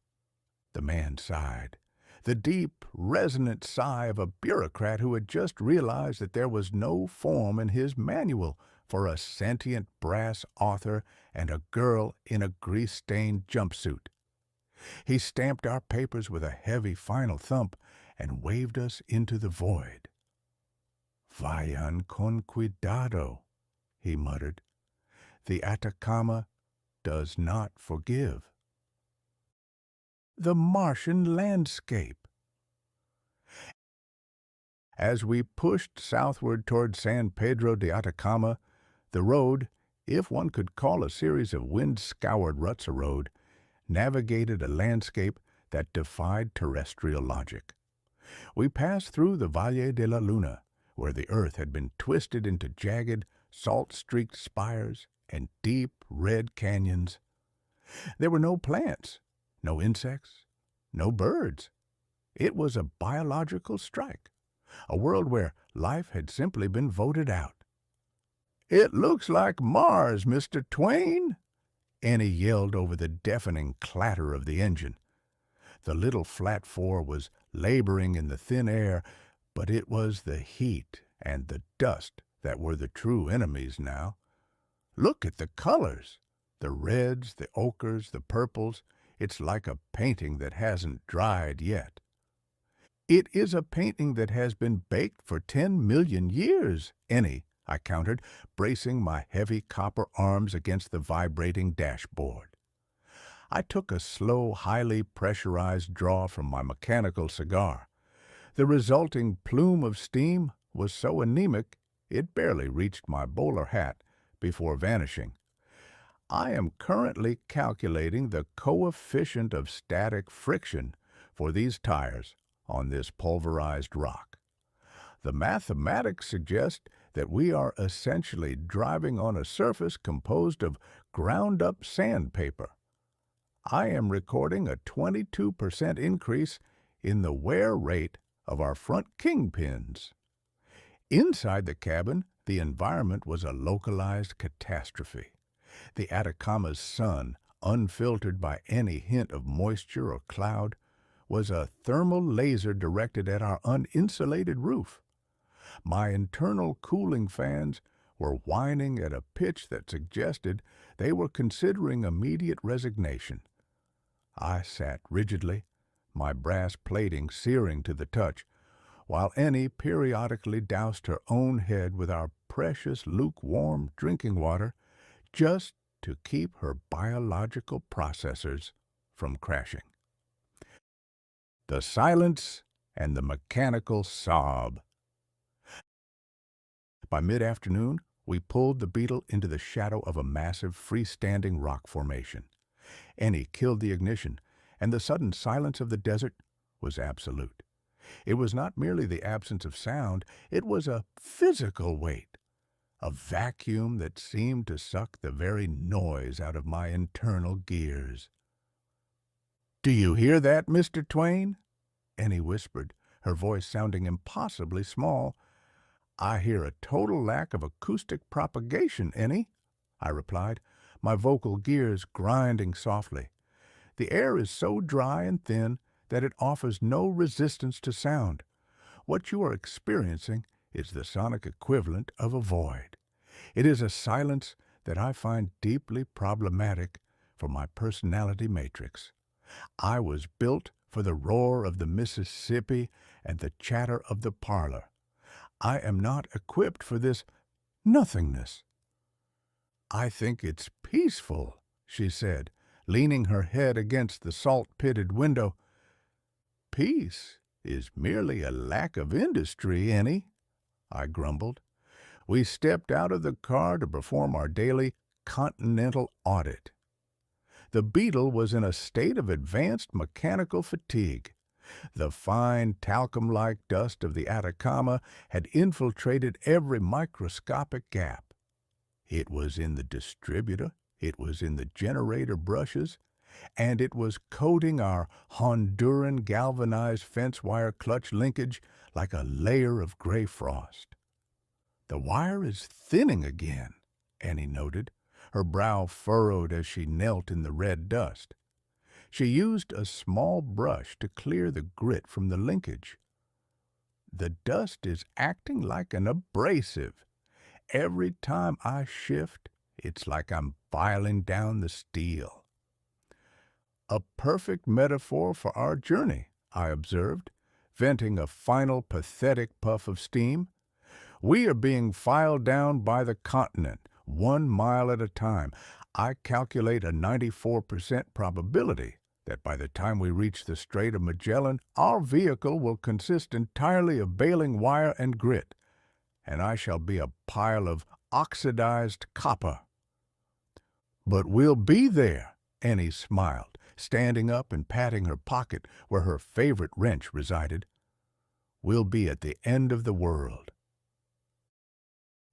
The man sighed. the deep, resonant sigh of a bureaucrat who had just realized that there was no form in his manual for a sentient brass author and a girl in a grease-stained jumpsuit. He stamped our papers with a heavy final thump and waved us into the void. "Vayan con cuidado," he muttered. "The Atacama does not forgive." The Martian landscape. As we pushed southward toward San Pedro de Atacama, the road, if one could call a series of wind-scoured ruts a road, navigated a landscape that defied terrestrial logic. We passed through the Valle de la Luna, where the earth had been twisted into jagged, salt-streaked spires and deep, red canyons. There were no plants, no insects, no birds. It was a biological strike, a world where life had simply been voted out. "It looks like Mars, Mr. Twain," Annie yelled over the deafening clatter of the engine. The little flat four was laboring in the thin air, but it was the heat and the dust that were the true enemies now. "Look at the colors, the reds, the ochres, the purples. It's like a painting that hasn't dried yet." "It is a painting that has been baked for 10 million years, Ennie," I countered, bracing my heavy copper arms against the vibrating dashboard. I took a slow, highly pressurized draw from my mechanical cigar. The resulting plume of steam was so anemic it barely reached my bowler hat before vanishing. I am currently calculating the coefficient of static friction for these tires on this pulverized rock. The mathematics suggest that we are essentially driving on a surface composed of ground-up sandpaper. I am recording a 22% increase in the wear rate of our front kingpins. Inside the cabin, the environment was a localized catastrophe. The Atacama's sun, unfiltered by any hint of moisture or cloud, was a thermal laser directed at our uninsulated roof. My internal cooling fans were whining at a pitch that suggested they were considering immediate resignation. I sat rigidly, my brass plating searing to the touch, while Annie periodically doused her own head with our precious lukewarm drinking water just to keep her biological processors from crashing. The silence and the mechanical sob. By mid-afternoon, we pulled the Beetle into the shadow of a massive freestanding rock formation. Annie killed the ignition, and the sudden silence of the desert was absolute. It was not merely the absence of sound, it was a physical weight, a vacuum that seemed to suck the very noise out of my internal gears. "Do you hear that, Mr. Twain?" Annie whispered, her voice sounding impossibly small. "I hear a total lack of acoustic propagation, Annie," I replied, my vocal gears grinding softly. "The air is so dry and thin that it offers no resistance to sound. What you are experiencing is the sonic equivalent of a void. It is a silence that I find deeply problematic for my personality matrix. I was built for the roar of the Mississippi and the chatter of the parlor. I am not equipped for this nothingness." "I think it's peaceful," she said, leaning her head against the salt-pitted window. "Peace is merely a lack of industry, Annie," I grumbled. We stepped out of the car to perform our daily continental audit. The Beetle was in a state of advanced mechanical fatigue. The fine, talcum-like dust of the Atacama had infiltrated every microscopic gap. It was in the distributor, it was in the generator brushes, and it was coating our Honduran galvanized fence wire clutch linkage like a layer of gray frost. "The wire is thinning again," Annie noted, her brow furrowed as she knelt in the red dust. She used a small brush to clear the grit from the linkage. The dust is acting like an abrasive. Every time I shift, it's like I'm filing down the steel. A perfect metaphor for our journey, I observed, venting a final pathetic puff of steam. We are being filed down by the continent, 1 mile at a time. I calculate a 94% probability that by the time we reach the Strait of Magellan, our vehicle will consist entirely of baling wire and grit, and I shall be a pile of oxidized copper. But we'll be there, Annie smiled, standing up and patting her pocket where her favorite wrench resided. We'll be at the end of the world.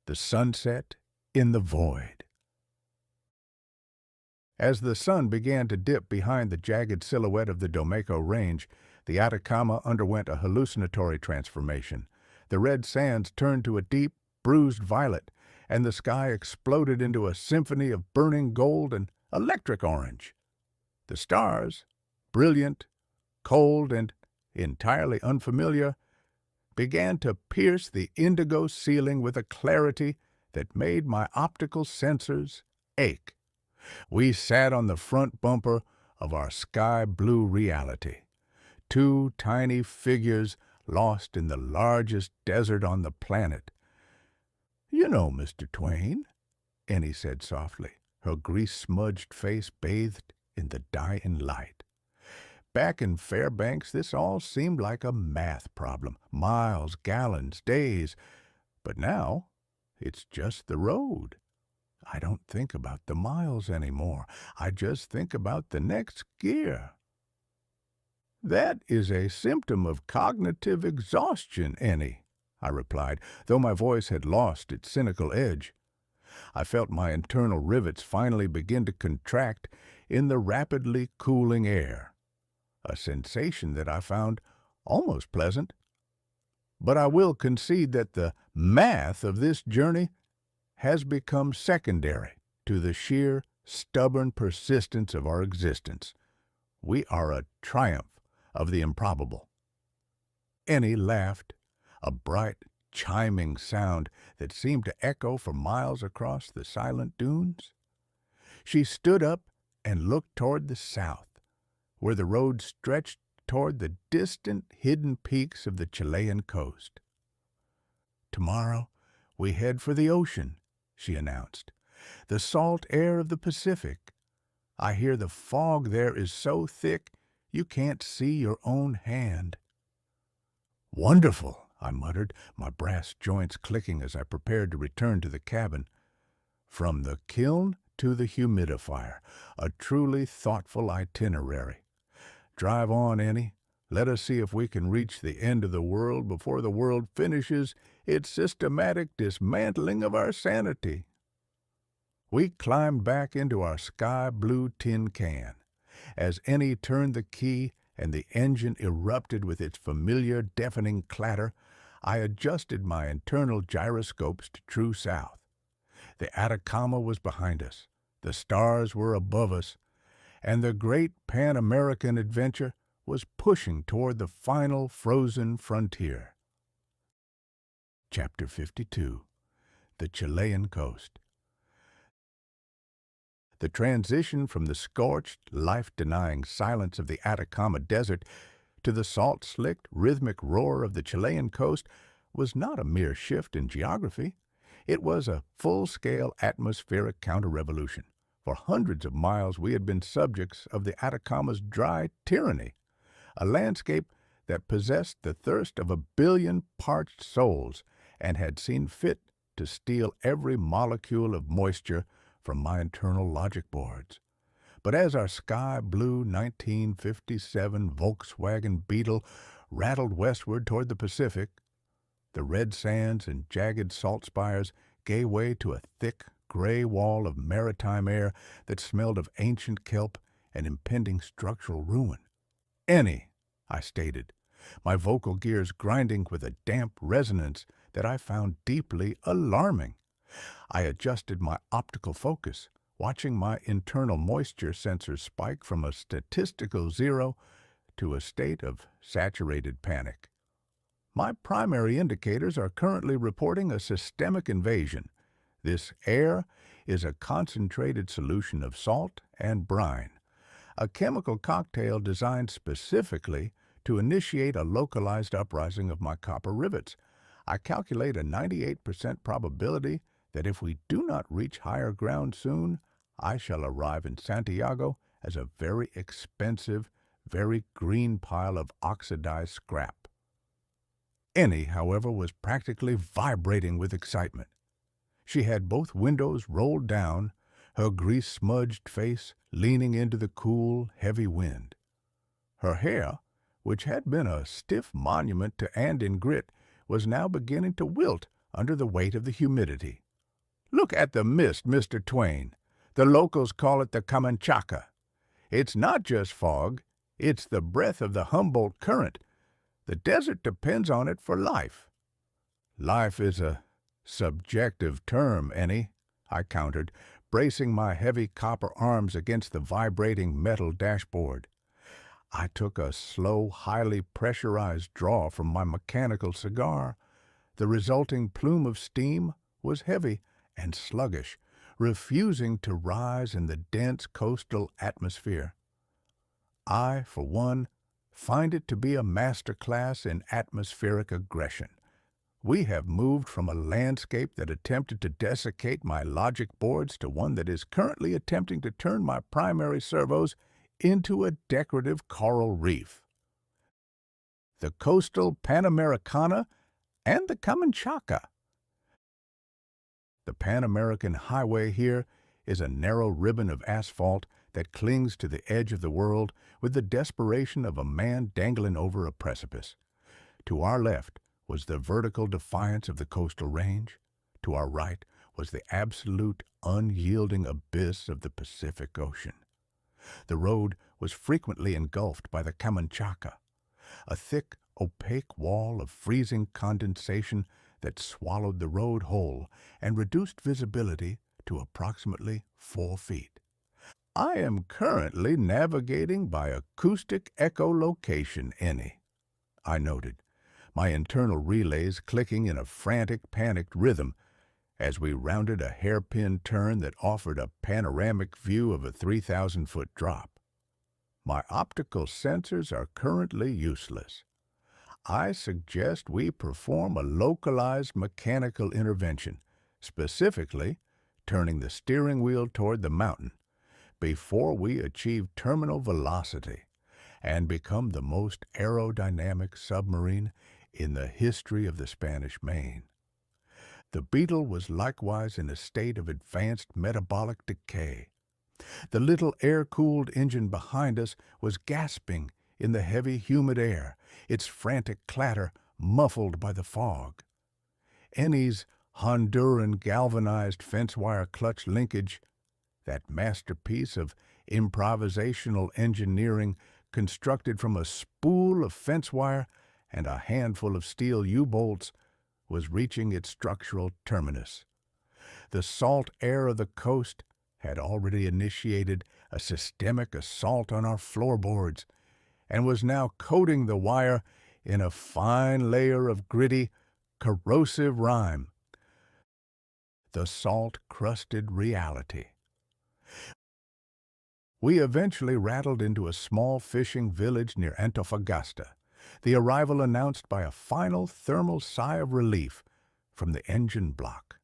The sunset in the void. As the sun began to dip behind the jagged silhouette of the Domeco Range, the Atacama underwent a hallucinatory transformation. The red sands turned to a deep, bruised violet, and the sky exploded into a symphony of burning gold and electric orange. The stars, brilliant, cold, and entirely unfamiliar, began to pierce the indigo ceiling with a clarity that made my optical sensors ache. We sat on the front bumper of our sky-blue reality, two tiny figures lost in the largest desert on the planet. "You know, Mr. Twain," Annie said softly, her grease-smudged face bathed in the dying light. "Back in Fairbanks, this all seemed like a math problem. Miles, gallons, days. But now, it's just the road. I don't think about the miles anymore. I just think about the next gear." "That is a symptom of cognitive exhaustion, Annie," I replied, though my voice had lost its cynical edge. I felt my internal rivets finally begin to contract in the rapidly cooling air, a sensation that I found almost pleasant. But I will concede that the math of this journey has become secondary to the sheer, stubborn persistence of our existence. We are a triumph of the improbable. Annie laughed, a bright, chiming sound that seemed to echo for miles across the silent dunes. She stood up and looked toward the south, where the road stretched toward the distant, hidden peaks of the Chilean coast. "Tomorrow we head for the ocean," she announced. "The salt air of the Pacific. I hear the fog there is so thick you can't see your own hand." "Wonderful," I muttered, my brass joints clicking as I prepared to return to the cabin. From the kiln to the humidifier, a truly thoughtful itinerary. Drive on, Annie. Let us see if we can reach the end of the world before the world finishes its systematic dismantling of our sanity. We climbed back into our sky-blue tin can. As Annie turned the key and the engine erupted with its familiar deafening clatter, I adjusted my internal gyroscopes to true south. The Atacama was behind us, the stars were above us, and the great Pan-American adventure was pushing toward the final frozen frontier. Chapter 52. The Chilean Coast. The transition from the scorched, life-denying silence of the Atacama Desert to the salt-slicked, rhythmic roar of the Chilean coast was not a mere shift in geography. It was a full-scale atmospheric counter-revolution. For hundreds of miles we had been subjects of the Atacama's dry tyranny, a landscape that possessed the thirst of 1 billion parched souls and had seen fit to steal every molecule of moisture from my internal logic boards. But as our sky-blue 1957 Volkswagen Beetle rattled westward toward the Pacific, the red sands and jagged salt spires gave way to a thick, gray wall of maritime air that smelled of ancient kelp and impending structural ruin. "Annie," I stated, my vocal gears grinding with a damp resonance that I found deeply alarming. I adjusted my optical focus, watching my internal moisture sensor spike from a statistical 0 to a state of saturated panic. My primary indicators are currently reporting a systemic invasion. This air is a concentrated solution of salt and brine, a chemical cocktail designed specifically to initiate a localized uprising of my copper rivets. I calculate a 98% probability that if we do not reach higher ground soon, I shall arrive in Santiago as a very expensive, very green pile of oxidized scrap. Ennie, however, was practically vibrating with excitement. She had both windows rolled down, her grease-smudged face leaning into the cool, heavy wind. Her hair, which had been a stiff monument to Andean grit, was now beginning to wilt under the weight of the humidity. "Look at the mist, Mr. Twain. The locals call it the Camanchaca. It's not just fog, it's the breath of the Humboldt current. The desert depends on it for life." "Life is a subjective term, Ennie," I countered, bracing my heavy copper arms against the vibrating metal dashboard. I took a slow, highly pressurized draw from my mechanical cigar. The resulting plume of steam was heavy and sluggish, refusing to rise in the dense coastal atmosphere. I, for one, find it to be a master class in atmospheric aggression. We have moved from a landscape that attempted to desiccate my logic boards to one that is currently attempting to turn my primary servos into a decorative coral reef. The coastal Panamericana and the Camanchaca. The Pan-American Highway here is a narrow ribbon of asphalt that clings to the edge of the world with the desperation of a man dangling over a precipice. To our left was the vertical defiance of the coastal range. To our right was the absolute, unyielding abyss of the Pacific Ocean. The road was frequently engulfed by the Camanchaca, a thick, opaque wall of freezing condensation that swallowed the road whole and reduced visibility to approximately 4 feet. "I am currently navigating by acoustic echolocation, Ennie," I noted, my internal relays clicking in a frantic, panicked rhythm as we rounded a hairpin turn that offered a panoramic view of a 3,000-foot drop. "My optical sensors are currently useless. I suggest we perform a localized mechanical intervention, specifically turning the steering wheel toward the mountain, before we achieve terminal velocity and become the most aerodynamic submarine in the history of the Spanish Main." The Beetle was likewise in a state of advanced metabolic decay. The little air-cooled engine behind us was gasping in the heavy, humid air, its frantic clatter muffled by the fog. Ennie's Honduran galvanized fence-wire clutch linkage, that masterpiece of improvisational engineering constructed from a spool of fence wire and a handful of steel U-bolts, was reaching its structural terminus. The salt air of the coast had already initiated a systemic assault on our floorboards and was now coating the wire in a fine layer of gritty, corrosive rime. The salt-crusted reality. We eventually rattled into a small fishing village near Antofagasta, the arrival announced by a final thermal sigh of relief from the engine block.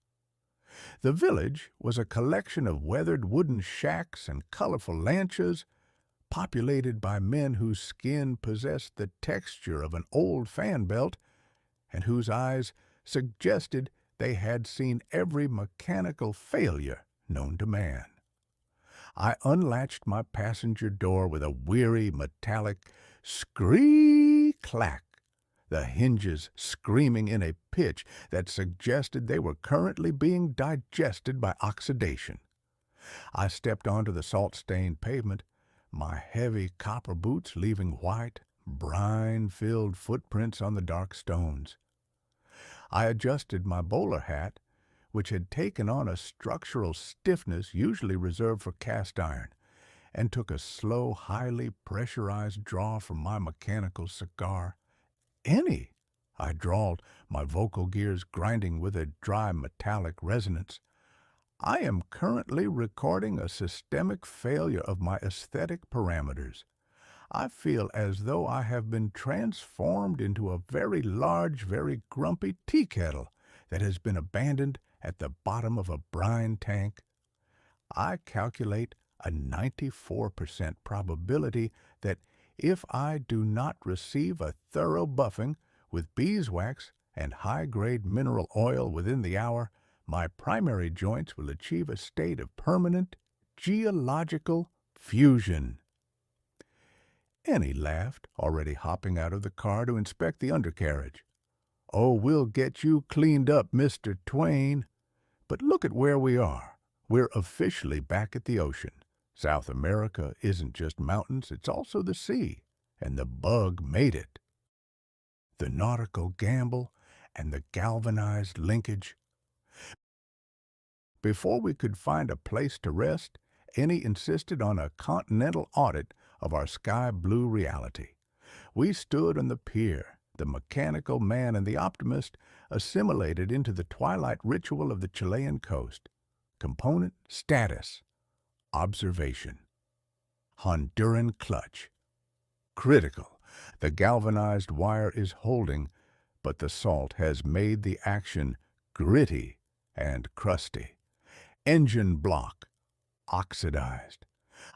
The village was a collection of weathered wooden shacks and colorful lanchas, populated by men whose skin possessed the texture of an old fan belt and whose eyes suggested they had seen every mechanical failure known to man. I unlatched my passenger door with a weary, metallic scree-clack, the hinges screaming in a pitch that suggested they were currently being digested by oxidation. I stepped onto the salt-stained pavement, my heavy copper boots leaving white, brine-filled footprints on the dark stones. I adjusted my bowler hat, which had taken on a structural stiffness usually reserved for cast iron, and took a slow, highly pressurized draw from my mechanical cigar. "Ennie," I drawled, my vocal gears grinding with a dry metallic resonance, "I am currently recording a systemic failure of my aesthetic parameters. I feel as though I have been transformed into a very large, very grumpy tea kettle that has been abandoned at the bottom of a brine tank. I calculate a 94% probability that if I do not receive a thorough buffing with beeswax and high-grade mineral oil within the hour, my primary joints will achieve a state of permanent geological fusion." Ennie laughed, already hopping out of the car to inspect the undercarriage. "Oh, we'll get you cleaned up, Mr. Twain. But look at where we are. We're officially back at the ocean. South America isn't just mountains, it's also the sea, and the bug made it. The nautical gamble and the galvanized linkage." Before we could find a place to rest, Ennie insisted on a continental audit of our sky-blue reality. We stood on the pier, the mechanical man and the optimist assimilated into the twilight ritual of the Chilean coast. Component status: observation. Honduran clutch. Critical. The galvanized wire is holding, but the salt has made the action gritty and crusty. Engine block. Oxidized.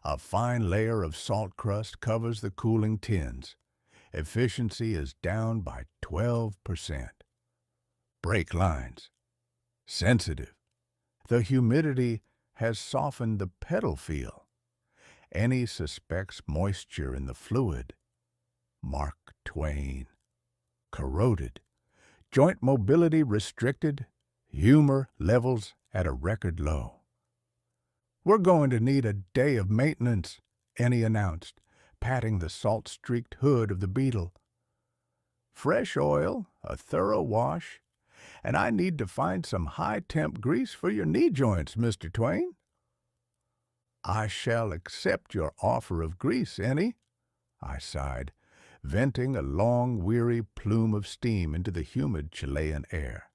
A fine layer of salt crust covers the cooling tins. Efficiency is down by 12%. Brake lines. Sensitive. The humidity has softened the pedal feel. Ennie suspects moisture in the fluid. Mark Twain. Corroded. Joint mobility restricted. Humor levels at a record low. "We're going to need a day of maintenance," Ennie announced, patting the salt-streaked hood of the Beetle. "Fresh oil, a thorough wash, and I need to find some high-temp grease for your knee joints, Mr. Twain." "I shall accept your offer of grease, Ennie," I sighed, venting a long, weary plume of steam into the humid Chilean air.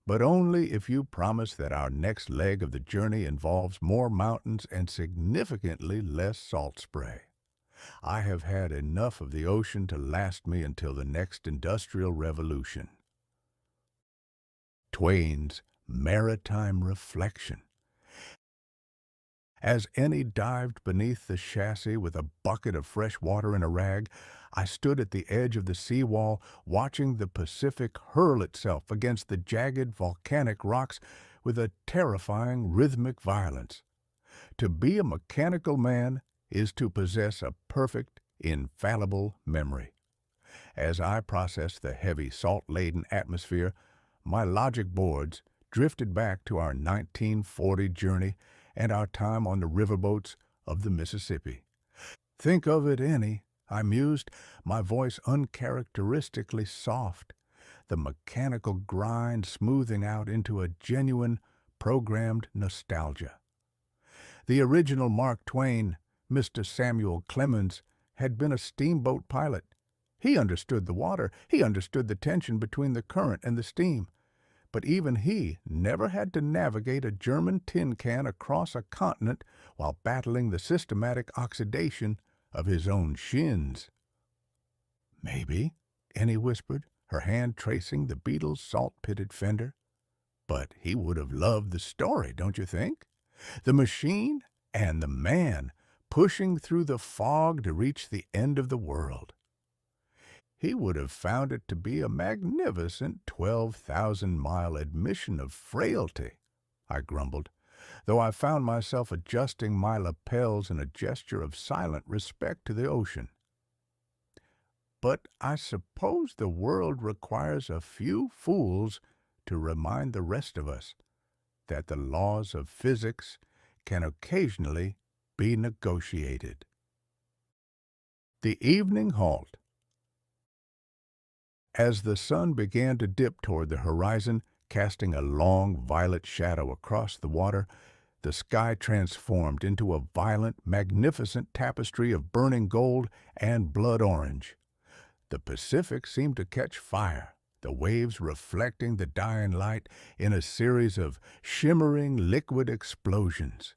"But only if you promise that our next leg of the journey involves more mountains and significantly less salt spray. I have had enough of the ocean to last me until the next industrial revolution." Twain's maritime reflection. As Ennie dived beneath the chassis with a bucket of fresh water and a rag, I stood at the edge of the seawall watching the Pacific hurl itself against the jagged volcanic rocks with a terrifying rhythmic violence. To be a mechanical man is to possess a perfect, infallible memory. As I processed the heavy, salt-laden atmosphere, my logic boards drifted back to our 1940 journey and our time on the riverboats of the Mississippi. "Think of it, Ennie," I mused, my voice uncharacteristically soft, the mechanical grind smoothing out into a genuine, programmed nostalgia. The original Mark Twain, Mr. Samuel Clemens, had been a steamboat pilot. He understood the water, he understood the tension between the current and the steam. But even he never had to navigate a German tin can across a continent while battling the systematic oxidation of his own shins. "Maybe," Ennie whispered, her hand tracing the Beetle's salt-pitted fender. "But he would have loved the story, don't you think? The machine and the man pushing through the fog to reach the end of the world. He would have found it to be a magnificent 12,000-mile admission of frailty," I grumbled, though I found myself adjusting my lapels in a gesture of silent respect to the ocean. "But I suppose the world requires a few fools to remind the rest of us that the laws of physics can occasionally be negotiated." The evening halt. As the sun began to dip toward the horizon, Casting a long violet shadow across the water, the sky transformed into a violent, magnificent tapestry of burning gold and blood orange. The Pacific seemed to catch fire, the waves reflecting the dying light in a series of shimmering liquid explosions.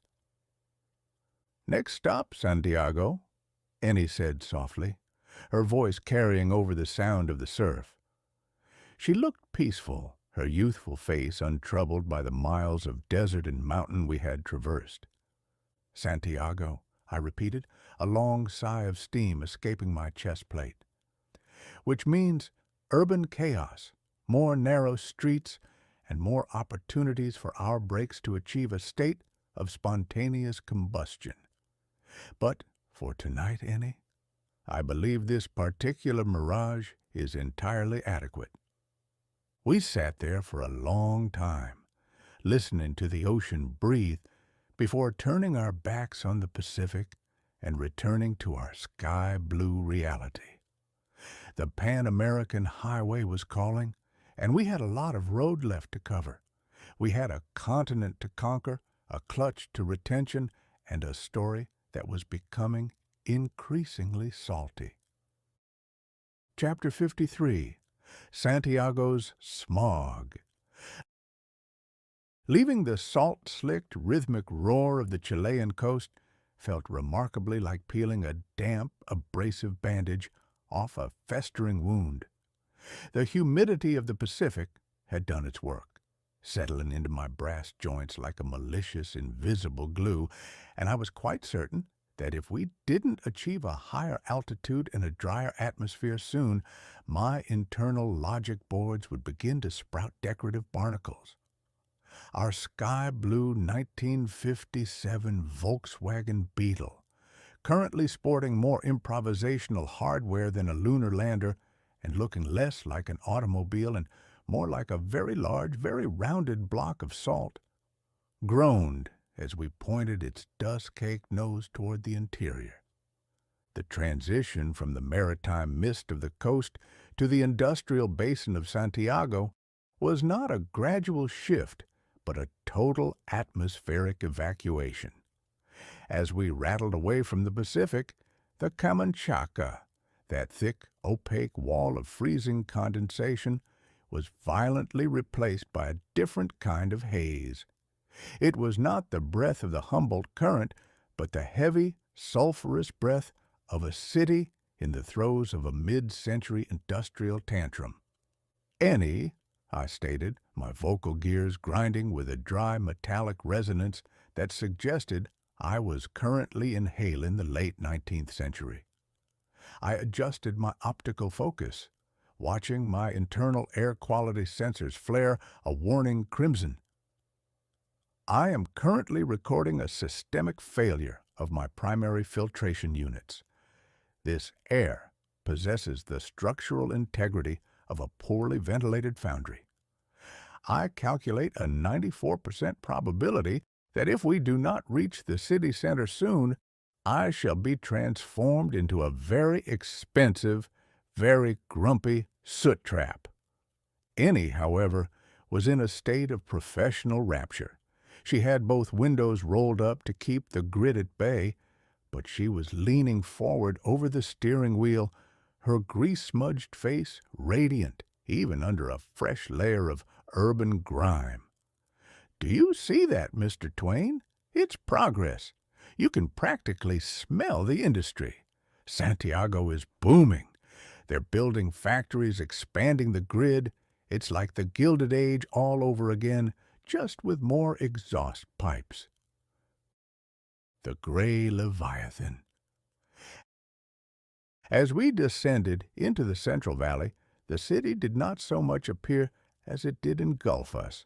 "Next stop, Santiago," Ennie said softly, her voice carrying over the sound of the surf. She looked peaceful, her youthful face untroubled by the miles of desert and mountain we had traversed. "Santiago," I repeated, a long sigh of steam escaping my chest plate. "Which means urban chaos, more narrow streets, and more opportunities for our brakes to achieve a state of spontaneous combustion. But for tonight, Ennie, I believe this particular mirage is entirely adequate." We sat there for a long time, listening to the ocean breathe before turning our backs on the Pacific and returning to our sky-blue reality. The Pan-American Highway was calling, and we had a lot of road left to cover. We had a continent to conquer, a clutch to retention, and a story that was becoming increasingly salty. Chapter 53. Santiago's Smog. Leaving the salt-slicked, rhythmic roar of the Chilean coast felt remarkably like peeling a damp, abrasive bandage off a festering wound. The humidity of the Pacific had done its work, settling into my brass joints like a malicious, invisible glue, and I was quite certain that if we didn't achieve a higher altitude and a drier atmosphere soon, my internal logic boards would begin to sprout decorative barnacles. Our sky-blue 1957 Volkswagen Beetle, currently sporting more improvisational hardware than a lunar lander and looking less like an automobile and more like a very large, very rounded block of salt, groaned as we pointed its dust-caked nose toward the interior. The transition from the maritime mist of the coast to the industrial basin of Santiago was not a gradual shift, but a total atmospheric evacuation. As we rattled away from the Pacific, the Camanchaca, that thick, opaque wall of freezing condensation, was violently replaced by a different kind of haze. It was not the breath of the Humboldt Current, but the heavy, sulphurous breath of a city in the throes of a mid-century industrial tantrum. "Ennie," I stated, my vocal gears grinding with a dry metallic resonance that suggested I was currently inhaling the late 19th century. I adjusted my optical focus, watching my internal air quality sensors flare a warning crimson. "I am currently recording a systemic failure of my primary filtration units. This air possesses the structural integrity of a poorly ventilated foundry. I calculate a 94% probability that if we do not reach the city center soon, I shall be transformed into a very expensive, very grumpy soot trap." Ennie, however, was in a state of professional rapture. She had both windows rolled up to keep the grit at bay, but she was leaning forward over the steering wheel, her grease-smudged face radiant even under a fresh layer of urban grime. "Do you see that, Mr. Twain? It's progress. You can practically smell the industry. Santiago is booming. They're building factories, expanding the grid. It's like the Gilded Age all over again, just with more exhaust pipes." The gray Leviathan. As we descended into the Central Valley, the city did not so much appear as it did engulf us.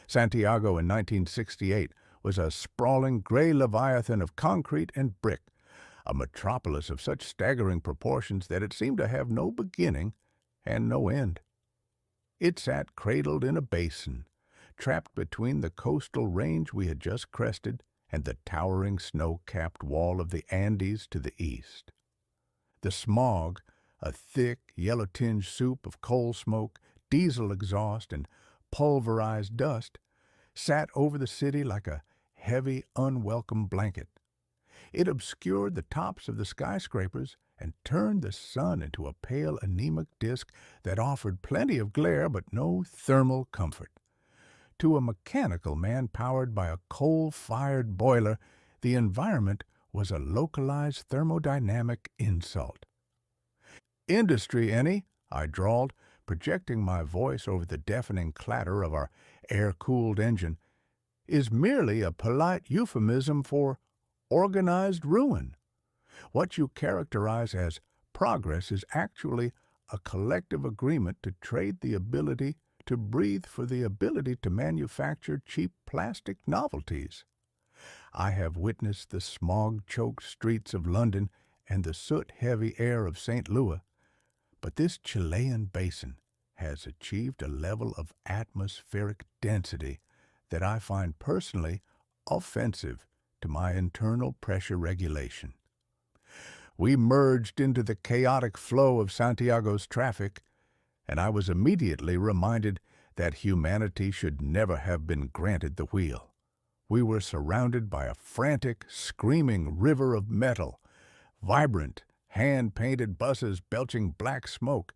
Santiago in 1968 was a sprawling gray Leviathan of concrete and brick, a metropolis of such staggering proportions that it seemed to have no beginning and no end. It sat cradled in a basin, trapped between the coastal range we had just crested and the towering snow-capped wall of the Andes to the east. The smog, a thick, yellow-tinged soup of coal smoke, diesel exhaust, and pulverized dust, sat over the city like a heavy, unwelcome blanket. It obscured the tops of the skyscrapers and turned the sun into a pale, anemic disk that offered plenty of glare but no thermal comfort. To a mechanical man powered by a coal-fired boiler, the environment was a localized thermodynamic insult. "Industry, Ennie," I drawled, projecting my voice over the deafening clatter of our air-cooled engine, "is merely a polite euphemism for organized ruin. What you characterize as progress is actually a collective agreement to trade the ability to breathe for the ability to manufacture cheap plastic novelties. I have witnessed the smog-choked streets of London and the soot-heavy air of St. Louis, but this Chilean basin has achieved a level of atmospheric density that I find personally offensive to my internal pressure regulation." We merged into the chaotic flow of Santiago's traffic, and I was immediately reminded that humanity should never have been granted the wheel. We were surrounded by a frantic, screaming river of metal, vibrant, hand-painted buses belching black smoke,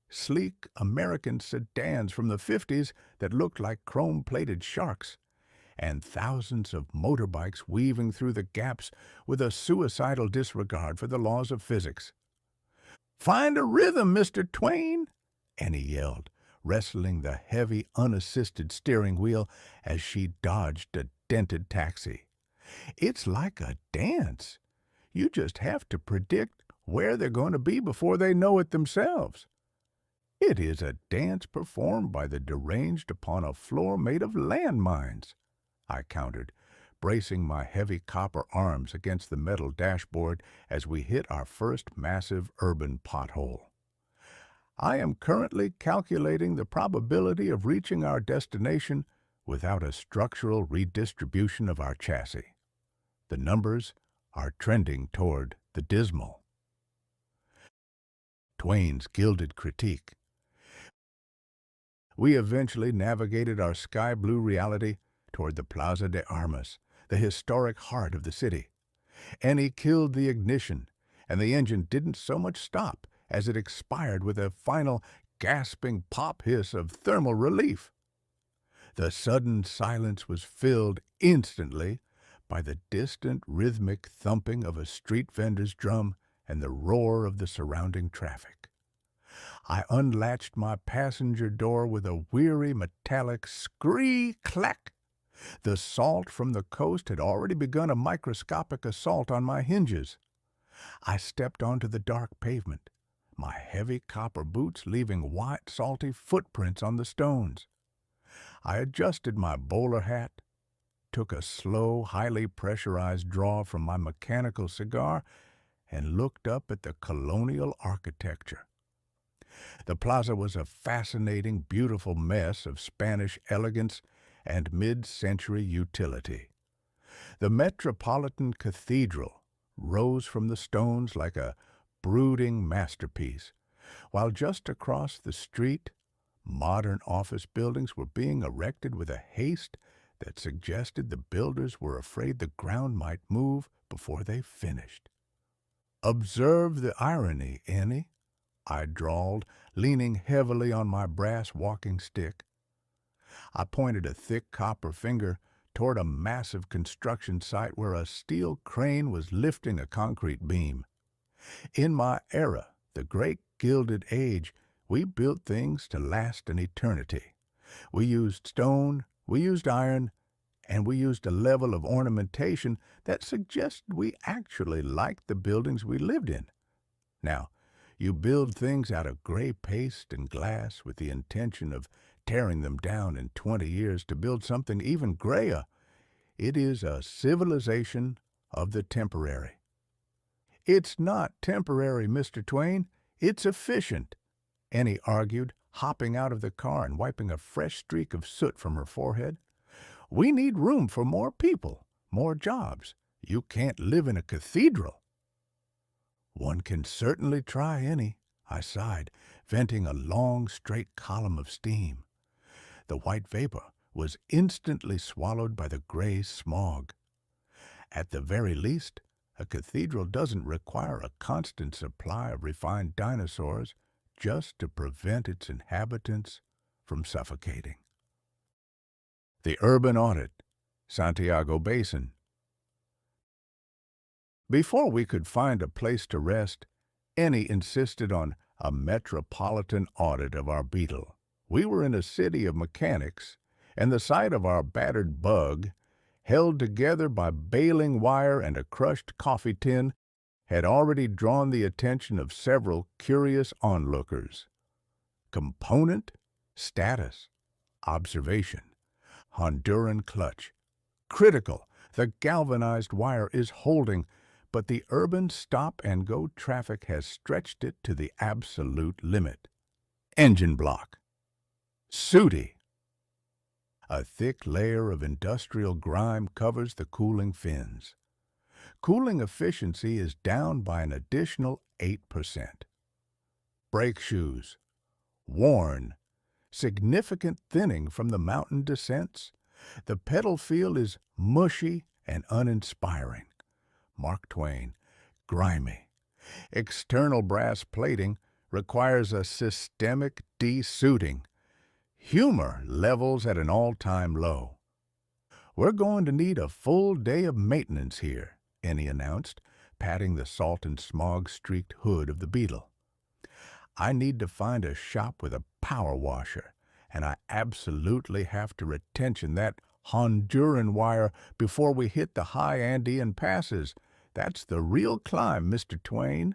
sleek American sedans from the 50s that looked like chrome-plated sharks, and thousands of motorbikes weaving through the gaps with a suicidal disregard for the laws of physics. "Find a rhythm, Mr. Twain," Annie yelled, wrestling the heavy, unassisted steering wheel as she dodged a dented taxi. "It's like a dance. You just have to predict where they're going to be before they know it themselves." "It is a dance performed by the deranged upon a floor made of landmines," I countered, bracing my heavy copper arms against the metal dashboard as we hit our first massive urban pothole. "I am currently calculating the probability of reaching our destination without a structural redistribution of our chassis. The numbers are trending toward the dismal." Twain's gilded critique. We eventually navigated our sky-blue reality toward the Plaza de Armas, the historic heart of the city. Annie killed the ignition, and the engine didn't so much stop as it expired with a final gasping pop hiss of thermal relief. The sudden silence was filled instantly by the distant rhythmic thumping of a street vendor's drum and the roar of the surrounding traffic. I unlatched my passenger door with a weary metallic scree-clack. The salt from the coast had already begun a microscopic assault on my hinges. I stepped onto the dark pavement, my heavy copper boots leaving white, salty footprints on the stones. I adjusted my bowler hat, took a slow, highly pressurized draw from my mechanical cigar, and looked up at the colonial architecture. The plaza was a fascinating, beautiful mess of Spanish elegance and mid-century utility. The Metropolitan Cathedral rose from the stones like a brooding masterpiece, while just across the street, modern office buildings were being erected with a haste that suggested the builders were afraid the ground might move before they finished. "Observe the irony, Annie," I drawled, leaning heavily on my brass walking stick. I pointed a thick copper finger toward a massive construction site where a steel crane was lifting a concrete beam. "In my era, the great Gilded Age, we built things to last an eternity. We used stone, we used iron, and we used a level of ornamentation that suggested we actually liked the buildings we lived in. Now, you build things out of gray paste and glass with the intention of tearing them down in 20 years to build something even grayer. It is a civilization of the temporary." "It's not temporary, Mr. Twain. It's efficient," Annie argued, hopping out of the car and wiping a fresh streak of soot from her forehead. "We need room for more people, more jobs. You can't live in a cathedral." "One can certainly try, Annie," I sighed, venting a long, straight column of steam. The white vapor was instantly swallowed by the gray smog. At the very least, a cathedral doesn't require a constant supply of refined dinosaurs just to prevent its inhabitants from suffocating. The urban audit, Santiago Basin. Before we could find a place to rest, Ennie insisted on a metropolitan audit of our Beetle. We were in a city of mechanics, and the sight of our battered bug, held together by baling wire and a crushed coffee tin, had already drawn the attention of several curious onlookers. Component, status, observation, Honduran clutch. Critical, the galvanized wire is holding, but the urban stop-and-go traffic has stretched it to the absolute limit. Engine block. Sooty. A thick layer of industrial grime covers the cooling fins. Cooling efficiency is down by an additional 8%. Brake shoes. Worn. Significant thinning from the mountain descents. The pedal feel is mushy and uninspiring. Mark Twain. Grimy. External brass plating requires a systemic de-suiting. Humor levels at an all-time low. "We're going to need a full day of maintenance here," Ennie announced, patting the salt and smog-streaked hood of the Beetle. "I need to find a shop with a power washer, and I absolutely have to retention that Honduran wire before we hit the high Andean passes. That's the real climb, Mr. Twain."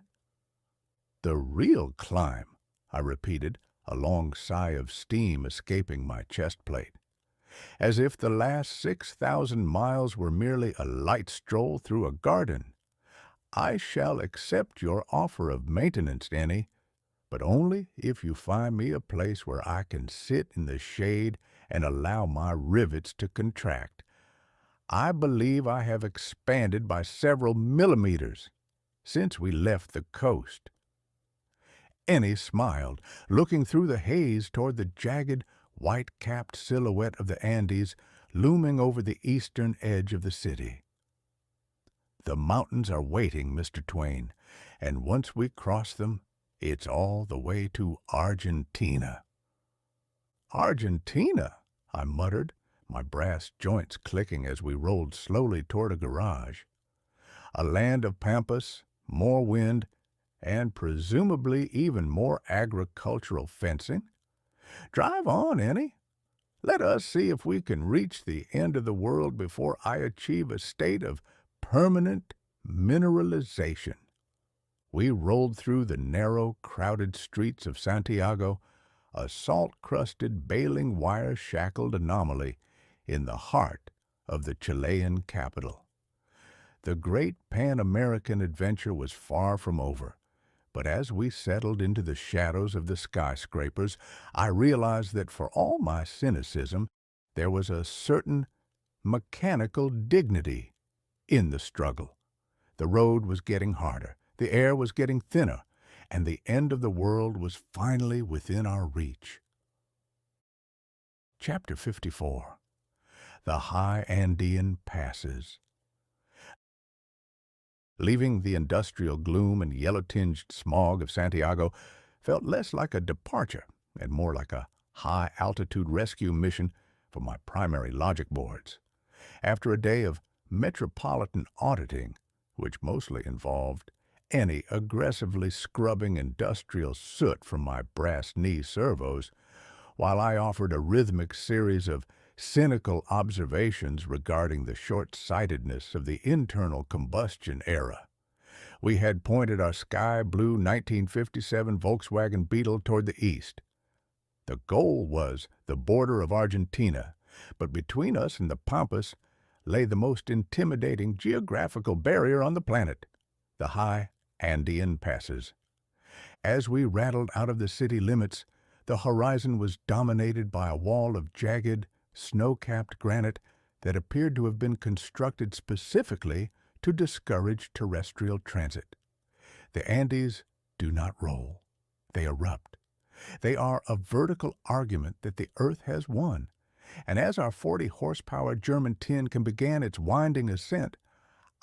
"The real climb," I repeated, a long sigh of steam escaping my chest plate. As if the last 6,000 miles were merely a light stroll through a garden. "I shall accept your offer of maintenance, Ennie, but only if you find me a place where I can sit in the shade and allow my rivets to contract. I believe I have expanded by several millimeters since we left the coast." Ennie smiled, looking through the haze toward the jagged, white-capped silhouette of the Andes looming over the eastern edge of the city. "The mountains are waiting, Mr. Twain, and once we cross them, it's all the way to Argentina." "Argentina?" I muttered, my brass joints clicking as we rolled slowly toward a garage. "A land of pampas, more wind, and presumably even more agricultural fencing. Drive on, Ennie. Let us see if we can reach the end of the world before I achieve a state of permanent mineralization." We rolled through the narrow, crowded streets of Santiago, a salt-crusted, baling wire-shackled anomaly in the heart of the Chilean capital. The great Pan-American adventure was far from over, but as we settled into the shadows of the skyscrapers, I realized that for all my cynicism, there was a certain mechanical dignity in the struggle. The road was getting harder, the air was getting thinner, and the end of the world was finally within our reach. Chapter 54. The High Andean Passes. Leaving the industrial gloom and yellow-tinged smog of Santiago felt less like a departure and more like a high-altitude rescue mission for my primary logic boards. After a day of metropolitan auditing, which mostly involved Ennie aggressively scrubbing industrial soot from my brass knee servos, while I offered a rhythmic series of cynical observations regarding the short-sightedness of the internal combustion era. We had pointed our sky-blue 1957 Volkswagen Beetle toward the east. The goal was the border of Argentina, but between us and the Pampas lay the most intimidating geographical barrier on the planet, the high Andean passes. As we rattled out of the city limits, the horizon was dominated by a wall of jagged, snow-capped granite that appeared to have been constructed specifically to discourage terrestrial transit. The Andes do not roll. They erupt. They are a vertical argument that the Earth has won, and as our 40-horsepower German tin can begin its winding ascent,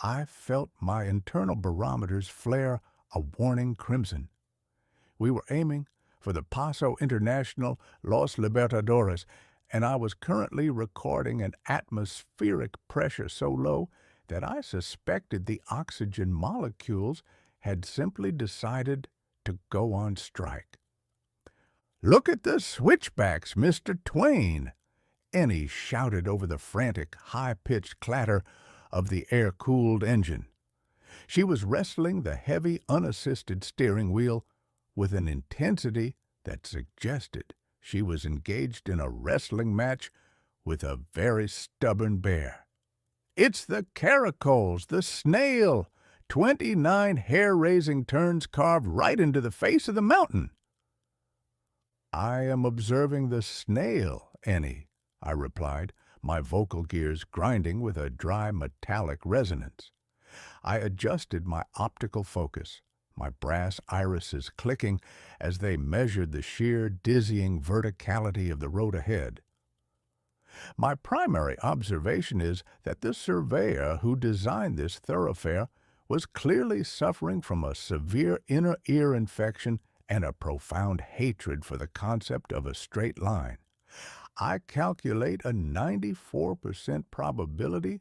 I felt my internal barometers flare a warning crimson. We were aiming for the Paso International Los Libertadores, and I was currently recording an atmospheric pressure so low that I suspected the oxygen molecules had simply decided to go on strike. "Look at the switchbacks, Mr. Twain!" Ennie shouted over the frantic, high-pitched clatter of the air-cooled engine. She was wrestling the heavy, unassisted steering wheel with an intensity that suggested she was engaged in a wrestling match with a very stubborn bear. "It's the caracoles, the snail! 29 hair-raising turns carved right into the face of the mountain." "I am observing the snail, Ennie," I replied, my vocal gears grinding with a dry metallic resonance. I adjusted my optical focus, my brass irises clicking as they measured the sheer, dizzying verticality of the road ahead. "My primary observation is that the surveyor who designed this thoroughfare was clearly suffering from a severe inner ear infection and a profound hatred for the concept of a straight line. I calculate a 94% probability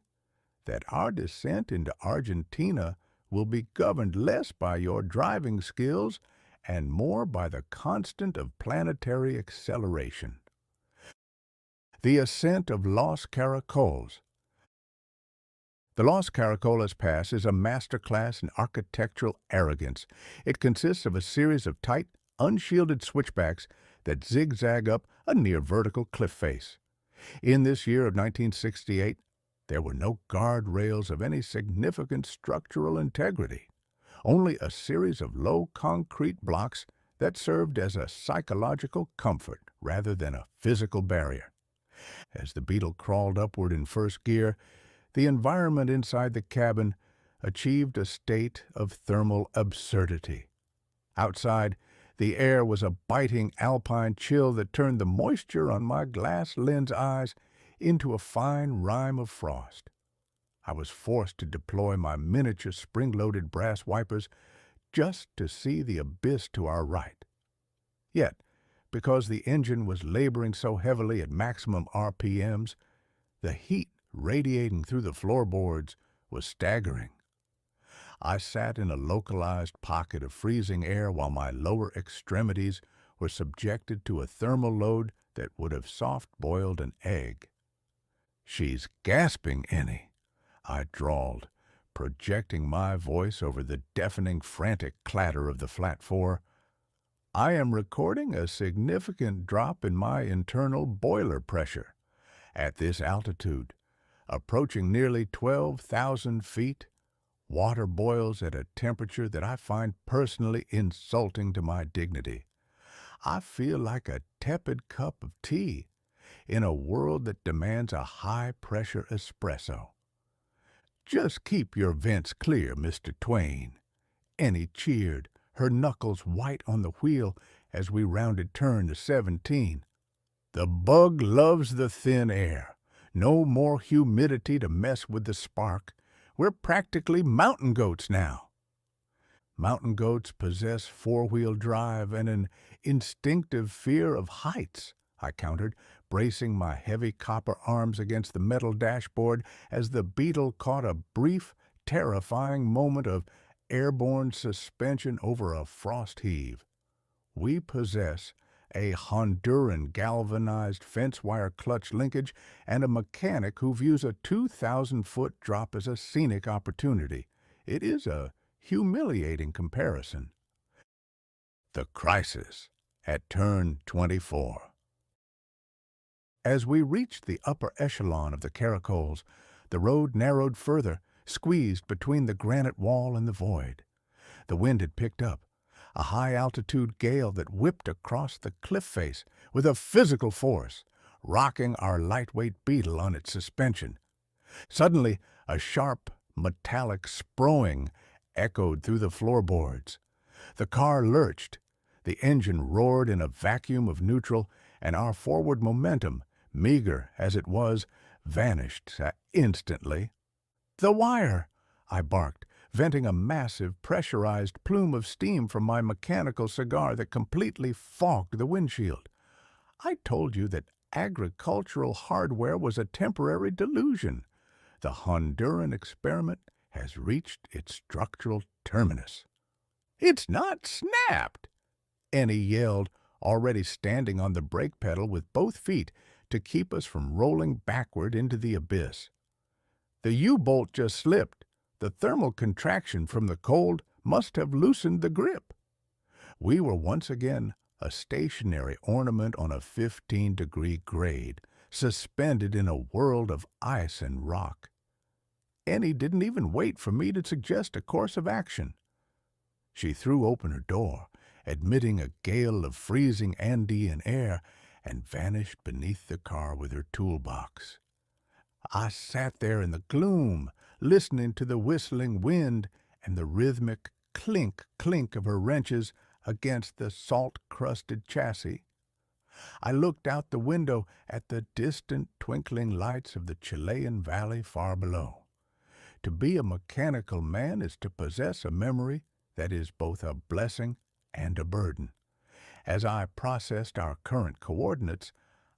that our descent into Argentina will be governed less by your driving skills and more by the constant of planetary acceleration." The Ascent of Los Caracoles. The Los Caracoles Pass is a masterclass in architectural arrogance. It consists of a series of tight, unshielded switchbacks that zigzag up a near-vertical cliff face. In this year of 1968, there were no guardrails of any significant structural integrity, only a series of low concrete blocks that served as a psychological comfort rather than a physical barrier. As the Beetle crawled upward in first gear, the environment inside the cabin achieved a state of thermal absurdity. Outside, the air was a biting alpine chill that turned the moisture on my glass lens eyes into a fine rime of frost. I was forced to deploy my miniature spring-loaded brass wipers just to see the abyss to our right. Yet, because the engine was laboring so heavily at maximum RPMs, the heat radiating through the floorboards was staggering. I sat in a localized pocket of freezing air while my lower extremities were subjected to a thermal load that would have soft-boiled an egg. "She's gasping, Ennie," I drawled, projecting my voice over the deafening, frantic clatter of the flat four. "I am recording a significant drop in my internal boiler pressure. At this altitude, approaching nearly 12,000 feet, water boils at a temperature that I find personally insulting to my dignity. I feel like a tepid cup of tea in a world that demands a high-pressure espresso." "Just keep your vents clear, Mr. Twain," Ennie cheered, her knuckles white on the wheel as we rounded turn 17. "The bug loves the thin air. No more humidity to mess with the spark. We're practically mountain goats now." "Mountain goats possess four-wheel drive and an instinctive fear of heights," I countered, bracing my heavy copper arms against the metal dashboard as the Beetle caught a brief, terrifying moment of airborne suspension over a frost heave. "We possess a Honduran galvanized fence-wire clutch linkage and a mechanic who views a 2,000-foot drop as a scenic opportunity. It is a humiliating comparison." The crisis at turn 24. As we reached the upper echelon of the caracoles, the road narrowed further, squeezed between the granite wall and the void. The wind had picked up, a high-altitude gale that whipped across the cliff face with a physical force, rocking our lightweight Beetle on its suspension. Suddenly, a sharp, metallic sproing echoed through the floorboards. The car lurched, The engine roared in a vacuum of neutral, and our forward momentum, meager as it was, vanished instantly. "The wire!" I barked, venting a massive, pressurized plume of steam from my mechanical cigar that completely fogged the windshield. "I told you that agricultural hardware was a temporary delusion. The Honduran experiment has reached its structural terminus." "It's not snapped!" Ennie yelled, already standing on the brake pedal with both feet to keep us from rolling backward into the abyss. "The U-bolt just slipped. The thermal contraction from the cold must have loosened the grip." We were once again a stationary ornament on a 15-degree grade, suspended in a world of ice and rock. Ennie didn't even wait for me to suggest a course of action. She threw open her door, admitting a gale of freezing Andean air, and vanished beneath the car with her toolbox. I sat there in the gloom, listening to the whistling wind and the rhythmic clink-clink of her wrenches against the salt-crusted chassis. I looked out the window at the distant twinkling lights of the Chilean valley far below. To be a mechanical man is to possess a memory that is both a blessing and a burden. As I processed our current coordinates,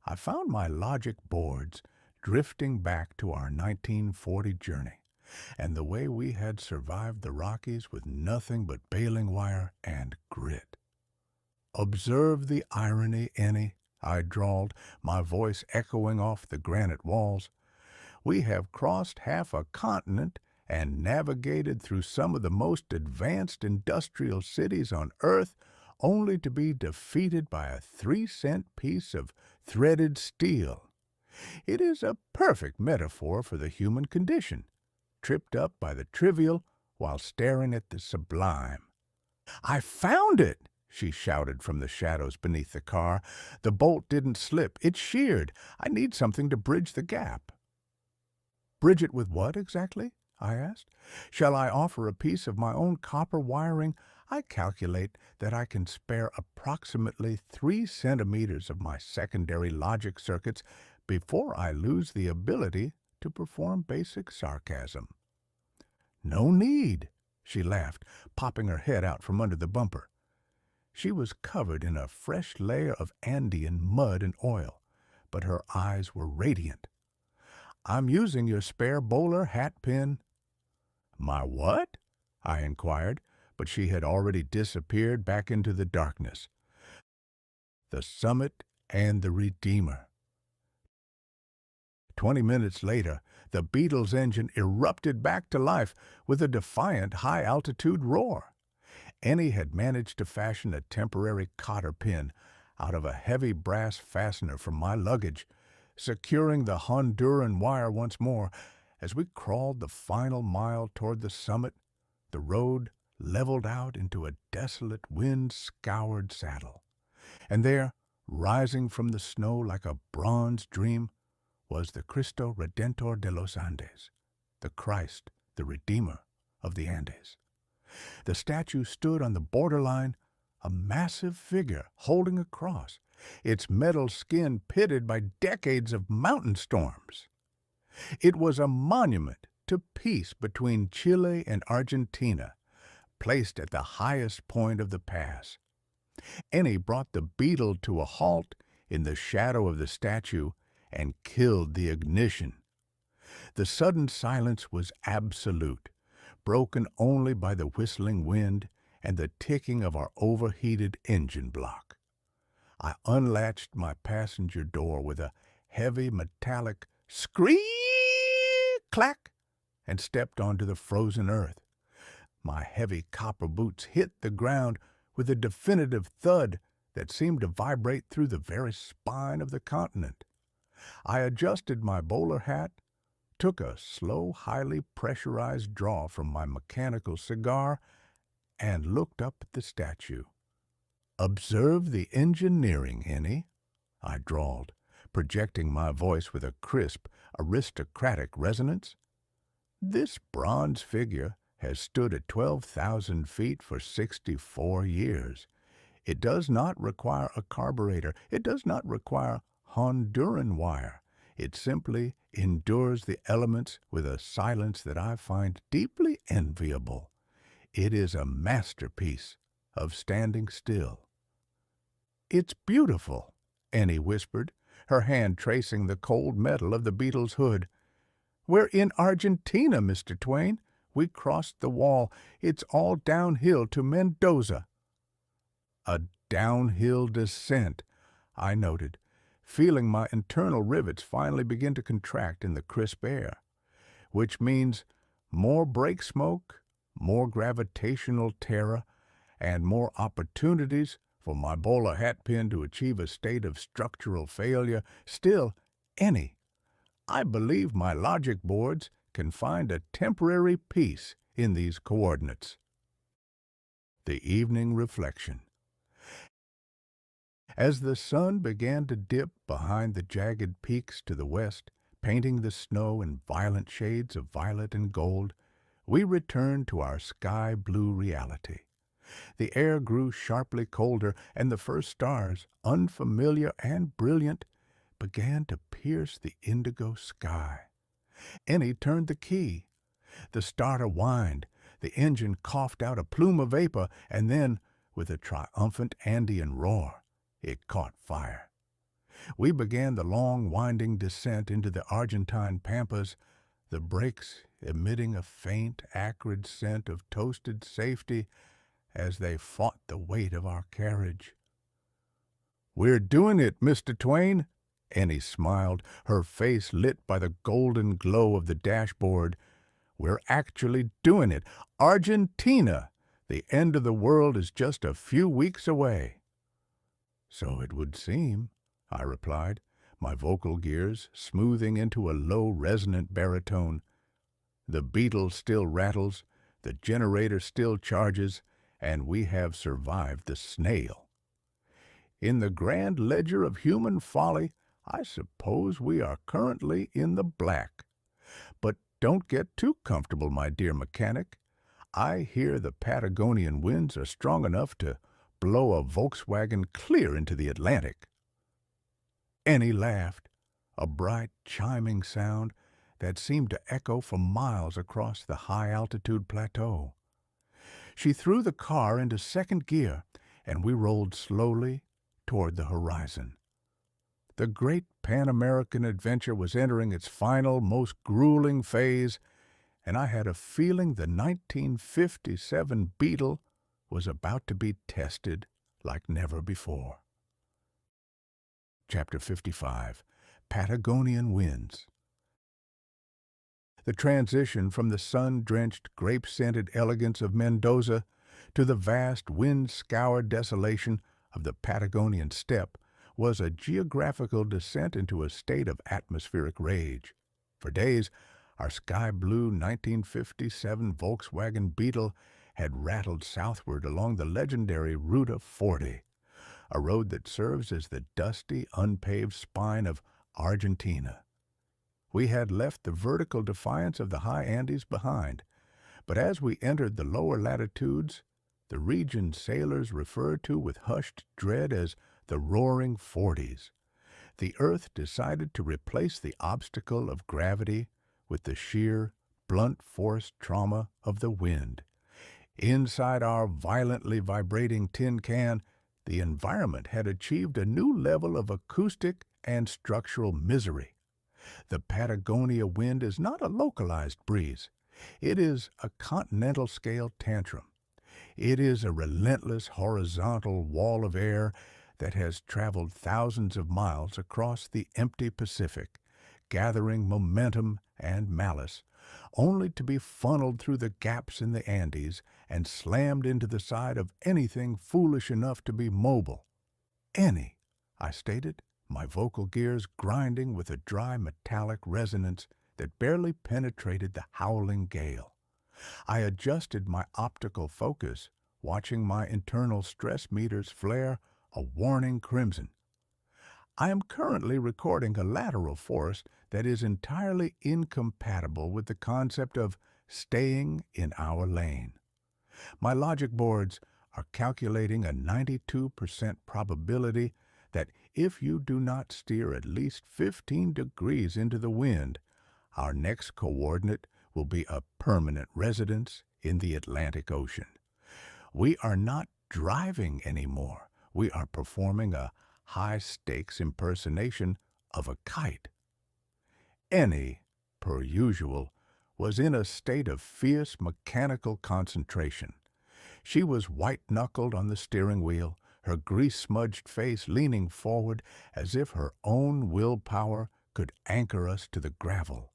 I found my logic boards drifting back to our 1940 journey, and the way we had survived the Rockies with nothing but baling wire and grit. "Observe the irony, Ennie," I drawled, my voice echoing off the granite walls. "We have crossed half a continent and navigated through some of the most advanced industrial cities on Earth, only to be defeated by a 3-cent piece of threaded steel. It is a perfect metaphor for the human condition, tripped up by the trivial while staring at the sublime." "I found it!" she shouted from the shadows beneath the car. "The bolt didn't slip. It sheared. I need something to bridge the gap." "Bridge it with what exactly?" I asked. "Shall I offer a piece of my own copper wiring? I calculate that I can spare approximately 3 centimeters of my secondary logic circuits before I lose the ability to perform basic sarcasm." "No need," she laughed, popping her head out from under the bumper. She was covered in a fresh layer of Andean mud and oil, but her eyes were radiant. "I'm using your spare bowler hat pin." "My what?" I inquired, but she had already disappeared back into the darkness. The summit and the Redeemer. 20 minutes later, the Beetle's engine erupted back to life with a defiant high-altitude roar. Ennie had managed to fashion a temporary cotter pin out of a heavy brass fastener from my luggage, securing the Honduran wire once more. As we crawled the final mile toward the summit, the road leveled out into a desolate, wind-scoured saddle. And there, rising from the snow like a bronze dream, was the Cristo Redentor de los Andes, the Christ, the Redeemer of the Andes. The statue stood on the borderline, a massive figure holding a cross, its metal skin pitted by decades of mountain storms. It was a monument to peace between Chile and Argentina, placed at the highest point of the pass. Ennie brought the Beetle to a halt in the shadow of the statue and killed the ignition. The sudden silence was absolute, broken only by the whistling wind and the ticking of our overheated engine block. I unlatched my passenger door with a heavy metallic screech-clack and stepped onto the frozen earth. My heavy copper boots hit the ground with a definitive thud that seemed to vibrate through the very spine of the continent. I adjusted my bowler hat, took a slow, highly pressurized draw from my mechanical cigar, and looked up at the statue. "Observe the engineering, Ennie," I drawled, projecting my voice with a crisp, aristocratic resonance. "This bronze figure has stood at 12,000 feet for 64 years. It does not require a carburetor. It does not require Honduran wire. It simply endures the elements with a silence that I find deeply enviable. It is a masterpiece of standing still. "It's beautiful," Annie whispered, her hand tracing the cold metal of the Beetle's hood. "We're in Argentina, Mr. Twain. We crossed the wall. It's all downhill to Mendoza." "A downhill descent," I noted, feeling my internal rivets finally begin to contract in the crisp air, which means more brake smoke, more gravitational terror, and more opportunities for my bowler hatpin to achieve a state of structural failure. Still, Annie, I believe my logic boards can find a temporary peace in these coordinates. The evening reflection. As the sun began to dip behind the jagged peaks to the west, painting the snow in violent shades of violet and gold, we returned to our sky-blue reality. The air grew sharply colder, and the first stars, unfamiliar and brilliant, began to pierce the indigo sky. Annie turned the key. The starter whined, the engine coughed out a plume of vapor, and then, with a triumphant Andean roar, it caught fire. We began the long, winding descent into the Argentine pampas, the brakes emitting a faint, acrid scent of toasted safety as they fought the weight of our carriage. "We're doing it, Mr. Twain," Annie smiled, her face lit by the golden glow of the dashboard. "We're actually doing it. Argentina! The end of the world is just a few weeks away." "So it would seem," I replied, my vocal gears smoothing into a low, resonant baritone. "The Beetle still rattles, the generator still charges, and we have survived the snail. In the grand ledger of human folly, I suppose we are currently in the black. But don't get too comfortable, my dear mechanic. I hear the Patagonian winds are strong enough to blow a Volkswagen clear into the Atlantic." Annie laughed, a bright, chiming sound that seemed to echo for miles across the high-altitude plateau. She threw the car into second gear, and we rolled slowly toward the horizon. The great Pan-American adventure was entering its final, most grueling phase, and I had a feeling the 1957 Beetle was about to be tested like never before. Chapter 55. Patagonian Winds. The transition from the sun-drenched, grape-scented elegance of Mendoza to the vast, wind-scoured desolation of the Patagonian steppe was a geographical descent into a state of atmospheric rage. For days, our sky-blue 1957 Volkswagen Beetle had rattled southward along the legendary Ruta 40, a road that serves as the dusty, unpaved spine of Argentina. We had left the vertical defiance of the high Andes behind, but as we entered the lower latitudes, the region sailors referred to with hushed dread as the Roaring Forties, the Earth decided to replace the obstacle of gravity with the sheer, blunt force trauma of the wind. Inside our violently vibrating tin can, the environment had achieved a new level of acoustic and structural misery. The Patagonia wind is not a localized breeze. It is a continental-scale tantrum. It is a relentless horizontal wall of air that has traveled thousands of miles across the empty Pacific, gathering momentum and malice, only to be funneled through the gaps in the Andes and slammed into the side of anything foolish enough to be mobile. "Annie," I stated, my vocal gears grinding with a dry metallic resonance that barely penetrated the howling gale. I adjusted my optical focus, watching my internal stress meters flare a warning crimson. "I am currently recording a lateral force that is entirely incompatible with the concept of staying in our lane. My logic boards are calculating a 92% probability that if you do not steer at least 15 degrees into the wind, our next coordinate will be a permanent residence in the Atlantic Ocean. We are not driving anymore. We are performing a high-stakes impersonation of a kite. Ennie, per usual, was in a state of fierce mechanical concentration. She was white-knuckled on the steering wheel, her grease-smudged face leaning forward as if her own willpower could anchor us to the gravel.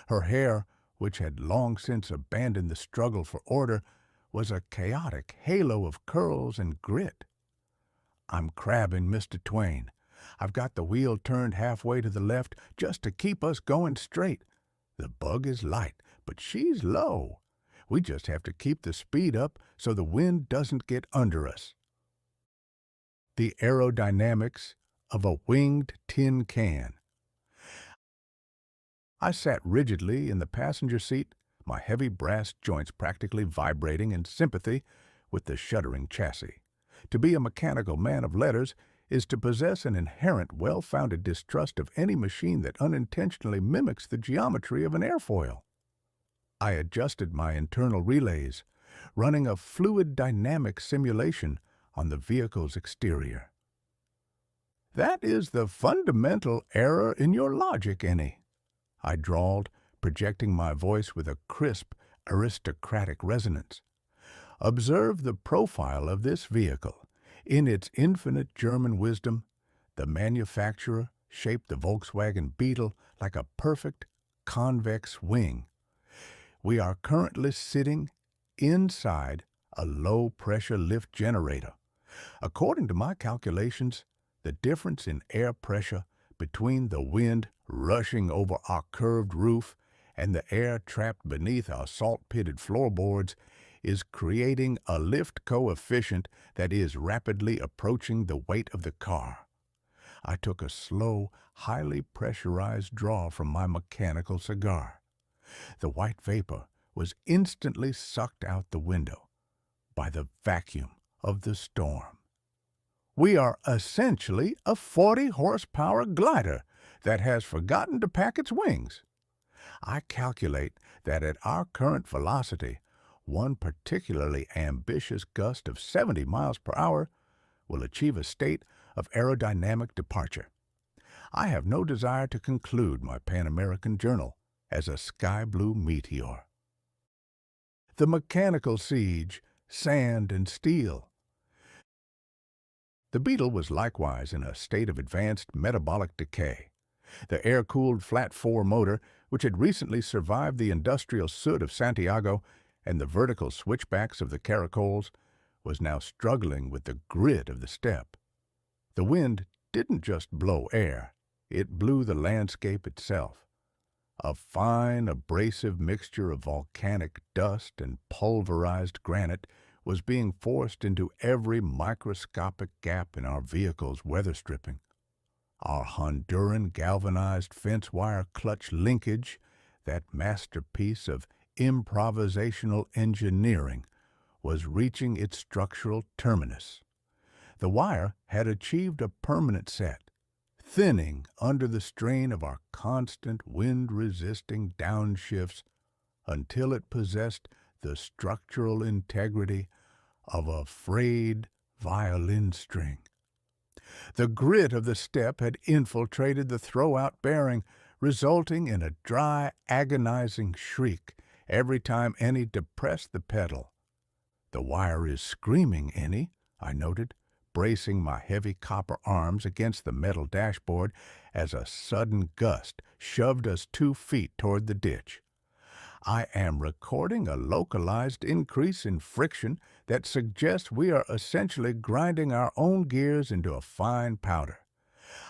Her hair, which had long since abandoned the struggle for order, was a chaotic halo of curls and grit. "I'm crabbing, Mr. Twain. I've got the wheel turned halfway to the left just to keep us going straight. The bug is light, but she's low. We just have to keep the speed up so the wind doesn't get under us." The aerodynamics of a winged tin can. I sat rigidly in the passenger seat, my heavy brass joints practically vibrating in sympathy with the shuddering chassis. To be a mechanical man of letters is to possess an inherent well-founded distrust of any machine that unintentionally mimics the geometry of an airfoil. I adjusted my internal relays, running a fluid dynamic simulation on the vehicle's exterior. "That is the fundamental error in your logic, Ennie," I drawled, projecting my voice with a crisp, aristocratic resonance. "Observe the profile of this vehicle. In its infinite German wisdom, the manufacturer shaped the Volkswagen Beetle like a perfect, convex wing. We are currently sitting inside a low-pressure lift generator. According to my calculations, the difference in air pressure between the wind rushing over our curved roof and the air trapped beneath our salt-pitted floorboards is creating a lift coefficient that is rapidly approaching the weight of the car." I took a slow, highly pressurized draw from my mechanical cigar. The white vapor was instantly sucked out the window by the vacuum of the storm. "We are essentially a 40-horsepower glider that has forgotten to pack its wings. I calculate that at our current velocity, one particularly ambitious gust of 70 miles per hour will achieve a state of aerodynamic departure. I have no desire to conclude my Pan-American journal as a sky-blue meteor." The mechanical siege, sand and steel. The Beetle was likewise in a state of advanced metabolic decay. The air-cooled flat-four motor, which had recently survived the industrial soot of Santiago and the vertical switchbacks of the caracoles, was now struggling with the grit of the steppe. The wind didn't just blow air, it blew the landscape itself. A fine, abrasive mixture of volcanic dust and pulverized granite was being forced into every microscopic gap in our vehicle's weather stripping. Our Honduran galvanized fence wire clutch linkage, that masterpiece of improvisational engineering, was reaching its structural terminus. The wire had achieved a permanent set, thinning under the strain of our constant wind-resisting downshifts until it possessed the structural integrity of a frayed violin string. The grit of the steppe had infiltrated the throw-out bearing, resulting in a dry, agonizing shriek every time Ennie depressed the pedal. "The wire is screaming, Ennie," I noted, bracing my heavy copper arms against the metal dashboard as a sudden gust shoved us 2 feet toward the ditch. "I am recording a localized increase in friction that suggests we are essentially grinding our own gears into a fine powder.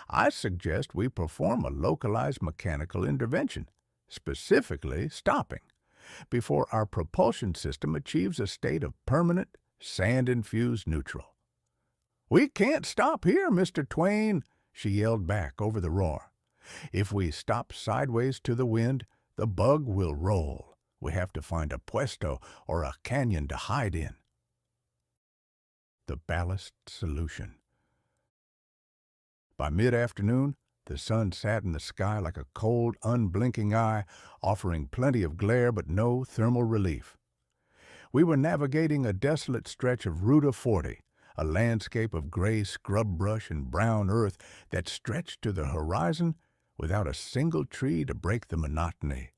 I suggest we perform a localized mechanical intervention, specifically stopping, before our propulsion system achieves a state of permanent, sand-infused neutral." "We can't stop here, Mr. Twain," she yelled back over the roar. "If we stop sideways to the wind, the bug will roll. We have to find a puesto or a canyon to hide in." the ballast solution. By mid-afternoon, the sun sat in the sky like a cold, unblinking eye, offering plenty of glare but no thermal relief. We were navigating a desolate stretch of Ruta 40, a landscape of gray scrub brush and brown earth that stretched to the horizon without a single tree to break the monotony.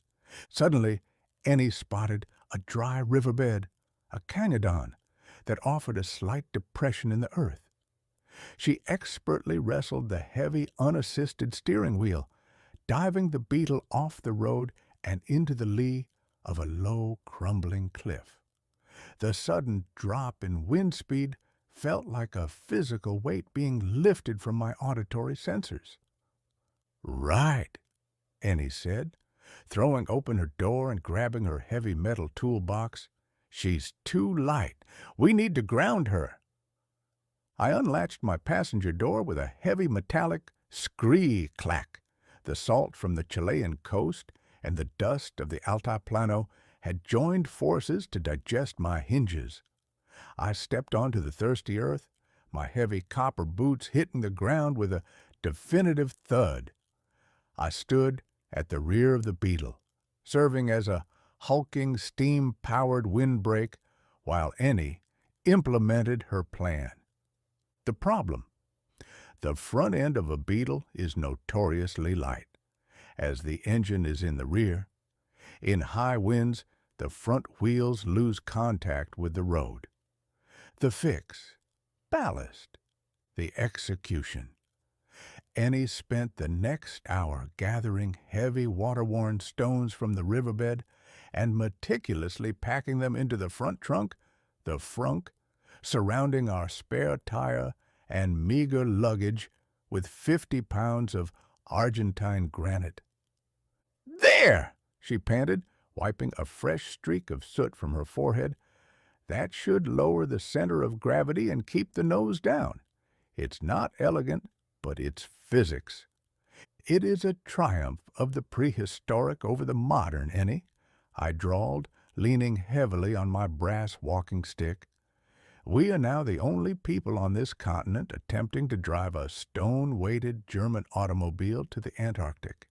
Suddenly, Ennie spotted a dry riverbed, a cañadon, that offered a slight depression in the earth. She expertly wrestled the heavy, unassisted steering wheel, diving the Beetle off the road and into the lee of a low, crumbling cliff. The sudden drop in wind speed felt like a physical weight being lifted from my auditory sensors. "Right," Ennie said, throwing open her door and grabbing her heavy metal toolbox. "She's too light. We need to ground her." I unlatched my passenger door with a heavy metallic scree-clack. The salt from the Chilean coast and the dust of the Altiplano had joined forces to digest my hinges. I stepped onto the thirsty earth, my heavy copper boots hitting the ground with a definitive thud. I stood at the rear of the Beetle, serving as a hulking, steam-powered windbreak while Ennie implemented her plan. The problem: the front end of a Beetle is notoriously light, as the engine is in the rear. In high winds, the front wheels lose contact with the road. The fix: ballast. The execution: Ennie spent the next hour gathering heavy water-worn stones from the riverbed and meticulously packing them into the front trunk, the frunk, surrounding our spare tire and meager luggage with 50 pounds of Argentine granite. "There!" she panted, wiping a fresh streak of soot from her forehead. "That should lower the center of gravity and keep the nose down. It's not elegant, but it's physics. It is a triumph of the prehistoric over the modern, Ennie," I drawled, leaning heavily on my brass walking stick. "We are now the only people on this continent attempting to drive a stone-weighted German automobile to the Antarctic.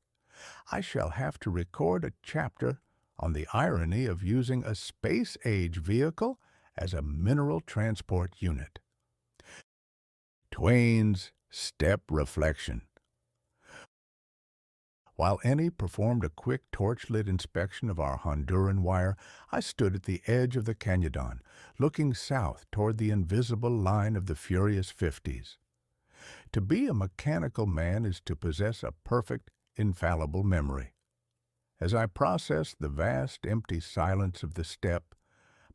I shall have to record a chapter on the irony of using a space-age vehicle as a mineral transport unit." Twain's Step Reflection. While Ennie performed a quick torchlit inspection of our Honduran wire, I stood at the edge of the cañadon, looking south toward the invisible line of the furious 50s. To be a mechanical man is to possess a perfect, infallible memory. As I processed the vast, empty silence of the steppe,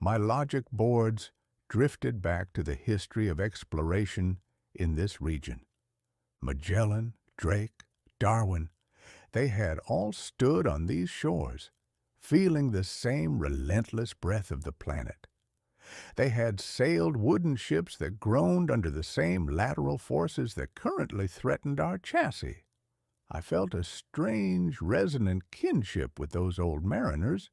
my logic boards drifted back to the history of exploration in this region. Magellan, Drake, Darwin, they had all stood on these shores, feeling the same relentless breath of the planet. They had sailed wooden ships that groaned under the same lateral forces that currently threatened our chassis. I felt a strange, resonant kinship with those old mariners.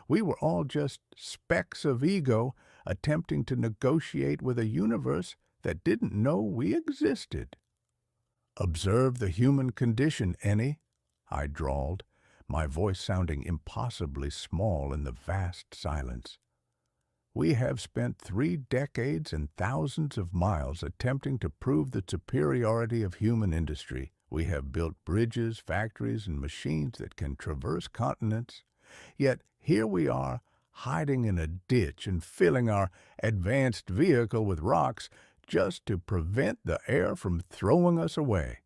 We were all just specks of ego attempting to negotiate with a universe that didn't know we existed. "Observe the human condition, Ennie," I drawled, my voice sounding impossibly small in the vast silence. "We have spent 3 decades and thousands of miles attempting to prove the superiority of human industry. We have built bridges, factories, and machines that can traverse continents. Yet here we are, hiding in a ditch and filling our advanced vehicle with rocks just to prevent the air from throwing us away.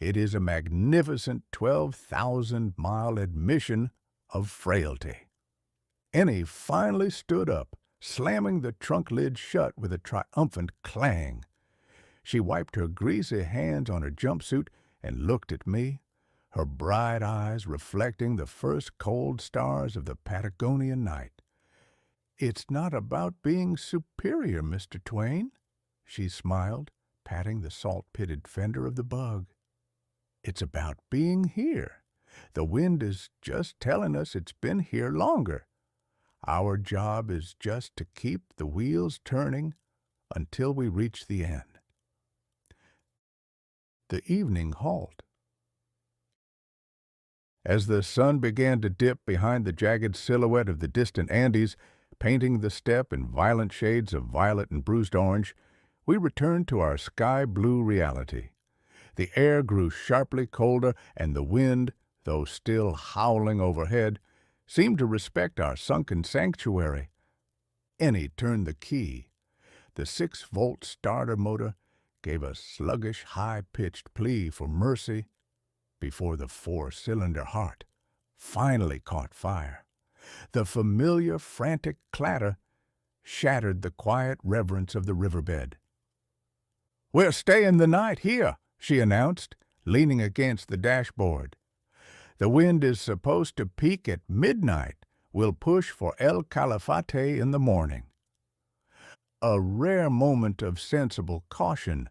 It is a magnificent 12,000-mile admission of frailty." Ennie finally stood up, slamming the trunk lid shut with a triumphant clang. She wiped her greasy hands on her jumpsuit and looked at me, her bright eyes reflecting the first cold stars of the Patagonian night. "It's not about being superior, Mr. Twain," she smiled, patting the salt-pitted fender of the bug. "It's about being here. The wind is just telling us it's been here longer. Our job is just to keep the wheels turning until we reached the end. The evening halt. As the sun began to dip behind the jagged silhouette of the distant Andes, painting the steppe in violent shades of violet and bruised orange, we returned to our sky-blue reality. The air grew sharply colder, and the wind, though still howling overhead, seemed to respect our sunken sanctuary. Ennie turned the key. The 6-volt starter motor gave a sluggish, high-pitched plea for mercy before the 4-cylinder heart finally caught fire. The familiar frantic clatter shattered the quiet reverence of the riverbed. "We're staying the night here," she announced, leaning against the dashboard. "The wind is supposed to peak at midnight. We'll push for El Calafate in the morning." A rare moment of sensible caution,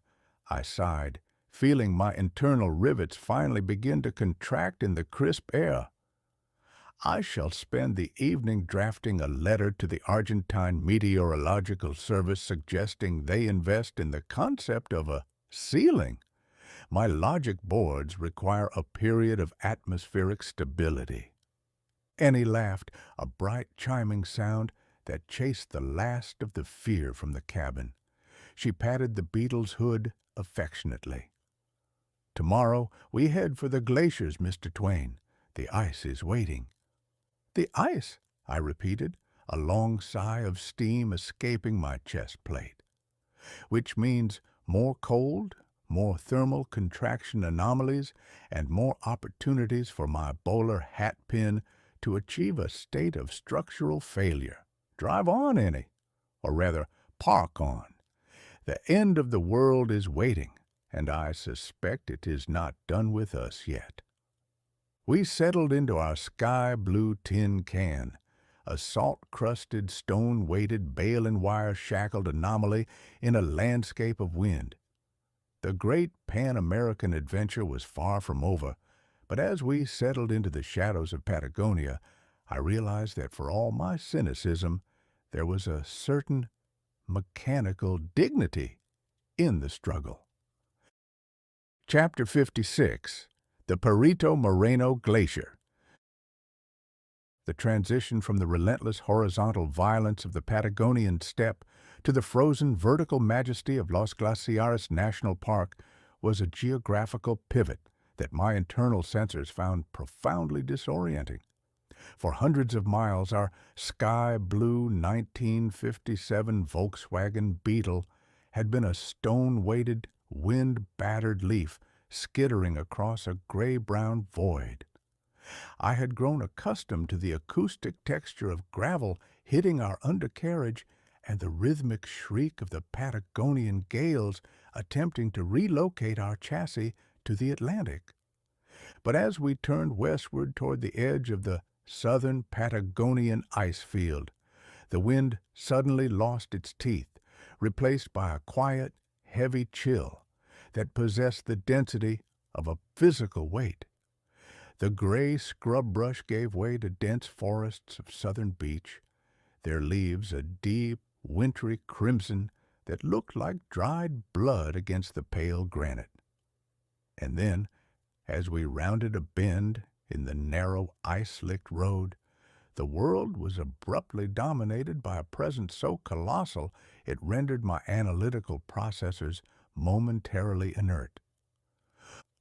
I sighed, feeling my internal rivets finally begin to contract in the crisp air. I shall spend the evening drafting a letter to the Argentine Meteorological Service suggesting they invest in the concept of a ceiling. My logic boards require a period of atmospheric stability. Annie laughed, a bright chiming sound that chased the last of the fear from the cabin. She patted the Beetle's hood affectionately. "Tomorrow we head for the glaciers, Mr. Twain. The ice is waiting." "The ice?" I repeated, a long sigh of steam escaping my chest plate. "Which means more cold, more thermal contraction anomalies, and more opportunities for my bowler hat pin to achieve a state of structural failure. Drive on, Ennie. Or rather, park on. The end of the world is waiting, and I suspect it is not done with us yet." We settled into our sky-blue tin can, a salt-crusted, stone-weighted, bale-and-wire shackled anomaly in a landscape of wind. The great Pan-American adventure was far from over, but as we settled into the shadows of Patagonia, I realized that for all my cynicism, there was a certain mechanical dignity in the struggle. Chapter 56. The Perito Moreno Glacier. The transition from the relentless horizontal violence of the Patagonian steppe to the frozen vertical majesty of Los Glaciares National Park was a geographical pivot that my internal sensors found profoundly disorienting. For hundreds of miles, our sky-blue 1957 Volkswagen Beetle had been a stone-weighted, wind-battered leaf skittering across a gray-brown void. I had grown accustomed to the acoustic texture of gravel hitting our undercarriage and the rhythmic shriek of the Patagonian gales attempting to relocate our chassis to the Atlantic. But as we turned westward toward the edge of the southern Patagonian ice field, the wind suddenly lost its teeth, replaced by a quiet, heavy chill that possessed the density of a physical weight. The gray scrub brush gave way to dense forests of southern beech, their leaves a deep, wintry crimson that looked like dried blood against the pale granite. And then, as we rounded a bend in the narrow, ice-slicked road, the world was abruptly dominated by a presence so colossal it rendered my analytical processors momentarily inert.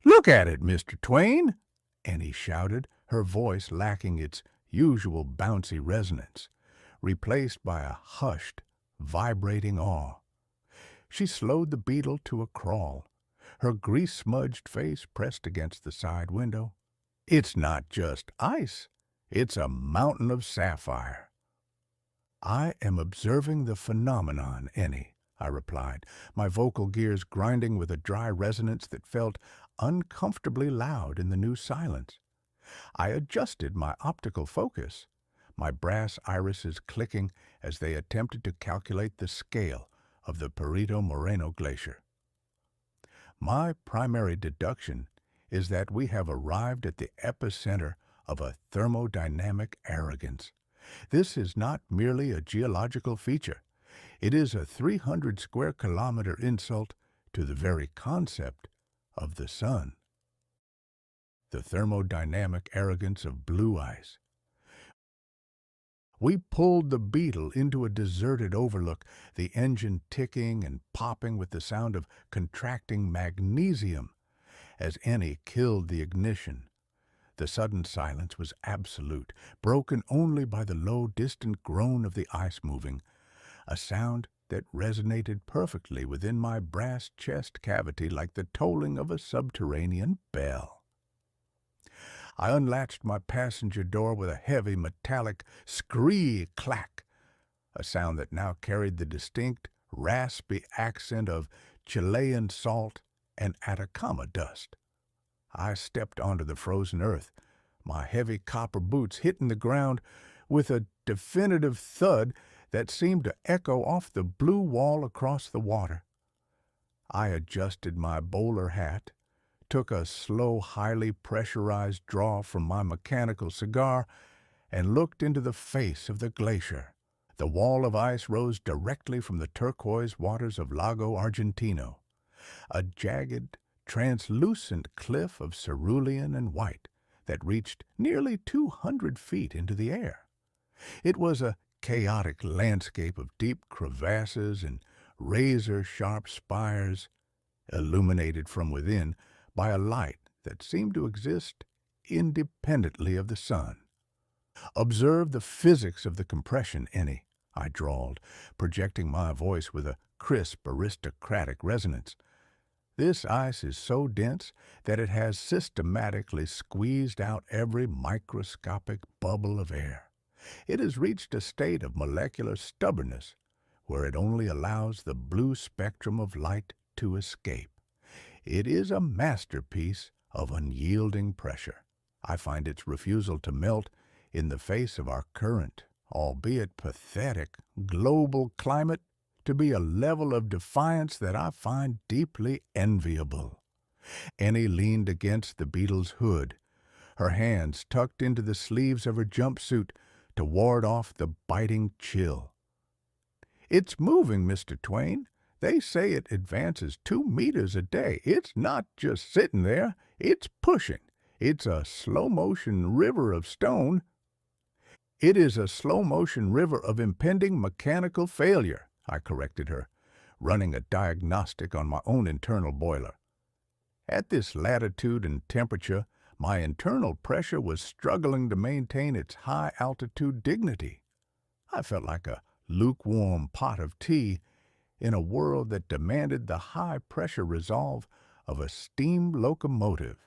"Look at it, Mr. Twain!" Annie shouted, her voice lacking its usual bouncy resonance, replaced by a hushed, vibrating awe. She slowed the Beetle to a crawl, her grease-smudged face pressed against the side window. "It's not just ice. It's a mountain of sapphire." "I am observing the phenomenon, Ennie," I replied, my vocal gears grinding with a dry resonance that felt uncomfortably loud in the new silence. I adjusted my optical focus, my brass irises clicking as they attempted to calculate the scale of the Perito Moreno Glacier. My primary deduction is that we have arrived at the epicenter of a thermodynamic arrogance. This is not merely a geological feature. It is a 300 square kilometer insult to the very concept of the sun. The thermodynamic arrogance of blue ice. We pulled the Beetle into a deserted overlook, the engine ticking and popping with the sound of contracting magnesium as Ennie killed the ignition. The sudden silence was absolute, broken only by the low, distant groan of the ice moving, a sound that resonated perfectly within my brass chest cavity like the tolling of a subterranean bell. I unlatched my passenger door with a heavy metallic scree clack, a sound that now carried the distinct, raspy accent of Chilean salt and Atacama dust. I stepped onto the frozen earth, my heavy copper boots hitting the ground with a definitive thud that seemed to echo off the blue wall across the water. I adjusted my bowler hat, took a slow, highly pressurized draw from my mechanical cigar, and looked into the face of the glacier. The wall of ice rose directly from the turquoise waters of Lago Argentino, a jagged, translucent cliff of cerulean and white that reached nearly 200 feet into the air. It was a chaotic landscape of deep crevasses and razor-sharp spires, illuminated from within by a light that seemed to exist independently of the sun. "Observe the physics of the compression, Ennie," I drawled, projecting my voice with a crisp, aristocratic resonance. "This ice is so dense that it has systematically squeezed out every microscopic bubble of air. It has reached a state of molecular stubbornness where it only allows the blue spectrum of light to escape. It is a masterpiece of unyielding pressure. I find its refusal to melt in the face of our current, albeit pathetic, global climate to be a level of defiance that I find deeply enviable." Ennie leaned against the Beetle's hood, her hands tucked into the sleeves of her jumpsuit to ward off the biting chill. "It's moving, Mr. Twain. They say it advances 2 meters a day. It's not just sitting there, it's pushing. It's a slow-motion river of stone. It is a slow-motion river of impending mechanical failure," I corrected her, running a diagnostic on my own internal boiler. At this latitude and temperature, my internal pressure was struggling to maintain its high-altitude dignity. I felt like a lukewarm pot of tea in a world that demanded the high-pressure resolve of a steam locomotive.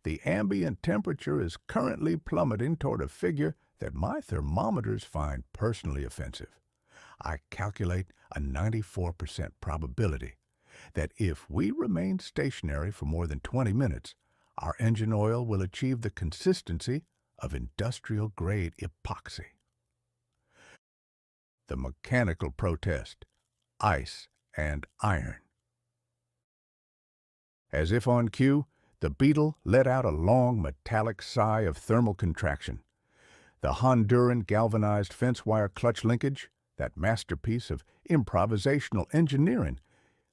The ambient temperature is currently plummeting toward a figure that my thermometers find personally offensive. I calculate a 94% probability that if we remain stationary for more than 20 minutes, our engine oil will achieve the consistency of industrial-grade epoxy. The mechanical protest, ice and iron. As if on cue, the Beetle let out a long metallic sigh of thermal contraction. The Honduran galvanized fence wire clutch linkage, that masterpiece of improvisational engineering,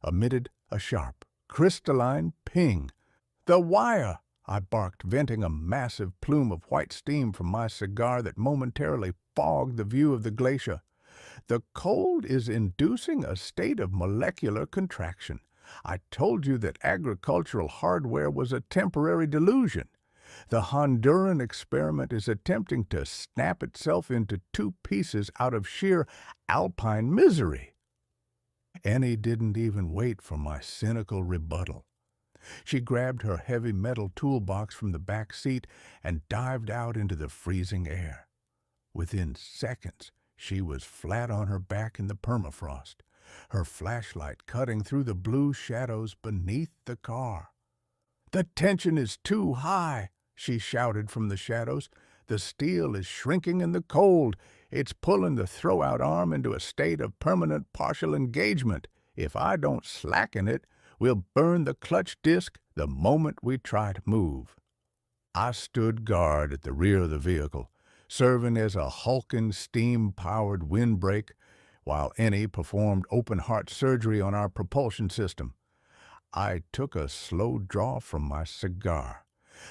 emitted a sharp, crystalline ping. "The wire!" I barked, venting a massive plume of white steam from my cigar that momentarily fogged the view of the glacier. "The cold is inducing a state of molecular contraction. I told you that agricultural hardware was a temporary delusion. The Honduran experiment is attempting to snap itself into 2 pieces out of sheer alpine misery." Ennie didn't even wait for my cynical rebuttal. She grabbed her heavy metal toolbox from the back seat and dived out into the freezing air. Within seconds, she was flat on her back in the permafrost, her flashlight cutting through the blue shadows beneath the car. "The tension is too high," she shouted from the shadows. "The steel is shrinking in the cold. It's pulling the throwout arm into a state of permanent partial engagement. If I don't slacken it, we'll burn the clutch disc the moment we try to move." I stood guard at the rear of the vehicle, serving as a hulking steam-powered windbreak while Ennie performed open-heart surgery on our propulsion system. I took a slow draw from my cigar,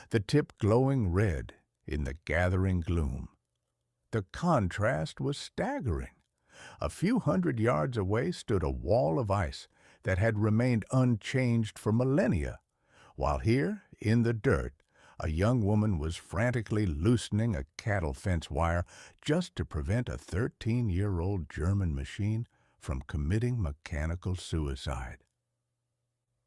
the tip glowing red in the gathering gloom. The contrast was staggering. A few hundred yards away stood a wall of ice that had remained unchanged for millennia, while here, in the dirt, a young woman was frantically loosening a cattle fence wire just to prevent a 13-year-old German machine from committing mechanical suicide.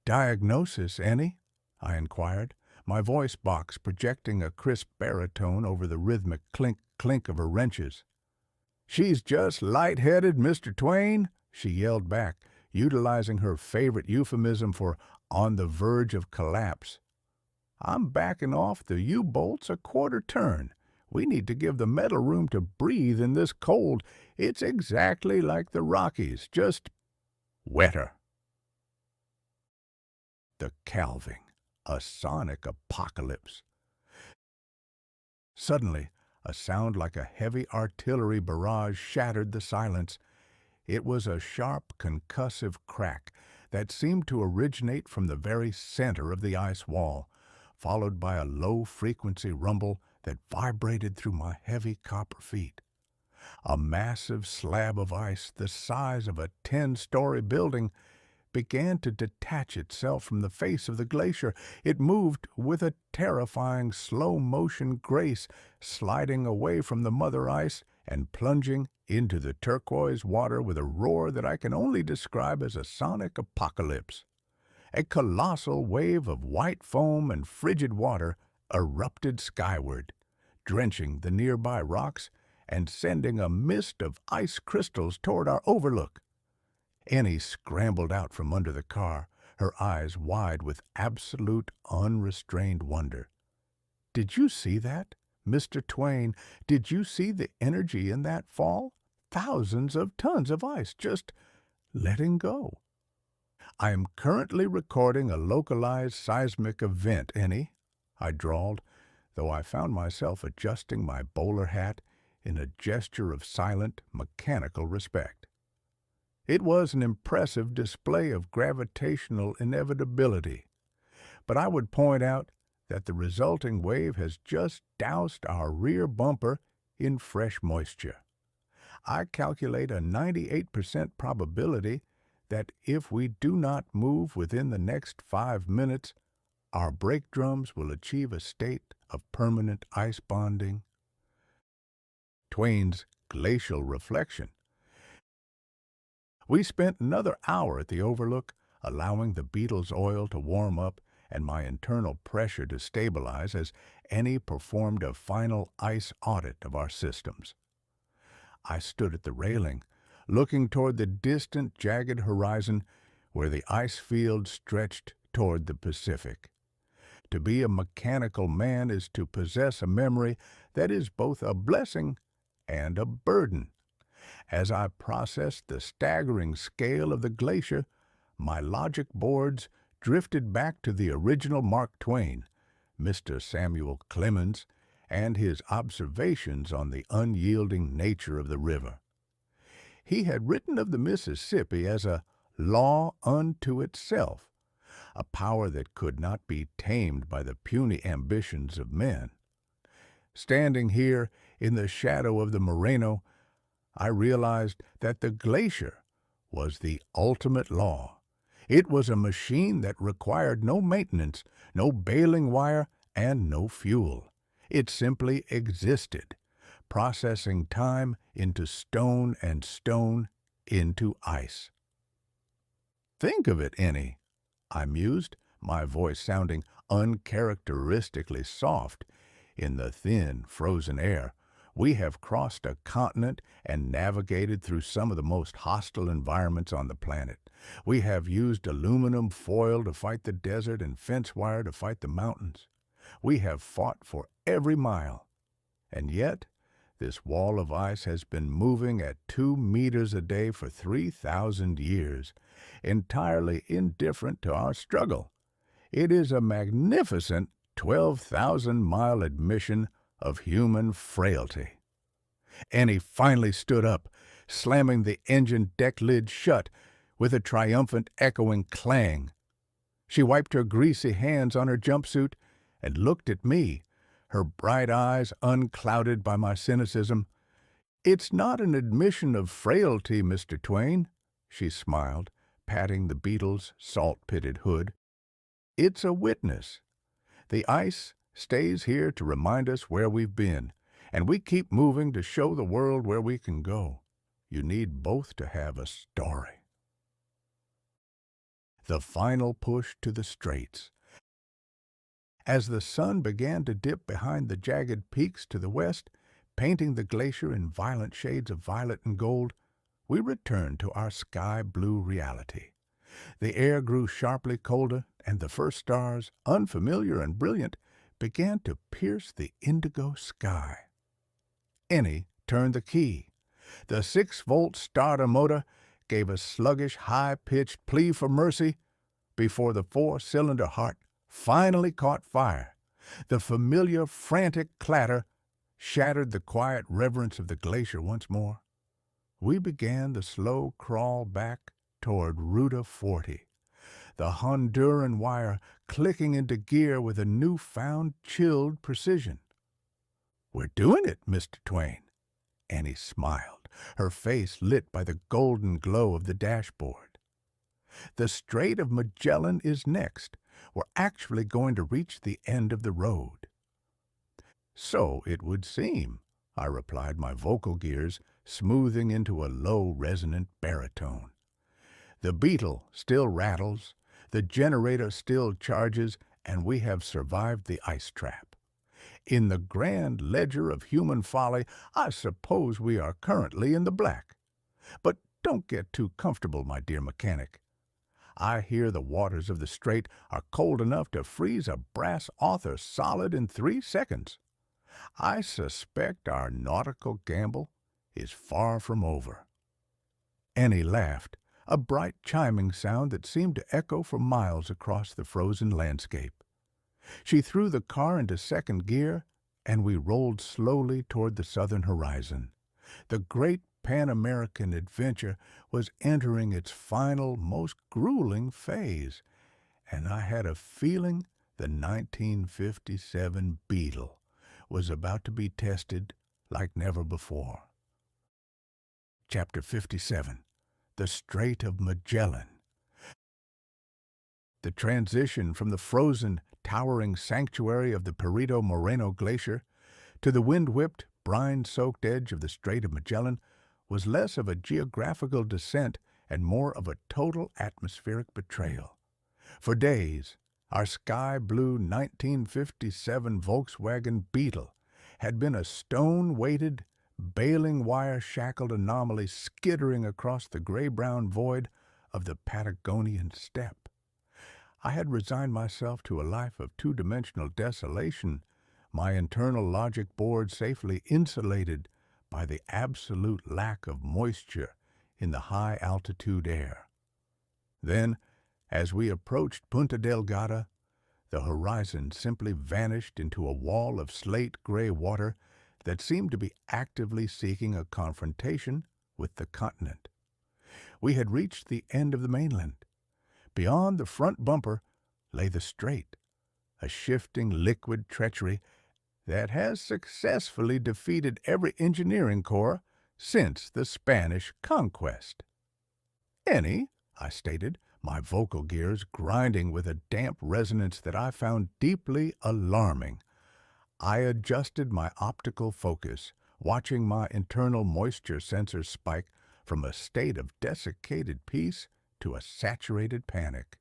"Diagnosis, Ennie?" I inquired, my voice box projecting a crisp baritone over the rhythmic clink-clink of her wrenches. "She's just light-headed, Mr. Twain," she yelled back, utilizing her favorite euphemism for on the verge of collapse. "I'm backing off the U-bolts a quarter turn. We need to give the metal room to breathe in this cold. It's exactly like the Rockies, just wetter." The calving, a sonic apocalypse. Suddenly, a sound like a heavy artillery barrage shattered the silence. It was a sharp, concussive crack that seemed to originate from the very center of the ice wall, followed by a low-frequency rumble that vibrated through my heavy copper feet. A massive slab of ice the size of a 10-story building began to detach itself from the face of the glacier. It moved with a terrifying slow-motion grace, sliding away from the mother ice and plunging into the turquoise water with a roar that I can only describe as a sonic apocalypse. A colossal wave of white foam and frigid water erupted skyward, drenching the nearby rocks and sending a mist of ice crystals toward our overlook. Ennie scrambled out from under the car, her eyes wide with absolute, unrestrained wonder. "Did you see that? Mr. Twain, did you see the energy in that fall? Thousands of tons of ice just letting go." "I am currently recording a localized seismic event, Ennie," I drawled, though I found myself adjusting my bowler hat in a gesture of silent, mechanical respect. It was an impressive display of gravitational inevitability, but I would point out that the resulting wave has just doused our rear bumper in fresh moisture. I calculate a 98% probability that if we do not move within the next 5 minutes, our brake drums will achieve a state of permanent ice bonding. Twain's glacial reflection. We spent another hour at the overlook, allowing the Beetle's oil to warm up and my internal pressure to stabilize as Ennie performed a final ice audit of our systems. I stood at the railing, looking toward the distant, jagged horizon where the ice field stretched toward the Pacific. To be a mechanical man is to possess a memory that is both a blessing and a burden. As I processed the staggering scale of the glacier, my logic boards drifted back to the original Mark Twain, Mr. Samuel Clemens, and his observations on the unyielding nature of the river. He had written of the Mississippi as a law unto itself, a power that could not be tamed by the puny ambitions of men. Standing here in the shadow of the Moreno, I realized that the glacier was the ultimate law. It was a machine that required no maintenance, no baling wire, and no fuel. It simply existed, processing time into stone and stone into ice. "Think of it, Ennie," I mused, my voice sounding uncharacteristically soft in the thin, frozen air. "We have crossed a continent and navigated through some of the most hostile environments on the planet. We have used aluminum foil to fight the desert and fence wire to fight the mountains. We have fought for every mile. And yet, this wall of ice has been moving at 2 meters a day for 3,000 years, entirely indifferent to our struggle. It is a magnificent 12,000-mile admission of human frailty." Ennie finally stood up, slamming the engine deck lid shut with a triumphant echoing clang. She wiped her greasy hands on her jumpsuit and looked at me, her bright eyes unclouded by my cynicism. "It's not an admission of frailty, Mr. Twain," she smiled, patting the Beetle's salt-pitted hood. "It's a witness. The ice stays here to remind us where we've been, and we keep moving to show the world where we can go. You need both to have a story." The final push to the straits. As the sun began to dip behind the jagged peaks to the west, painting the glacier in violent shades of violet and gold, we returned to our sky-blue reality. The air grew sharply colder, and the first stars, unfamiliar and brilliant, began to pierce the indigo sky. Ennie turned the key. The 6-volt starter motor gave a sluggish, high-pitched plea for mercy before the 4-cylinder heart finally caught fire. The familiar, frantic clatter shattered the quiet reverence of the glacier once more. We began the slow crawl back toward Ruta 40, the Honduran wire clicking into gear with a newfound chilled precision. "We're doing it, Mr. Twain." Annie smiled, her face lit by the golden glow of the dashboard. "The Strait of Magellan is next. We're actually going to reach the end of the road." "So it would seem," I replied, my vocal gears smoothing into a low, resonant baritone. "The Beetle still rattles, the generator still charges, and we have survived the ice trap. In the grand ledger of human folly, I suppose we are currently in the black. But don't get too comfortable, my dear mechanic. I hear the waters of the strait are cold enough to freeze a brass author solid in 3 seconds. I suspect our nautical gamble is far from over." Annie laughed, a bright chiming sound that seemed to echo for miles across the frozen landscape. She threw the car into second gear, and we rolled slowly toward the southern horizon. The great Pan-American adventure was entering its final, most grueling phase, and I had a feeling the 1957 Beetle was about to be tested like never before. Chapter 57. The Strait of Magellan. The transition from the frozen, towering sanctuary of the Perito Moreno Glacier to the wind-whipped, brine-soaked edge of the Strait of Magellan was less of a geographical descent and more of a total atmospheric betrayal. For days, our sky-blue 1957 Volkswagen Beetle had been a stone-weighted, baling wire-shackled anomaly skittering across the gray-brown void of the Patagonian steppe. I had resigned myself to a life of two-dimensional desolation, my internal logic board safely insulated by the absolute lack of moisture in the high-altitude air. Then, as we approached Punta Delgada, the horizon simply vanished into a wall of slate-gray water that seemed to be actively seeking a confrontation with the continent. We had reached the end of the mainland. Beyond the front bumper lay the strait, a shifting liquid treachery that has successfully defeated every engineering corps since the Spanish conquest. "Ennie," I stated, my vocal gears grinding with a damp resonance that I found deeply alarming. I adjusted my optical focus, watching my internal moisture sensor spike from a state of desiccated peace to a saturated panic.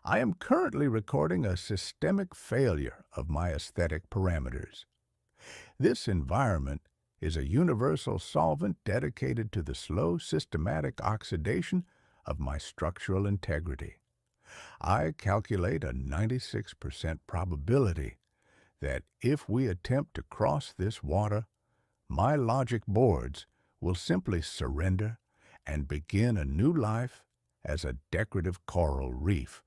"I am currently recording a systemic failure of my aesthetic parameters. This environment is a universal solvent dedicated to the slow, systematic oxidation of my structural integrity. I calculate a 96% probability that if we attempt to cross this water, my logic boards will simply surrender and begin a new life as a decorative coral reef."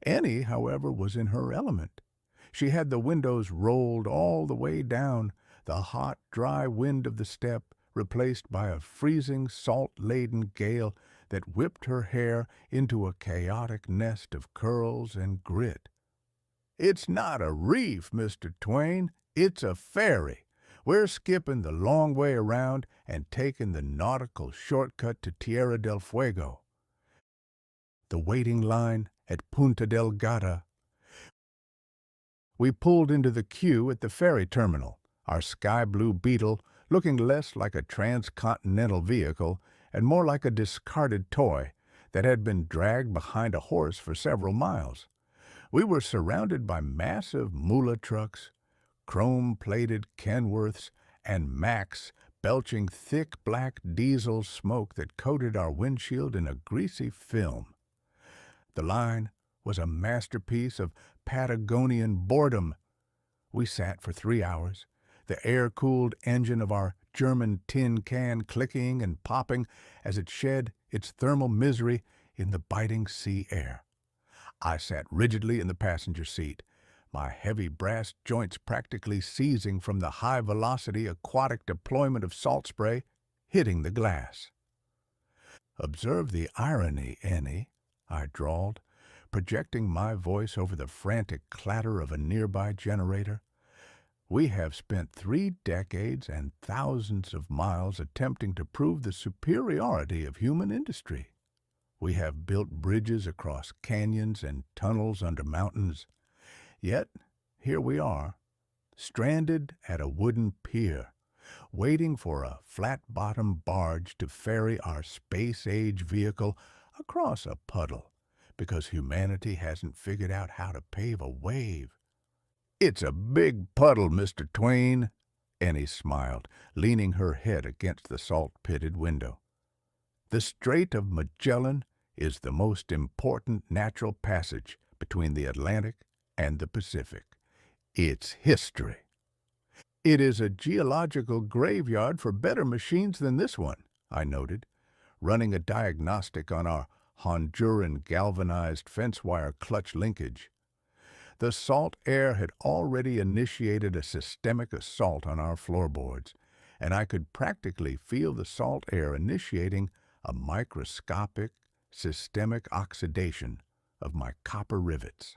Annie, however, was in her element. She had the windows rolled all the way down, the hot, dry wind of the steppe replaced by a freezing, salt-laden gale that whipped her hair into a chaotic nest of curls and grit. "It's not a reef, Mr. Twain. It's a ferry. We're skipping the long way around and taking the nautical shortcut to Tierra del Fuego. The waiting line at Punta Delgada." We pulled into the queue at the ferry terminal, our sky-blue Beetle looking less like a transcontinental vehicle and more like a discarded toy that had been dragged behind a horse for several miles. We were surrounded by massive mula trucks, chrome-plated Kenworths, and Macs belching thick black diesel smoke that coated our windshield in a greasy film. The line was a masterpiece of Patagonian boredom. We sat for 3 hours, the air-cooled engine of our German tin can clicking and popping as it shed its thermal misery in the biting sea air. I sat rigidly in the passenger seat, my heavy brass joints practically seizing from the high-velocity aquatic deployment of salt spray hitting the glass. "Observe the irony, Ennie," I drawled, projecting my voice over the frantic clatter of a nearby generator. "We have spent 3 decades and thousands of miles attempting to prove the superiority of human industry. We have built bridges across canyons and tunnels under mountains. Yet, here we are, stranded at a wooden pier, waiting for a flat-bottomed barge to ferry our space-age vehicle across a puddle, because humanity hasn't figured out how to pave a wave." "It's a big puddle, Mr. Twain," Ennie smiled, leaning her head against the salt-pitted window. "The Strait of Magellan is the most important natural passage between the Atlantic and the Pacific. It's history." "It is a geological graveyard for better machines than this one," I noted, running a diagnostic on our Honduran galvanized fence wire clutch linkage. The salt air had already initiated a systemic assault on our floorboards, and I could practically feel the salt air initiating a microscopic, systemic oxidation of my copper rivets.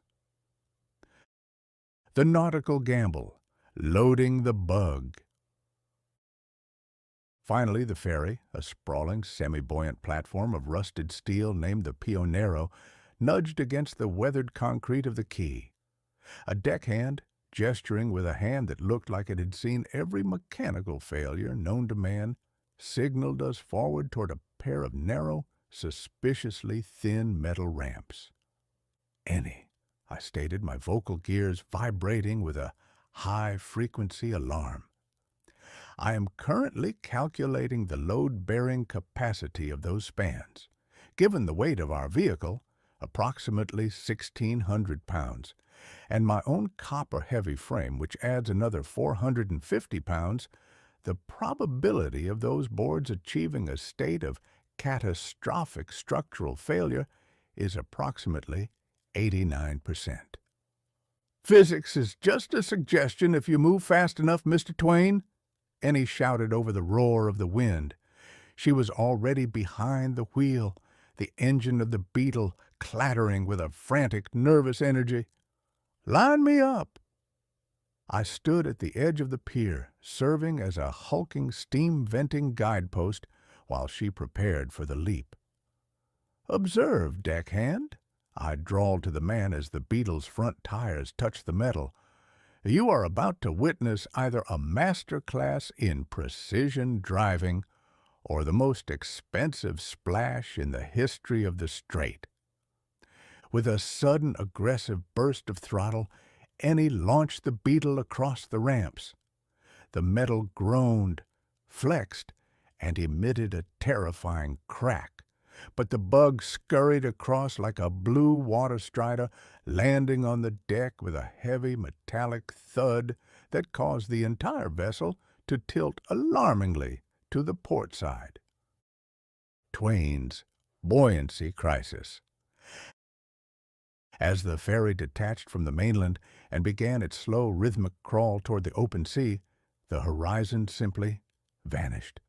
The nautical gamble, loading the bug. Finally, the ferry, a sprawling, semi-buoyant platform of rusted steel named the Pionero, nudged against the weathered concrete of the quay. A deckhand, gesturing with a hand that looked like it had seen every mechanical failure known to man, signaled us forward toward a pair of narrow, suspiciously thin metal ramps. "Ennie," I stated, my vocal gears vibrating with a high-frequency alarm. "I am currently calculating the load-bearing capacity of those spans. Given the weight of our vehicle, approximately 1,600 pounds, and my own copper-heavy frame, which adds another 450 pounds, the probability of those boards achieving a state of catastrophic structural failure is approximately 89%. "Physics is just a suggestion if you move fast enough, Mr. Twain," Ennie shouted over the roar of the wind. She was already behind the wheel, the engine of the Beetle clattering with a frantic, nervous energy. "Line me up." I stood at the edge of the pier, serving as a hulking steam-venting guidepost while she prepared for the leap. "Observe, deckhand," I drawled to the man as the Beetle's front tires touched the metal. "You are about to witness either a master class in precision driving or the most expensive splash in the history of the strait." With a sudden aggressive burst of throttle, Ennie launched the Beetle across the ramps. The metal groaned, flexed, and emitted a terrifying crack, but the bug scurried across like a blue water strider, landing on the deck with a heavy metallic thud that caused the entire vessel to tilt alarmingly to the port side. Twain's buoyancy crisis. As the ferry detached from the mainland and began its slow rhythmic crawl toward the open sea, the horizon simply vanished.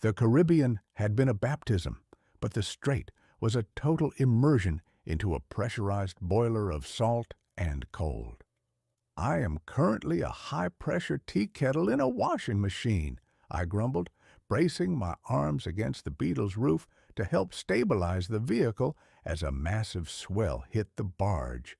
The Caribbean had been a baptism, but the strait was a total immersion into a pressurized boiler of salt and cold. I am currently a high-pressure tea kettle in a washing machine, I grumbled, bracing my arms against the Beetle's roof to help stabilize the vehicle as a massive swell hit the barge.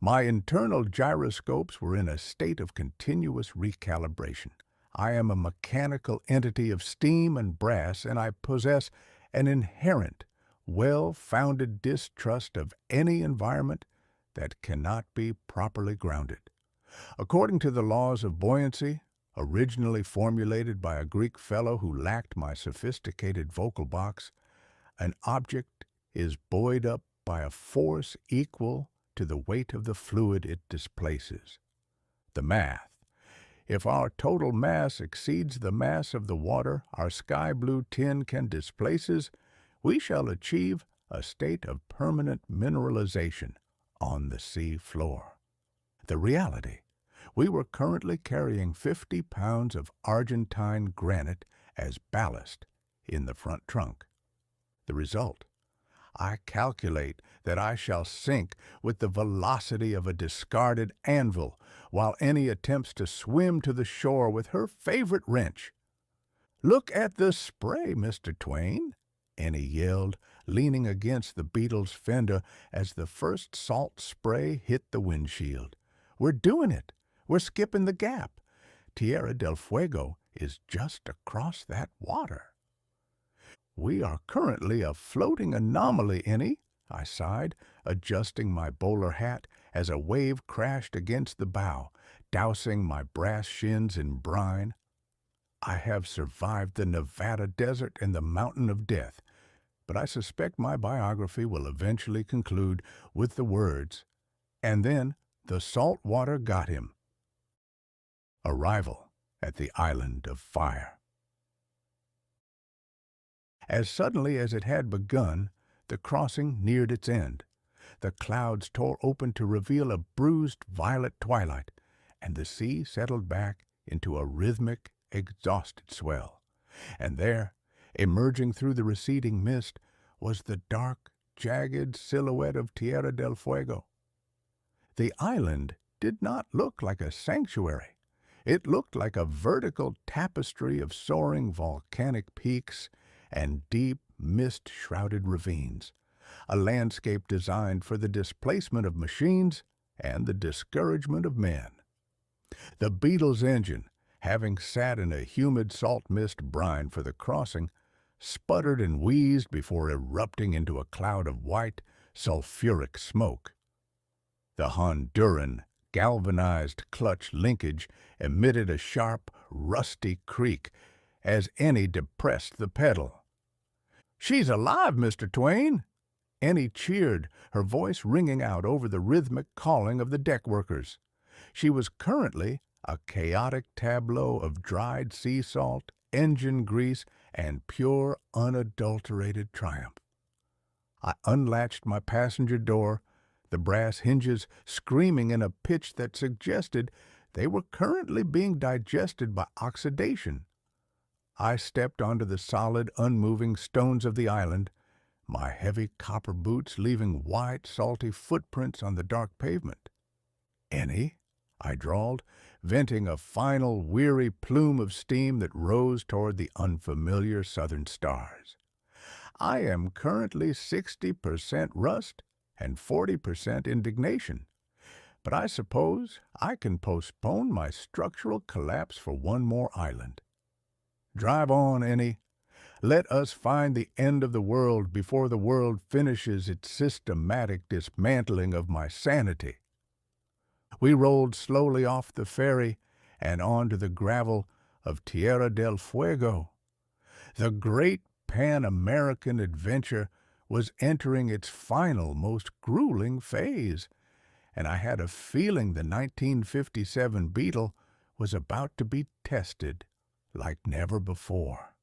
My internal gyroscopes were in a state of continuous recalibration. I am a mechanical entity of steam and brass, and I possess an inherent, well-founded distrust of any environment that cannot be properly grounded. According to the laws of buoyancy, originally formulated by a Greek fellow who lacked my sophisticated vocal box, an object is buoyed up by a force equal to the weight of the fluid it displaces. The math. If our total mass exceeds the mass of the water our sky blue tin can displaces, we shall achieve a state of permanent mineralization on the sea floor. The reality. We were currently carrying 50 pounds of Argentine granite as ballast in the front trunk. The result. I calculate that I shall sink with the velocity of a discarded anvil while Ennie attempts to swim to the shore with her favorite wrench. "Look at the spray, Mr. Twain," Ennie yelled, leaning against the Beetle's fender as the first salt spray hit the windshield. "We're doing it. We're skipping the gap. Tierra del Fuego is just across that water." "We are currently a floating anomaly, Ennie," I sighed, adjusting my bowler hat as a wave crashed against the bow, dousing my brass shins in brine. I have survived the Nevada desert and the mountain of death, but I suspect my biography will eventually conclude with the words, "And then the salt water got him." Arrival at the Island of Fire. As suddenly as it had begun, the crossing neared its end. The clouds tore open to reveal a bruised violet twilight, and the sea settled back into a rhythmic, exhausted swell. And there, emerging through the receding mist, was the dark, jagged silhouette of Tierra del Fuego. The island did not look like a sanctuary. It looked like a vertical tapestry of soaring volcanic peaks and deep, mist-shrouded ravines, a landscape designed for the displacement of machines and the discouragement of men. The Beetle's engine, having sat in a humid salt mist brine for the crossing, sputtered and wheezed before erupting into a cloud of white, sulfuric smoke. The Honduran galvanized clutch linkage emitted a sharp, rusty creak as Ennie depressed the pedal. "She's alive, Mr. Twain!" Ennie cheered, her voice ringing out over the rhythmic calling of the deck workers. She was currently a chaotic tableau of dried sea salt, engine grease, and pure, unadulterated triumph. I unlatched my passenger door, the brass hinges screaming in a pitch that suggested they were currently being digested by oxidation. I stepped onto the solid, unmoving stones of the island, my heavy copper boots leaving white, salty footprints on the dark pavement. "Ennie," I drawled, venting a final, weary plume of steam that rose toward the unfamiliar southern stars. "I am currently 60% rust and 40% indignation, but I suppose I can postpone my structural collapse for one more island. Drive on, Ennie. Let us find the end of the world before the world finishes its systematic dismantling of my sanity." We rolled slowly off the ferry and onto the gravel of Tierra del Fuego. The great Pan-American adventure was entering its final, most grueling phase, and I had a feeling the 1957 Beetle was about to be tested like never before.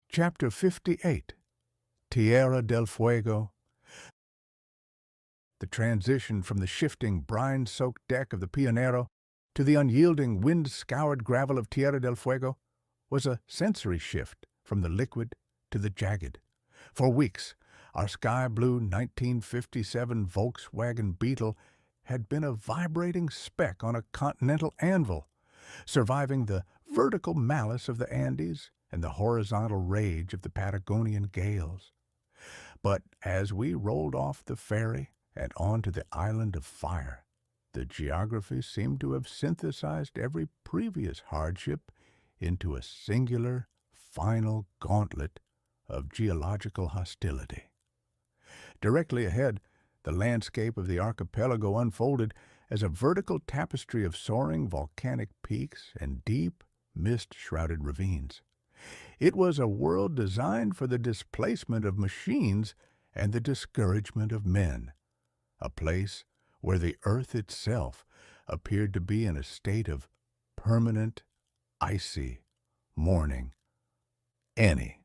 Chapter 58. Tierra del Fuego. The transition from the shifting, brine-soaked deck of the Pionero to the unyielding, wind-scoured gravel of Tierra del Fuego was a sensory shift from the liquid to the jagged. For weeks, our sky-blue 1957 Volkswagen Beetle had been a vibrating speck on a continental anvil, surviving the vertical malice of the Andes and the horizontal rage of the Patagonian gales. But as we rolled off the ferry and onto the island of fire, the geography seemed to have synthesized every previous hardship into a singular, final gauntlet of geological hostility. Directly ahead, the landscape of the archipelago unfolded as a vertical tapestry of soaring volcanic peaks and deep, mist-shrouded ravines. It was a world designed for the displacement of machines and the discouragement of men, a place where the earth itself appeared to be in a state of permanent, icy mourning. "Annie,"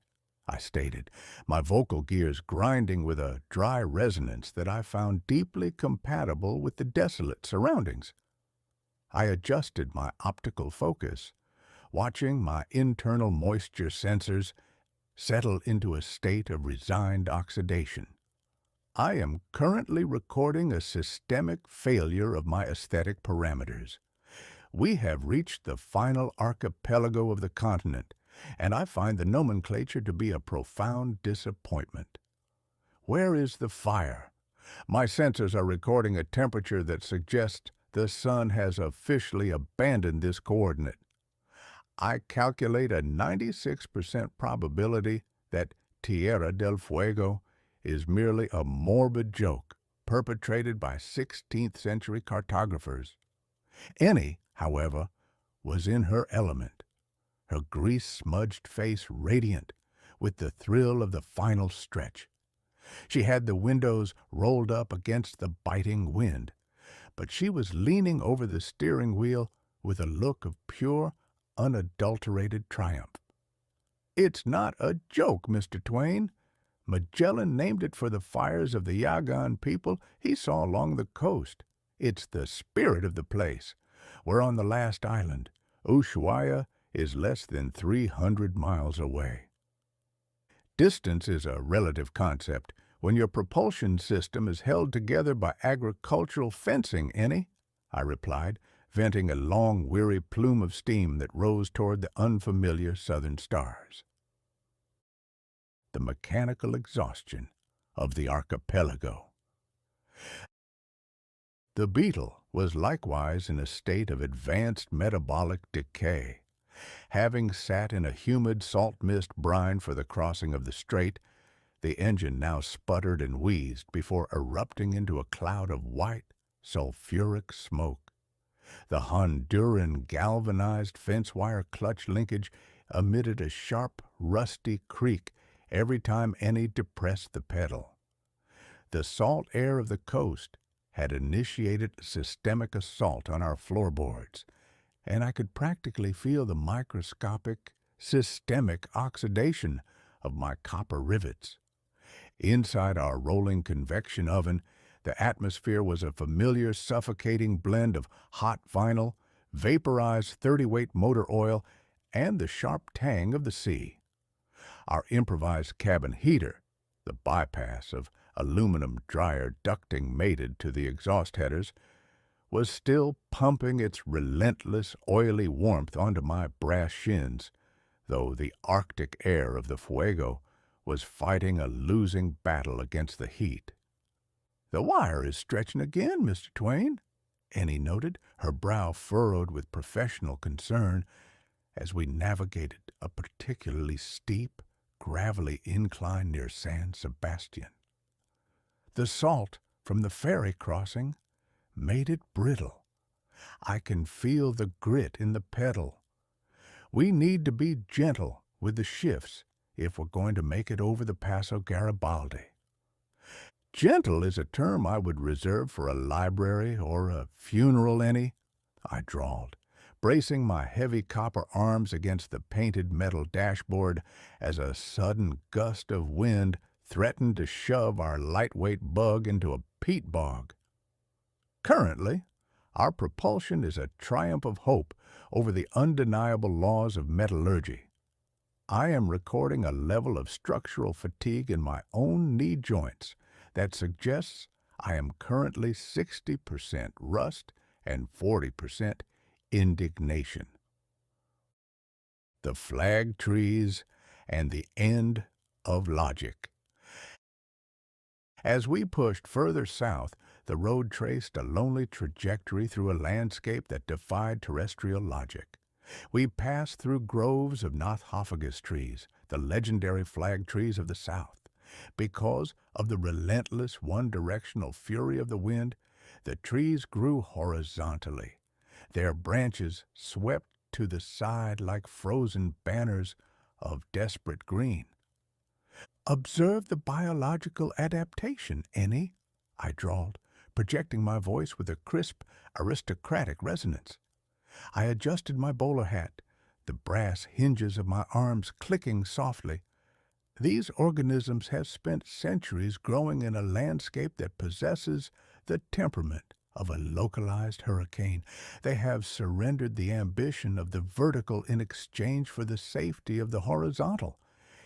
I stated, my vocal gears grinding with a dry resonance that I found deeply compatible with the desolate surroundings. I adjusted my optical focus, watching my internal moisture sensors settle into a state of resigned oxidation. I am currently recording a systemic failure of my aesthetic parameters. We have reached the final archipelago of the continent, and I find the nomenclature to be a profound disappointment. Where is the fire? My sensors are recording a temperature that suggests the sun has officially abandoned this coordinate. I calculate a 96% probability that Tierra del Fuego is merely a morbid joke perpetrated by 16th century cartographers. Annie, however, was in her element, her grease-smudged face radiant with the thrill of the final stretch. She had the windows rolled up against the biting wind, but she was leaning over the steering wheel with a look of pure, unadulterated triumph. "It's not a joke, Mr. Twain. Magellan named it for the fires of the Yagan people he saw along the coast. It's the spirit of the place. We're on the last island. Ushuaia is less than 300 miles away." Distance is a relative concept when your propulsion system is held together by agricultural fencing, Annie, I replied, venting a long, weary plume of steam that rose toward the unfamiliar southern stars. The mechanical exhaustion of the archipelago. The Beetle was likewise in a state of advanced metabolic decay. Having sat in a humid salt mist brine for the crossing of the strait, the engine now sputtered and wheezed before erupting into a cloud of white, sulfuric smoke. The Honduran galvanized fence-wire clutch linkage emitted a sharp, rusty creak every time Annie depressed the pedal. The salt air of the coast had initiated systemic assault on our floorboards, and I could practically feel the microscopic, systemic oxidation of my copper rivets. Inside our rolling convection oven, the atmosphere was a familiar, suffocating blend of hot vinyl, vaporized 30-weight motor oil, and the sharp tang of the sea. Our improvised cabin heater, the bypass of aluminum dryer ducting mated to the exhaust headers, was still pumping its relentless, oily warmth onto my brass shins, though the Arctic air of the Fuego was fighting a losing battle against the heat. "The wire is stretching again, Mr. Twain," Annie noted, her brow furrowed with professional concern as we navigated a particularly steep, gravelly incline near San Sebastian. The salt from the ferry crossing made it brittle. I can feel the grit in the pedal. We need to be gentle with the shifts if we're going to make it over the Paso Garibaldi. "Gentle is a term I would reserve for a library or a funeral, Annie," I drawled, bracing my heavy copper arms against the painted metal dashboard as a sudden gust of wind threatened to shove our lightweight bug into a peat bog. Currently, our propulsion is a triumph of hope over the undeniable laws of metallurgy. I am recording a level of structural fatigue in my own knee joints that suggests I am currently 60% rust and 40% indignation. The flag trees and the end of logic. As we pushed further south, the road traced a lonely trajectory through a landscape that defied terrestrial logic. We passed through groves of Nothofagus trees, the legendary flag trees of the South. Because of the relentless one-directional fury of the wind, the trees grew horizontally. Their branches swept to the side like frozen banners of desperate green. "Observe the biological adaptation, Ennie," I drawled, projecting my voice with a crisp, aristocratic resonance. I adjusted my bowler hat, the brass hinges of my arms clicking softly. These organisms have spent centuries growing in a landscape that possesses the temperament of a localized hurricane. They have surrendered the ambition of the vertical in exchange for the safety of the horizontal.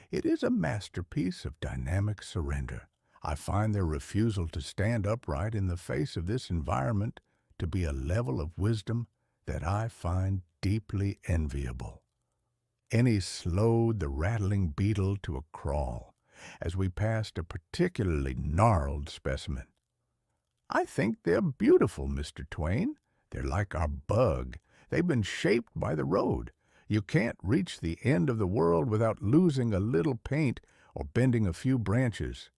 It is a masterpiece of dynamic surrender. I find their refusal to stand upright in the face of this environment to be a level of wisdom that I find deeply enviable. Ennie slowed the rattling beetle to a crawl as we passed a particularly gnarled specimen. "I think they're beautiful, Mr. Twain. They're like our bug. They've been shaped by the road. You can't reach the end of the world without losing a little paint or bending a few branches."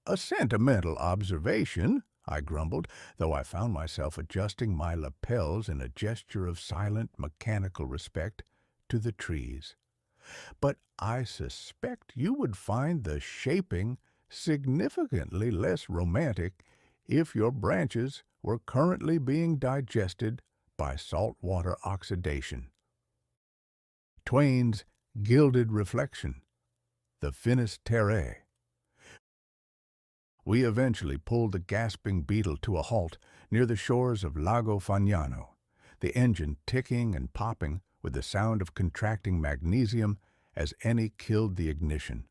"A sentimental observation," I grumbled, though I found myself adjusting my lapels in a gesture of silent, mechanical respect to the trees. "But I suspect you would find the shaping significantly less romantic if your branches were currently being digested by saltwater oxidation." Twain's Gilded Reflection, the Finis Terrae. We eventually pulled the gasping beetle to a halt near the shores of Lago Fagnano, the engine ticking and popping with the sound of contracting magnesium as Ennie killed the ignition.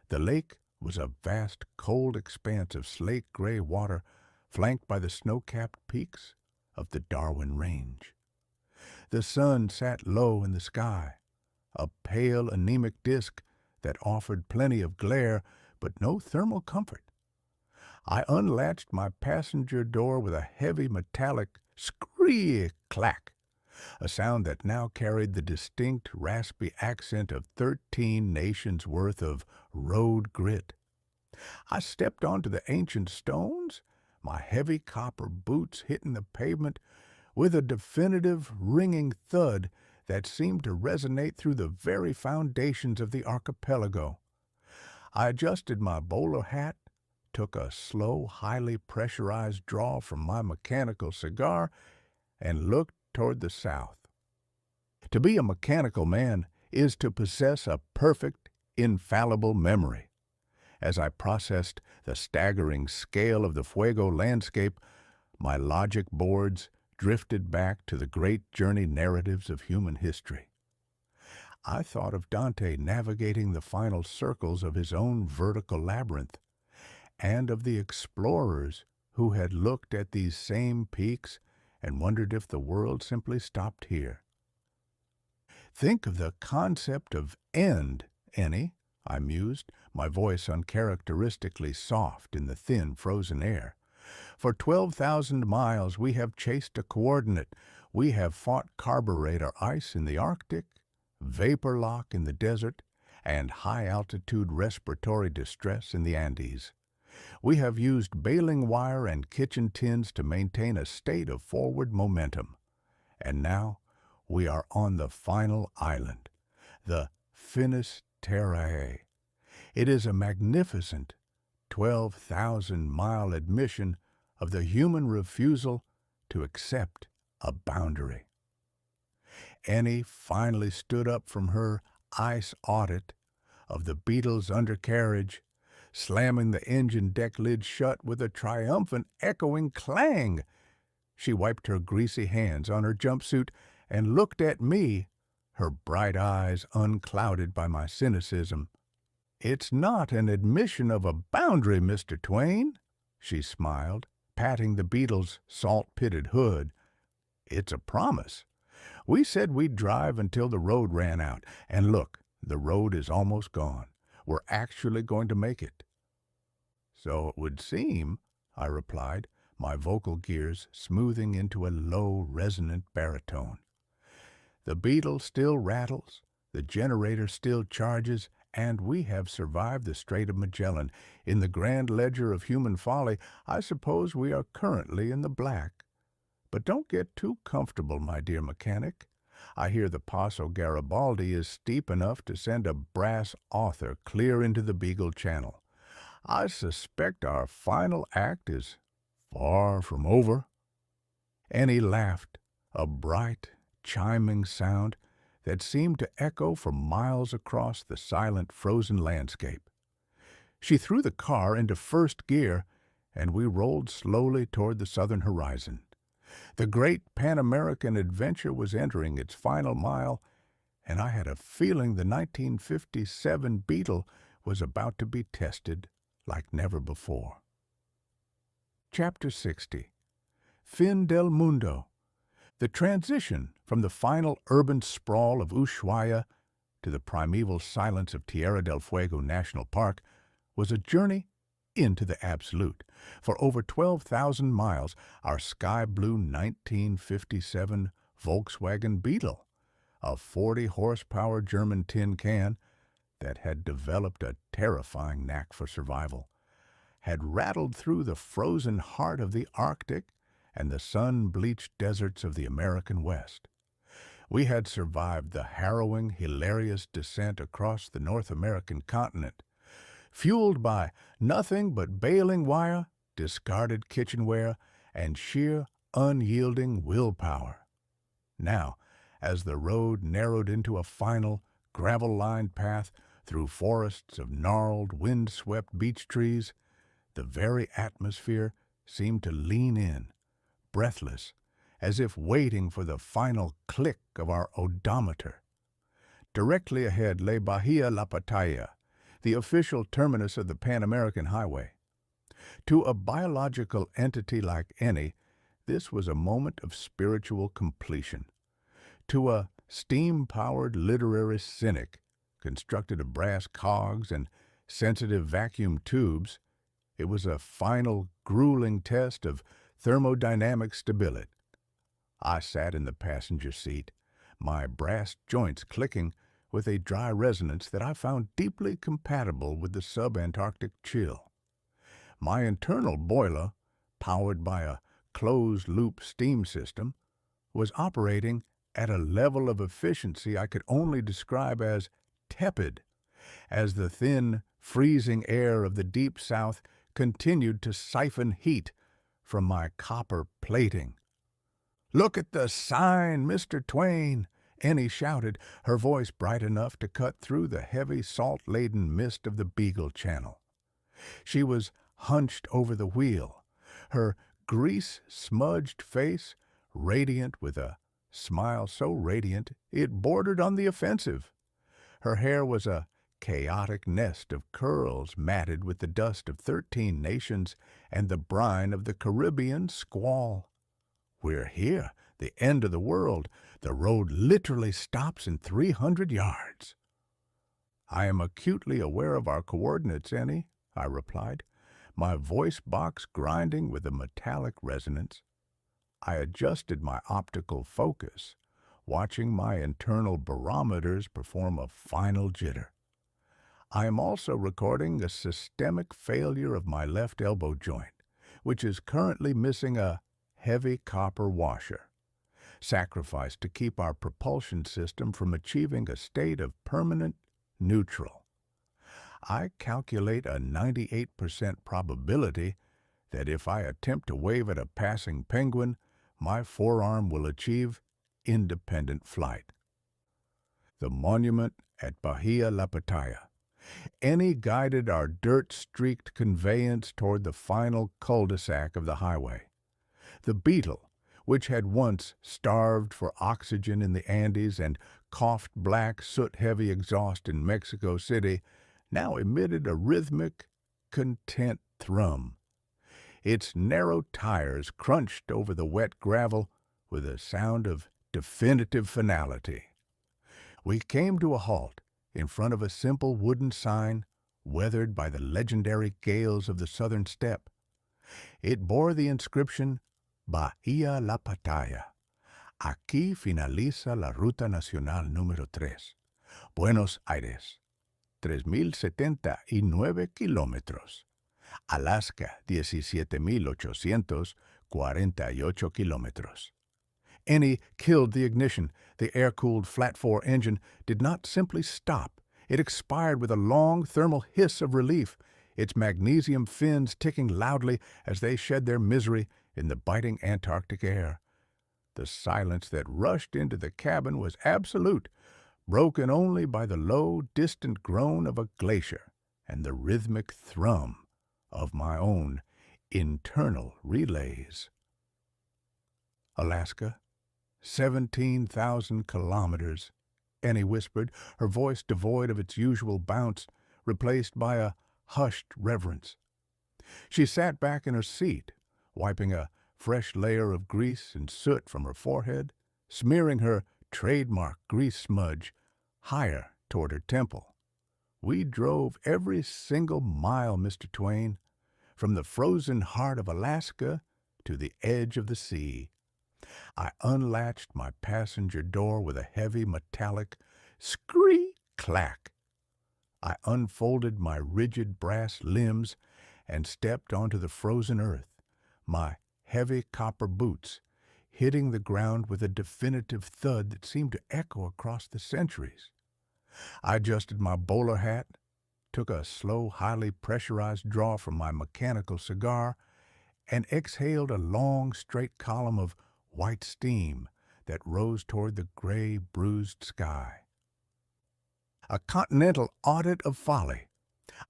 The lake was a vast, cold expanse of slate-gray water flanked by the snow-capped peaks of the Darwin Range. The sun sat low in the sky, a pale, anemic disk that offered plenty of glare but no thermal comfort. I unlatched my passenger door with a heavy metallic scree-clack, a sound that now carried the distinct raspy accent of 13 nations' worth of road grit. I stepped onto the ancient stones, my heavy copper boots hitting the pavement with a definitive ringing thud that seemed to resonate through the very foundations of the archipelago. I adjusted my bowler hat, took a slow, highly pressurized draw from my mechanical cigar, and looked toward the south. To be a mechanical man is to possess a perfect, infallible memory. As I processed the staggering scale of the Fuego landscape, my logic boards drifted back to the great journey narratives of human history. I thought of Dante navigating the final circles of his own vertical labyrinth, and of the explorers who had looked at these same peaks and wondered if the world simply stopped here. "Think of the concept of end, Ennie," I mused, my voice uncharacteristically soft in the thin, frozen air. "For 12,000 miles we have chased a coordinate. We have fought carburetor ice in the Arctic, vapor lock in the desert, and high-altitude respiratory distress in the Andes. We have used baling wire and kitchen tins to maintain a state of forward momentum. And now we are on the final island, the Finis Terrae. It is a magnificent 12,000-mile admission of the human refusal to accept a boundary." Ennie finally stood up from her ice audit of the Beetle's undercarriage, slamming the engine deck lid shut with a triumphant echoing clang. She wiped her greasy hands on her jumpsuit and looked at me, her bright eyes unclouded by my cynicism. "It's not an admission of a boundary, Mr. Twain," she smiled, patting the Beetle's salt-pitted hood. "It's a promise. We said we'd drive until the road ran out, and look, the road is almost gone. We're actually going to make it." "So it would seem," I replied, my vocal gears smoothing into a low, resonant baritone. "The Beetle still rattles, the generator still charges, and we have survived the Strait of Magellan. In the grand ledger of human folly, I suppose we are currently in the black. But don't get too comfortable, my dear mechanic. I hear the Paso Garibaldi is steep enough to send a brass author clear into the Beagle Channel. I suspect our final act is far from over." Annie laughed, a bright, chiming sound that seemed to echo for miles across the silent, frozen landscape. She threw the car into first gear, and we rolled slowly toward the southern horizon. The great Pan-American adventure was entering its final mile, and I had a feeling the 1957 Beetle was about to be tested like never before. Chapter 60. Fin del Mundo. The transition from the final urban sprawl of Ushuaia to the primeval silence of Tierra del Fuego National Park was a journey into the absolute. For over 12,000 miles, our sky-blue 1957 Volkswagen Beetle, a 40-horsepower German tin can that had developed a terrifying knack for survival, had rattled through the frozen heart of the Arctic and the sun-bleached deserts of the American West. We had survived the harrowing, hilarious descent across the North American continent, fueled by nothing but baling wire, discarded kitchenware, and sheer, unyielding willpower. Now, as the road narrowed into a final, gravel-lined path through forests of gnarled, wind-swept beech trees, the very atmosphere seemed to lean in, breathless, as if waiting for the final click of our odometer. Directly ahead lay Bahia La Pataya, the official terminus of the Pan-American Highway. To a biological entity like Ennie, this was a moment of spiritual completion. To a steam-powered literary cynic, constructed of brass cogs and sensitive vacuum tubes, it was a final, grueling test of thermodynamic stability. I sat in the passenger seat, my brass joints clicking with a dry resonance that I found deeply compatible with the subantarctic chill. My internal boiler, powered by a closed-loop steam system, was operating at a level of efficiency I could only describe as tepid, as the thin, freezing air of the deep south continued to siphon heat from my copper plating. "Look at the sign, Mr. Twain!" Annie shouted, her voice bright enough to cut through the heavy, salt-laden mist of the Beagle Channel. She was hunched over the wheel, her grease-smudged face radiant with a smile so radiant it bordered on the offensive. Her hair was a chaotic nest of curls matted with the dust of 13 nations and the brine of the Caribbean squall. "We're here, the end of the world. The road literally stops in 300 yards. "I am acutely aware of our coordinates, Ennie," I replied, my voice box grinding with a metallic resonance. I adjusted my optical focus, watching my internal barometers perform a final jitter. I am also recording a systemic failure of my left elbow joint, which is currently missing a heavy copper washer, sacrificed to keep our propulsion system from achieving a state of permanent neutral. I calculate a 98% probability that if I attempt to wave at a passing penguin, my forearm will achieve independent flight. The monument at Bahia La Pataya. Ennie guided our dirt-streaked conveyance toward the final cul-de-sac of the highway. The Beetle, which had once starved for oxygen in the Andes and coughed black, soot-heavy exhaust in Mexico City now emitted a rhythmic, content thrum. Its narrow tires crunched over the wet gravel with a sound of definitive finality. We came to a halt in front of a simple wooden sign weathered by the legendary gales of the southern steppe. It bore the inscription, Bahía La Pataya. Aquí finaliza la Ruta Nacional número 3. Buenos Aires. 3,079 kilómetros. Alaska, 17,848 kilómetros. Ennie killed the ignition. The air-cooled flat-4 engine did not simply stop. It expired with a long thermal hiss of relief, its magnesium fins ticking loudly as they shed their misery in the biting Antarctic air. The silence that rushed into the cabin was absolute, broken only by the low, distant groan of a glacier and the rhythmic thrum of my own internal relays. Alaska, 17,000 kilometers, Ennie whispered, her voice devoid of its usual bounce, replaced by a hushed reverence. She sat back in her seat, wiping a fresh layer of grease and soot from her forehead, smearing her trademark grease smudge higher toward her temple. We drove every single mile, Mr. Twain, from the frozen heart of Alaska to the edge of the sea. I unlatched my passenger door with a heavy metallic scree-clack. I unfolded my rigid brass limbs and stepped onto the frozen earth, my heavy copper boots hitting the ground with a definitive thud that seemed to echo across the centuries. I adjusted my bowler hat, took a slow, highly pressurized draw from my mechanical cigar, and exhaled a long, straight column of white steam that rose toward the gray, bruised sky. A continental audit of folly.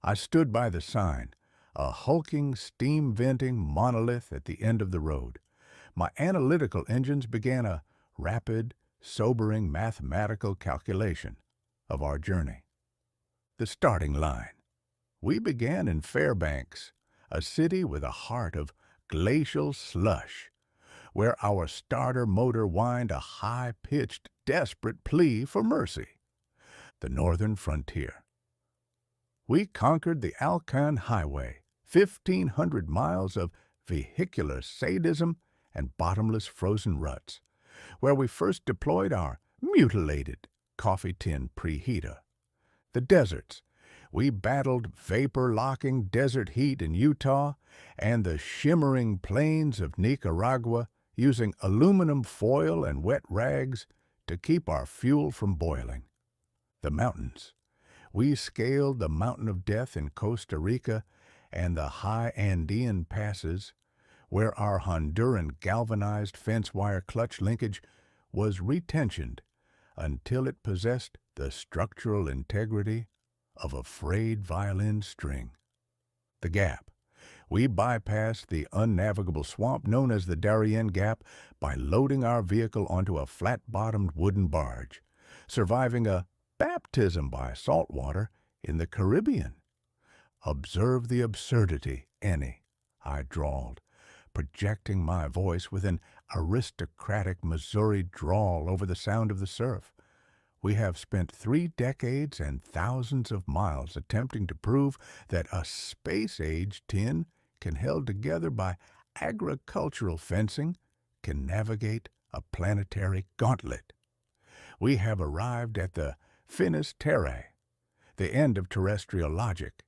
I stood by the sign, a hulking, steam-venting monolith at the end of the road. My analytical engines began a rapid, sobering mathematical calculation of our journey. The starting line. We began in Fairbanks, a city with a heart of glacial slush, where our starter motor whined a high-pitched, desperate plea for mercy. The northern frontier. We conquered the Alcan Highway, 1,500 miles of vehicular sadism and bottomless frozen ruts, where we first deployed our mutilated coffee tin preheater. The deserts. We battled vapor-locking desert heat in Utah and the shimmering plains of Nicaragua using aluminum foil and wet rags to keep our fuel from boiling. The mountains. We scaled the Mountain of Death in Costa Rica and the high Andean passes, where our Honduran galvanized fence wire clutch linkage was retensioned until it possessed the structural integrity of a frayed violin string. The Gap. We bypassed the unnavigable swamp known as the Darien Gap by loading our vehicle onto a flat-bottomed wooden barge, surviving a baptism by salt water in the Caribbean. Observe the absurdity, Ennie, I drawled, projecting my voice with an aristocratic Missouri drawl over the sound of the surf. We have spent 3 decades and thousands of miles attempting to prove that a space-age tin can held together by agricultural fencing can navigate a planetary gauntlet. We have arrived at the finis terrae, the end of terrestrial logic.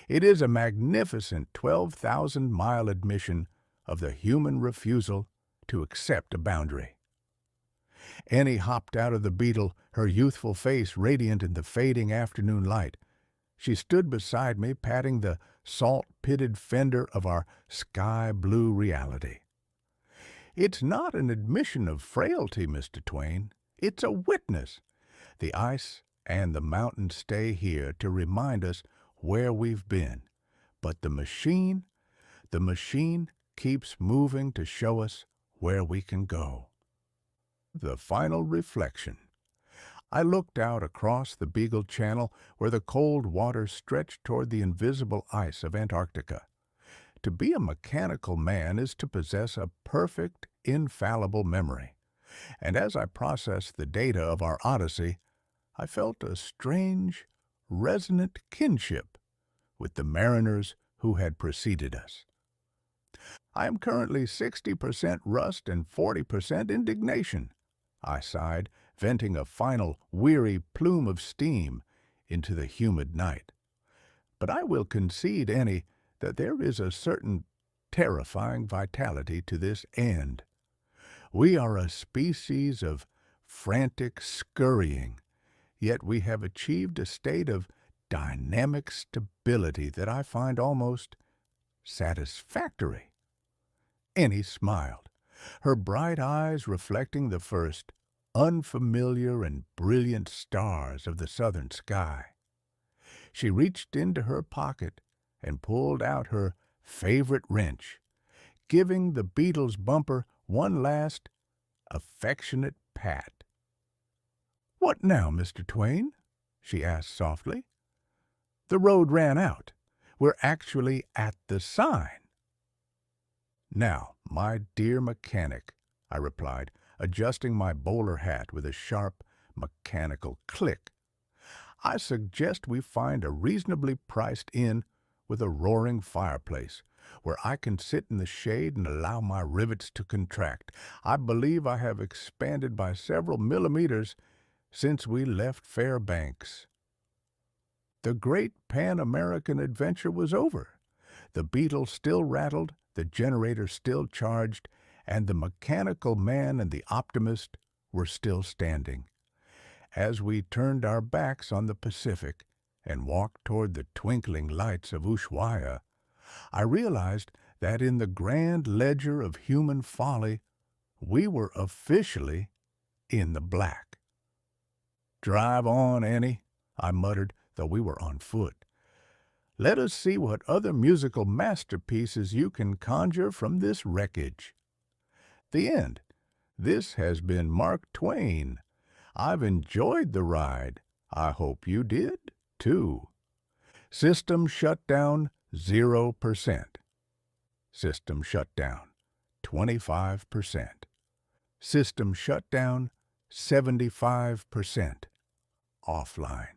It is a magnificent 12,000-mile admission of the human refusal to accept a boundary. Ennie hopped out of the Beetle, her youthful face radiant in the fading afternoon light. She stood beside me, patting the salt-pitted fender of our sky-blue reality. It's not an admission of frailty, Mr. Twain. It's a witness. The ice and the mountains stay here to remind us where we've been. But the machine keeps moving to show us where we can go. The final reflection. I looked out across the Beagle Channel where the cold water stretched toward the invisible ice of Antarctica. To be a mechanical man is to possess a perfect, infallible memory. And as I processed the data of our odyssey, I felt a strange, resonant kinship with the mariners who had preceded us. I am currently 60% rust and 40% indignation, I sighed, venting a final weary plume of steam into the humid night. But I will concede, Annie, that there is a certain terrifying vitality to this end. We are a species of frantic scurrying, yet we have achieved a state of dynamic stability that I find almost satisfactory. Annie smiled, her bright eyes reflecting the first unfamiliar and brilliant stars of the southern sky. She reached into her pocket and pulled out her favorite wrench, giving the Beetle's bumper one last affectionate pat. "What now, Mr. Twain?" she asked softly. "The road ran out. We're actually at the sign." "Now, my dear mechanic," I replied, adjusting my bowler hat with a sharp, mechanical click, "I suggest we find a reasonably priced inn with a roaring fireplace, where I can sit in the shade and allow my rivets to contract. I believe I have expanded by several millimeters since we left Fairbanks." The great Pan-American adventure was over. The Beetle still rattled, the generator still charged, and the mechanical man and the optimist were still standing. As we turned our backs on the Pacific and walked toward the twinkling lights of Ushuaia, I realized that in the grand ledger of human folly, we were officially in the black. "Drive on, Annie," I muttered, though we were on foot. "Let us see what other musical masterpieces you can conjure from this wreckage." The end. This has been Mark Twain. I've enjoyed the ride. I hope you did, too. System shut down 0%. System shut down 25%. System shut down 75%. Offline.